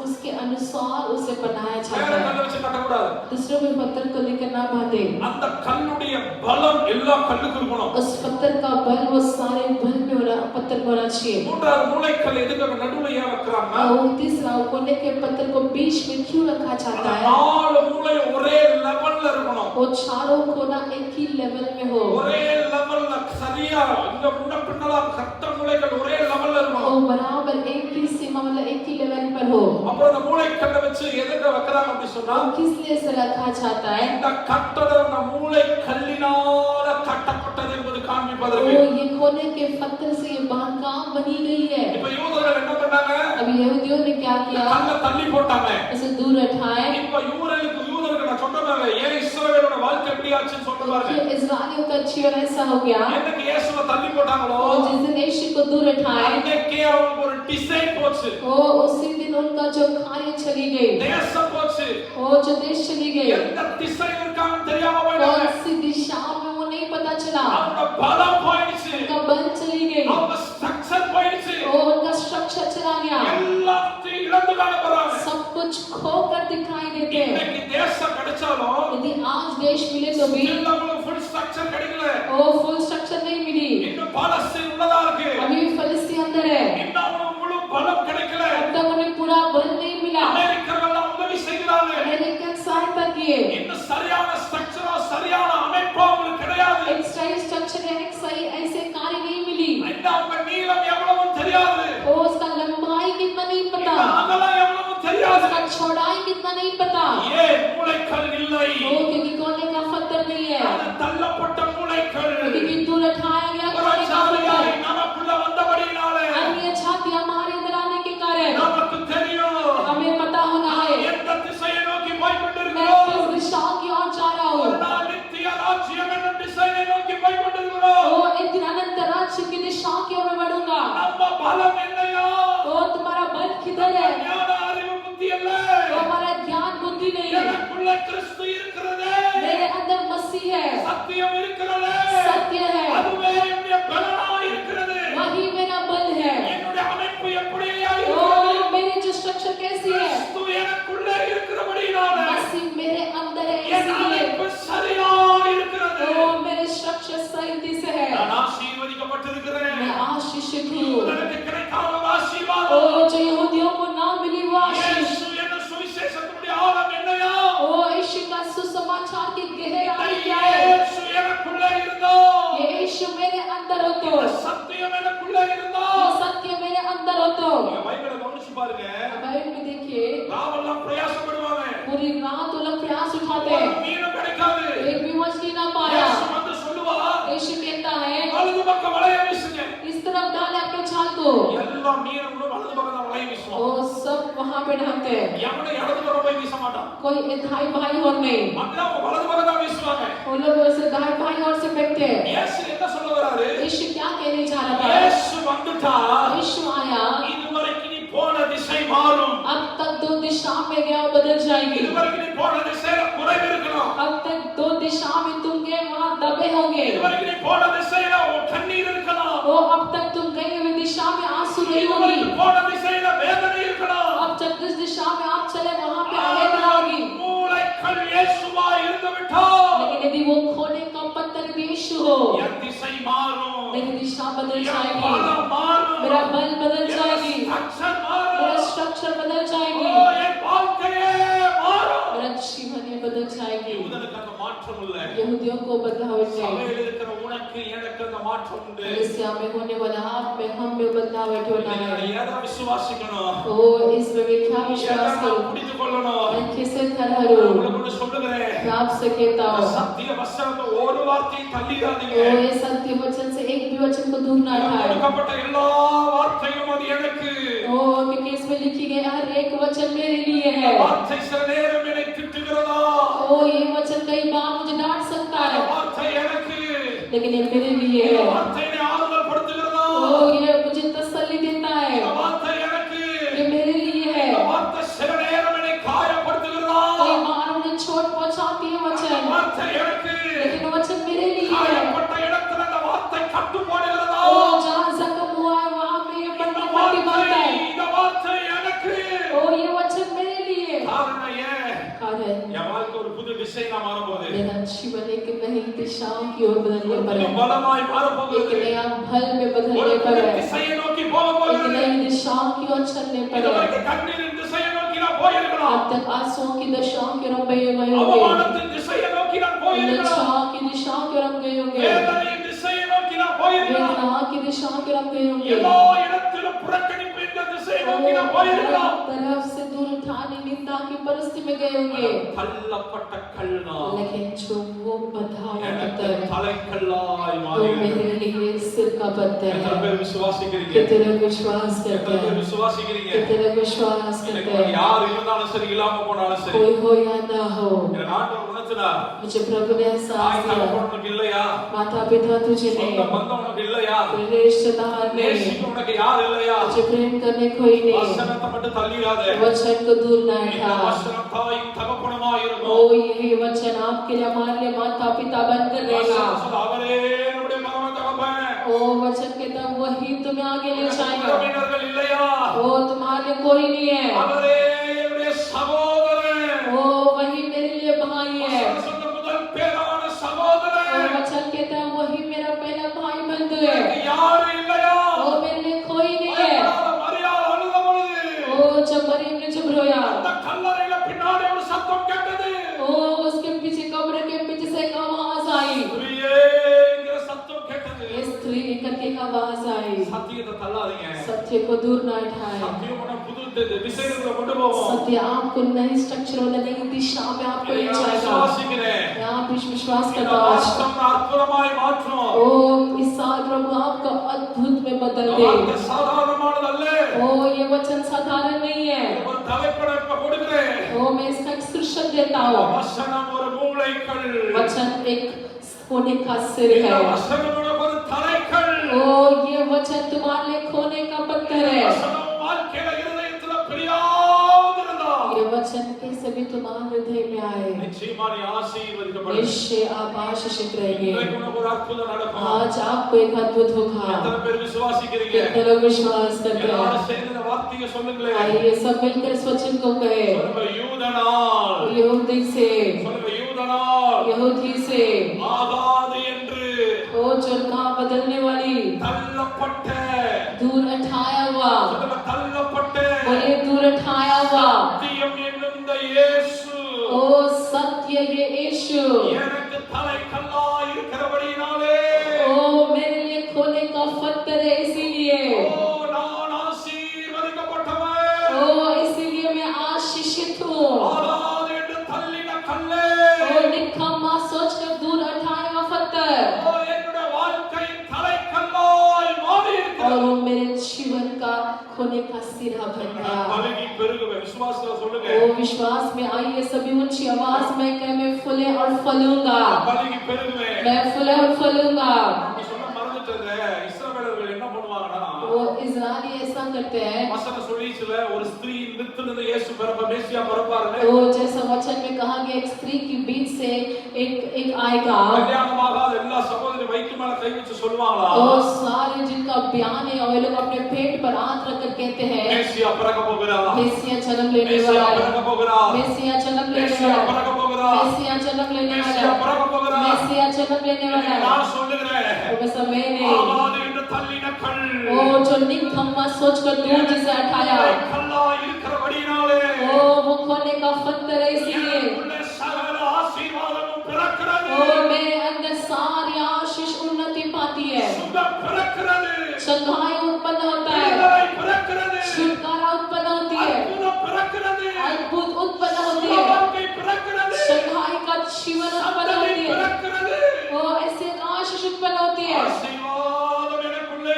उसके अनुसार उसे बनाया வேற जाता கல்ல है। வச்சு கட்டக்கூடாது. दूसरों के पत्थर को लेकर ना बांधे। அந்த கல்லுடைய பலம் எல்லா கல்லுக்கும் இருக்கணும். उस पत्थर का बल वो सारे बल में होना पत्थर को होना चाहिए। மூன்றாவது மூளைக்கல் எதுக்கு நடுவுல ஏன் வைக்கறாங்கன்னா और तीसरा कोने के पत्थर को बीच में क्यों रखा जाता है? நாலு மூளை ஒரே லெவல்ல இருக்கணும். वो चारों कोना एक ही लेवल में हो। ஒரே லெவல்ல சரியா இந்த முன்ன பின்னலா கட்ட மூளைகள் ஒரே லெவல்ல वो இருக்கணும். बराबर एक ही सीमा मतलब एक ही लेवल पर हो। அப்புறம் அந்த மூளைக்கல்ல வச்சு எதுக்கு வைக்கறாங்க அப்படி சொன்னா और किस लिए से रखा जाता है? இந்த கட்டடம் அந்த மூளைக்கல்லினால கட்டப்பட்டது என்பது காண்பிப்பதற்கு. वो ये कोने के पत्थर से ये बांधकाम बनी गई है। இப்ப யூதர்கள் என்ன பண்ணாங்க? अभी यहूदियों ने क्या किया? கல்ல தள்ளி போட்டாங்க. उसे दूर उठाए। இப்ப யூதர்கள் நான் சொன்னதாங்க ஏன் இஸ்ரவேலோட வாழ்க்கை எப்படி ஆச்சுன்னு சொல்ல பாருங்க. कि इस्राएलियों का जीवन ऐसा हो गया, என்னைக்கு இயேசுவை தள்ளி போட்டாங்களோ वो जिस दिन यीशु को दूर उठाए, அன்னைக்கே அவங்களுக்கு ஒரு டிசைன் போச்சு. वो उसी दिन उनका जो कार्य चली गई, தேசம் போச்சு. वो जो देश चली गई, எந்த திசையில் இருக்காங்கன்னு தெரியாம कौन போயிட்டாங்க. सी दिशा में वो नहीं पता चला। அவங்க பலம் போயிடுச்சு. उनका बल चली गई, அவங்க ஸ்ட்ரக்சர் போயிடுச்சு. वो उनका स्ट्रक्चर चला गया, எல்லாத்தையும் இழந்து காணப்படுறாங்க. सब कुछ खोकर दिखाई देते हैं। இன்னைக்கு தேசம் கிடைச்சாலும் यदि आज देश मिले तो भी அவங்களுக்கு ஃபுல் ஸ்ட்ரக்சர் கிடைக்கல. वो फुल स्ट्रक्चर नहीं मिली। இன்னும் பாலஸ்தீன் உள்ளதா இருக்கு. अभी भी फिलिस्तीन अंदर है, இன்னும் அவங்களுக்கு முழு பலம் கிடைக்கல. अब तक उन्हें पूरा बल नहीं मिला। அமெரிக்கர்கள் உதவி செய்கிறாங்க. अमेरिकन सहायता किए, இன்னும் சரியான ஸ்ட்ரக்சரோ சரியான அமைப்போ அவங்களுக்கு கிடையாது. एक सही स्ट्रक्चर या एक सही ऐसे कार्य नहीं मिली। இன்னும் அவங்க நீளம் எவ்வளவுன்னு தெரியாது. वो उसका लंबाई कितना नहीं पता, இன்னும் அகலம் எவ்வளவுன்னு தெரியாது. उसका चौड़ाई कितना नहीं पता। ஏன் மூளைக்கல் இல்லை? वो क्योंकि कोने का पत्थर नहीं है, அது தள்ளப்பட்ட மூளைக்கல். क्योंकि दूर उठाया गया कोने का புறஜாதியாய் पत्थर। நமக்குள்ள வந்தபடியினாலே अन्य जाति हमारे अंदर आने के कारण நமக்கு தெரியும் हमें पता होना है எந்த திசையை நோக்கி போய் मैं கொண்டிருக்கிறோம். किस दिशा की ओर जा रहा ஒரு हूँ। நாள் நித்திய ராஜ்யம் என்ற திசையை நோக்கி போய் கொண்டிருக்கிறோம். वो एक दिन अनंत राज्य की दिशा की ओर मैं बढ़ूंगा। நம்ம பலம் இல்லையா? वो तुम्हारा बल किधर है? ஞான அறிவு புத்தி அல்ல. वो हमारा ज्ञान बुद्धि नहीं है, எனக்குள்ள கிறிஸ்து இருக்கிறது. मेरे अंदर मसीह है, சத்தியம் இருக்கிறது. सत्य है, அதுவே என்னுடைய பலனா இருக்கிறது. वही मेरा बल है। என்னுடைய அமைப்பு எப்படியா ओ இருக்கிறது? मेरी जो स्ट्रक्चर कैसी है, கிறிஸ்து எனக்குள்ள இருக்கிறபடியினால मसीह मेरे अंदर है, என் इसलिए அமைப்பு சரியா இருக்கிறது. ओ मेरे स्ट्रक्चर सही से है। நான் ஆசீர்வதிக்கப்பட்டிருக்கிறேன். मैं आशीषित हूँ। எனக்கு கிடைக்காத ஒரு ओ ஆசீர்வாதம். जो यहूदियों को ना मिली वो आशीष, இயேசு என்ற சுவிசேஷத்தினுடைய ஆழம் என்னையா? ओ यीशु का सुसमाचार की गहराई क्या है? இயேசு எனக்குள்ள இருந்தா, ये यीशु मेरे अंदर हो तो, இந்த சத்தியம் எனக்குள்ள இருந்தா, ये सत्य मेरे अंदर हो तो। நீங்க பைபிளை கவனிச்சு பாருங்க. बाइबल में देखिए, ராவெல்லாம் பிரயாசப்படுவாங்க. पूरी रात वो लोग प्रयास उठाते ஒரு हैं, மீனும் கிடைக்காது. एक भी मछली ना पाया। இயேசு வந்து சொல்லுவா, यीशु कहता है வலது பக்கம் வலைய வீசுங்க. इस तरफ डाले अपने जाल हो। எல்லா மீனங்களும் வலது பக்கம் தான் வலை வீசும். वो सब वहाँ पे नहाते हैं। எவனும் இடது பக்கம் போய் வீச மாட்டான். कोई दाएं बाएं और नहीं। அதெல்லாம் வலது பக்கம் தான் வீசுவாங்க. वो लोग वैसे दाएं बाएं और से फेंकते हैं। இயேசு என்ன சொல்ல வராரு? यीशु क्या कहने जा रहा था? இயேசு வந்துட்டா यीशु आया। இதுவரைக்கும் நீ போன திசை மாறும். अब तक दो दिशा में गया बदल जाएगी। இதுவரைக்கும் நீ போன திசையில குறைவு இருக்கலாம். अब तक दो दिशा में तुम गए वहाँ दबे होंगे। இதுவரைக்கும் நீ போன திசையில கண்ணீர் இருக்கலாம். वो अब तक तुम गए हुए दिशा में आंसू नहीं होगी। இதுவரைக்கும் போன திசையில வேதனை இருக்கலாம். अब तक जिस दिशा में आप चले वहाँ पे वेदना होगी। மூளைக்கல் இயேசுவா இருந்து விட்டார். लेकिन यदि वो खोने का पत्थर यीशु हो, என் திசை மாறும். मेरी दिशा बदल என் जाएगी। பலம் மாறும். मेरा बल बदल என் जाएगी। structure मेरा மாறும். स्ट्रक्चर बदल जाएगी। ஓ, என் வாழ்க்கையே மாறும். मेरा जीवन ये बदल जाएगी। யூதனுக்கு அந்த மாற்றம் இல்லை. यहूदियों को बदलाव नहीं। சபையில் இருக்கிற உனக்கு எனக்கு அந்த மாற்றம் உண்டு. कलीसिया में होने वाला आप में हम में बदलाव होना है। எதை விசுவாசிக்கணும்? ओ इसमें मैं क्या विश्वास எதை करूं? புரிந்து கொள்ளணும்? मैं किसे ठहरूं? உங்களுக்கு சொல்லுகிறேன், मैं आपसे कहता हूं, சத்திய வசனத்தை ஒரு வார்த்தையும் தள்ளிடாதீங்க. ओ ये सत्य वचन से एक भी वचन को दूर ना हटाएं। கொடுக்கப்பட்ட எல்லா வார்த்தையும் அது எனக்கு. ओ क्योंकि इसमें लिखी गई हर एक वचन मेरे लिए है। வார்த்தை சில நேரம் என்னை திட்டுகிறதா? ओ ये वचन कई बार मुझे डांट सकता है, வார்த்தை எனக்கு. लेकिन ये मेरे लिए है। வார்த்தை என்னை ஆறுதல் படுத்துகிறதா? ओ ये मुझे तसल्ली देता है, வார்த்தை எனக்கு. ये मेरे लिए है। வார்த்தை சில நேரம் என்னை காயப்படுத்துகிறதா? कई बार मुझे चोट पहुंचाती है वचन, வார்த்தை எனக்கு. लेकिन वचन मेरे लिए है। காயப்பட்ட இடத்துல அந்த வார்த்தை கட்டு போடுகிறதா? ओ जहाँ जख्म हुआ है वहाँ पे ये இந்த पट्टी வார்த்தை बांधता है। இந்த வார்த்தை எனக்கு. ओ ये वचन मेरे लिए है। காரணம் ஏன்? कारण என் வாழ்க்கை ஒரு புது திசையில மாறப்போகுது. मेरा जीवन एक नई दिशाओं की ओर बदलने पर புது है, பலமாய் एक மாறப்போகுது. नया बल में ஒரு बदलने पर புது है, திசையை நோக்கி போக एक போகுது. नई दिशाओं की ओर चलने पर है। இதுவரைக்கும் கண்ணீரின் திசையை நோக்கி நான் போயிருக்கலாம். अब तक आंसुओं की दिशाओं की ओर गए होंगे, அவமானத்தின் திசையை நோக்கி நான் போயிருக்கலாம். निराशाओं की दिशाओं की ओर गए होंगे, வேதனையின் திசையை நோக்கி நான் போயிருக்கலாம். वेदनाओं की दिशाओं की ओर गए होंगे, எல்லா இடத்திலும் புறக்கணிப்பு என்ற திசையை நோக்கி நான் போயிருக்கலாம். तरफ से दूर उठाने निंदा की परिस्थिति में गए होंगे, தள்ளப்பட்ட கல்தான் लेकिन जो वो बंधा हुआ எனக்கு पत्थर தலைக்கல்லாய் वो மாறியது. मेरे लिए सिर का पत्थर எத்தனை है। பேர் விசுவாசிக்கிறீங்க? कितने लोग विश्वास करते எத்தனை பேர் हैं? விசுவாசிக்கிறீங்க? कितने लोग विश्वास இன்னைக்கு करते हैं? யார் இருந்தாலும் சரி இல்லாம போனாலும் சரி कोई हो या ना हो, என் ஆண்டவர் உணர்த்தினார். मुझे प्रभु ने एहसास தாய் दिया, தகப்பன் உனக்கு இல்லையா? माता पिता तुझे சொந்த नहीं, பந்தம் உனக்கு இல்லையா? कोई रिश्तेदार नहीं, நேசிக்க உனக்கு யார் இல்லையா? तुझे प्रेम करने कोई नहीं, வசனத்தை மட்டும் தள்ளிடாதே. वचन को दूर ना இந்த हटा। வசனம் தாயும் தகப்பனுமாய் ओ இருக்கும். यही वचन आपके लिए हमारे लिए माता पिता बनकर रहेगा। வசனம் சொல்ல, அவரே நம்முடைய பரம தகப்பன். ओ वचन के तब वही तुम्हें आगे ले जाएगा। உறவினர்கள் இல்லையா? ओ तुम्हारे लिए कोई नहीं है, அவரே என்னுடைய சகோதரன். ओ वही मेरे लिए भाई है। வசனம் சொல்ல, முதல் பேரான ओ சகோதரன். वचन के तब वही मेरा पहला भाई बंधु है। எனக்கு யாரும் இல்லையா? ओ मेरे लिए कोई नहीं है। பயப்படாத மரியாள் அழுத பொழுது ओ जब मरियम ने जब रोया, அந்த கல்லறையில பின்னாடி ஒரு சத்தம் கேட்டது. ओ उसके पीछे कब्र के पीछे से एक आवाज आई, ஸ்திரீயேங்கிற சத்தம் கேட்டது. ये स्त्री करके एक आवाज आई। சத்தியத்தை தள்ளாதீங்க. सत्य को दूर ना हटाए, சத்தியம் உன்னை புது திசையில கொண்டு போவோம். सत्य आपको नई स्ट्रक्चर और नई दिशा में आपको ले நான் जाएगा। விசுவாசிக்கிறேன். मैं आप विश्वास இந்த करता हूँ, வார்த்தை அற்புதமாய் மாற்றும். ओ इस साल प्रभु आपको अद्भुत में बदल இந்த दे। வார்த்தை சாதாரணமானது அல்ல. ओ ये वचन साधारण नहीं है। ஒரு தலைப்பட இப்ப கொடுக்கிறேன். ओ मैं इसका एक शीर्षक देता இந்த हूँ, வசனம் ஒரு மூளைக்கல். वचन एक होने का सिर இந்த है। வசனம் உனக்கு ஒரு தலைக்கல். ओ ये वचन तुम्हारे लिए खोने का पत्थर है। வசனம் வாழ்க்கையில இருதயத்துல பிரியாது இருந்தா ये वचन कैसे भी तुम्हारे हृदय में आए, நிச்சயமா நீ ஆசீர்வதிக்கப்படுவ. निश्चय आप आशीषित रहेंगे। இன்றைக்கு உனக்கு ஒரு அற்புதம் நடக்கும். आज आपको एक अद्भुत होगा। எத்தனை பேர் விசுவாசிக்கிறீங்க? कितने लोग विश्वास करते हैं? எல்லாரும் சேர்ந்து இந்த வார்த்தையை சொல்லுங்களேன். आइए सब मिलकर इस वचन को कहे, சொல்லுங்க, யூதனால். यहूदी से, சொல்லுங்க, யூதனால் यहूदी से, ஆகாது என்று ओ जो ना बदलने वाली, தள்ளப்பட்ட. दूर उठाया हुआ, சொல்லுங்க, தள்ளப்பட்ட. बोले दूर उठाया हुआ, சத்தியம் என்னும் இந்த இயேசு ओ सत्य ये यीशु, எனக்கு தலைக்கல்லாய் இருக்கிறபடியினாலே ओ मेरे लिए खोने का पत्थर है, इसीलिए, ஓ நான் ஆசீர்வதிக்கப்பட்டவன். ओ इसीलिए मैं आशीषित हूँ। ஆகாது என்று தள்ளின கல்லே ओ निकम्मा सोचकर दूर उठाया हुआ पत्थर, ஓ என்னுடைய வாழ்க்கையின் தலைக்கல்லாய் மாறி और இருக்கிறது. वो मेरे जीवन பலகி பெருகுவே விசுவாசத்துல சொல்லுங்க ओ विश्वास में आइए सभी ऊंची आवाज में कहे मैं फूले और फलूंगा பலகி பெருகுவே मैं फूले और फलूंगा நம்ம சொல்ல மறந்துட்டதே இஸ்ரவேலர்கள் என்ன பண்ணுவாங்கன்னா वो इजरायली ऐसा करते हैं வசனம் சொல்லிச்சுல ஒரு ஸ்திரீ நித்திருந்து இயேசு பிறப்ப மேசியா பிறப்பாருன்னு तो जैसा वचन में कहा गया एक स्त्री के बीच से एक आएगा கல்யாணமாகாத எல்லா சகோதரி வயிற்று மேல கை வச்சு சொல்லுவாங்களா तो सारे जिनका बयान है और ये लोग अपने पेट पर हाथ रखकर कहते हैं மேசியா பிறக்க போகிறாரா मेसिया जन्म लेने மேசியா वाला பிறக்க போகிறா है मेसिया जन्म लेने மேசியா वाला பிறக்க है போகிறா मेसिया जन्म लेने மேசியா वाला பிறக்க है போகிறா मेसिया जन्म लेने वाला है நான் சொல்லுகிறேன் तो बस मैंने ஆகாது என்று தள்ளின கல் ओ जो निकम्मा सोचकर दूर जिसे हटाया கல்லா இருக்கிறபடினாலே ओ वो खोने का पत्थर है इसलिए எனக்குள்ளே சகல ஆசீர்வாதமும் பிறக்கிறது ओ मेरे अंदर सारी आशीष उन्नति पाती है சுகம் பிறக்கிறது संघाई उत्पन्न होता है விடுதலை பிறக்கிறது छुटकारा उत्पन्न होती है அற்புதம் பிறக்கிறது अद्भुत उत्पन्न होती है வாழ்க்கை பிறக்கிறது संघाई का जीवन उत्पन्न சந்ததி होती है பிறக்கிறது वो ऐसे आशीष उत्पन्न होती है ஆசீர்வாதம் எனக்குள்ளே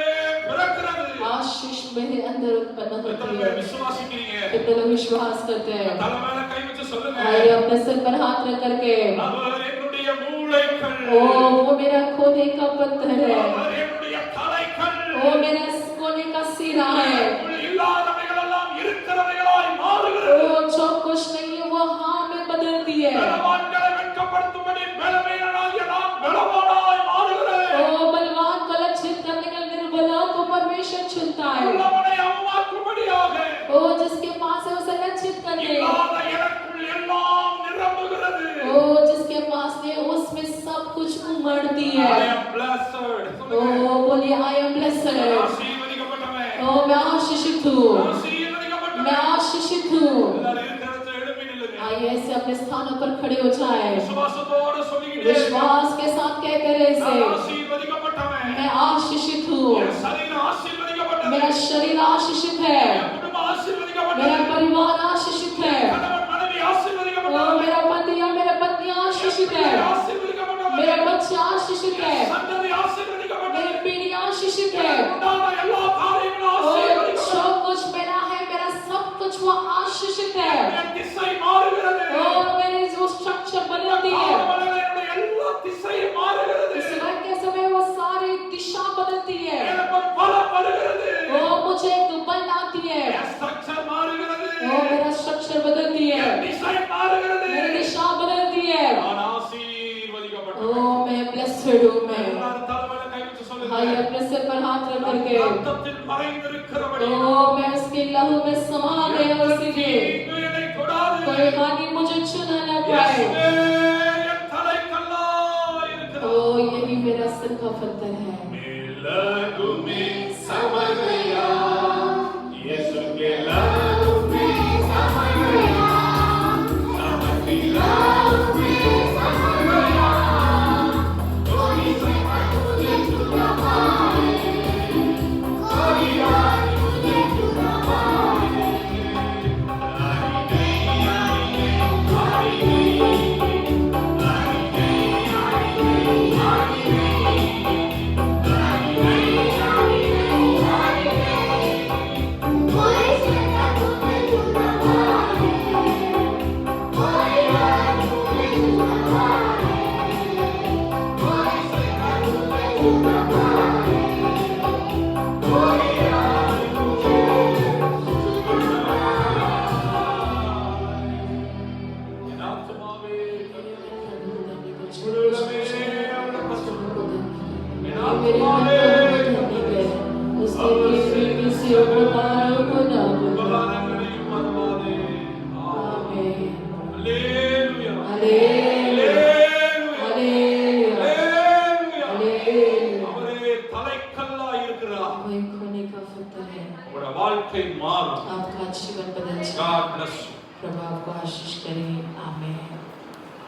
பிறக்கிறது आशीष मेरे अंदर उत्पन्न होती எத்தனை है பேர் விசுவாசிக்கிறீங்க कितने लोग विश्वास करते हैं தலை மேல கை வச்சு சொல்லுங்க आइए अपने सिर पर हाथ रख करके அவர் என்னுடைய மூளைகள் ओ वो मेरा खोने का पत्थर है அவர் என்னுடைய தலைகள் ओ मेरा कोने का सिरा है எனக்குள் இல்லாதவைகள் எல்லாம் இருக்கிறவைகளாய் மாறுகிறது ओ जो कुछ नहीं है वो हाँ में बदलती है பலவான்களை வெட்கப்படுத்தும்படி பலவீனனாகிய நான் பலவானாய் மாறுகிறேன் ओ बलवान को लज्जित करने के लिए निर्बलों को परमेश्वर चुनता है உள்ளவனை அவமாக்கும்படியாக ओ जिसके पास है उसे लज्जित करने இல்லாத எனக்குள் எல்லாம் நிரம்புகிறது ओ जिसके पास है उसमें सब कुछ उमड़ती I है am blessed. ओ बोलिए आई एम ब्लेस्ड ஆசீர்வதிக்கப்பட்டவன் ओ मैं आशीषित हूँ मैं ஆசீர்வதிக்கப்பட்டவன் आशीषित हूँ எல்லாரும் இருக்கிற இடத்துல எழுப்பி நில்லுங்க आइए ऐसे अपने स्थानों पर खड़े हो जाए விசுவாசத்தோட சொல்லிக்கிட்டே विश्वास के साथ कहते रहे நான் इसे ஆசீர்வதிக்கப்பட்டவன் मैं आशीषित हूँ என் சரீரம் ஆசீர்வதிக்கப்பட்டது मेरा शरीर आशीषित है என் குடும்பம் ஆசீர்வதிக்கப்பட்டது मेरा परिवार आशीषित है கணவன் மனைவி ओ ஆசீர்வதிக்கப்பட்டது मेरा पति या मेरा पत्नी आशीषित है ஆசீர்வதிக்கப்பட்டவன் मेरा बच्चा आशीषित है சந்ததி ஆசீர்வதிக்கப்பட்டது मेरी पीढ़ी आशीषित है உண்டான எல்லா காரியங்களும் और ஆசீர்வதிக்கப்பட்டது जो कुछ मेरा है मेरा सब कुछ वो आशीषित है என் திசை மாறுகிறது और मेरी जो स्ट्रक्चर बदलती है என்னுடைய எல்லா திசையும் மாறுகிறது इस वक्त के समय वो सारी दिशा बदलती है எனக்கு ஒரு பலம் வருகிறது वो मुझे एक बल आती है என் ஸ்ட்ரக்சர் மாறுகிறது वो मेरा स्ट्रक्चर बदलती है என் திசை மாறுகிறது मेरी दिशा बदलती है நான் ஆசீர்வதிக்கப்பட்டவன் ओ मैं ब्लेस्ड हूँ मैं எல்லாரும் தலைமையில கை வச்சு சொல்லுங்க आइए अपने सिर पर हाथ रख करके ரத்தத்தில் மறைந்திருக்கிறபடி ओ मैं उसके लहू में समा गया उसीलिए தீங்கு என்னை தொடாது कोई हानि मुझे छूना न पाए இயேசுவே என் தலைக்கல்லாய் இருக்கிறார் ओ यही मेरा सिर का पत्थर है लघु में समझ गया यीशु के लघु में समझ गया समझ गया कोई से तुझे छुड़ा पाए कोई बात तुझे छुड़ा पाए வாழ்க்கை மாறும். आपका जीवन बदल जाए। God bless you. प्रभु आपको आशीष करे। आमीन।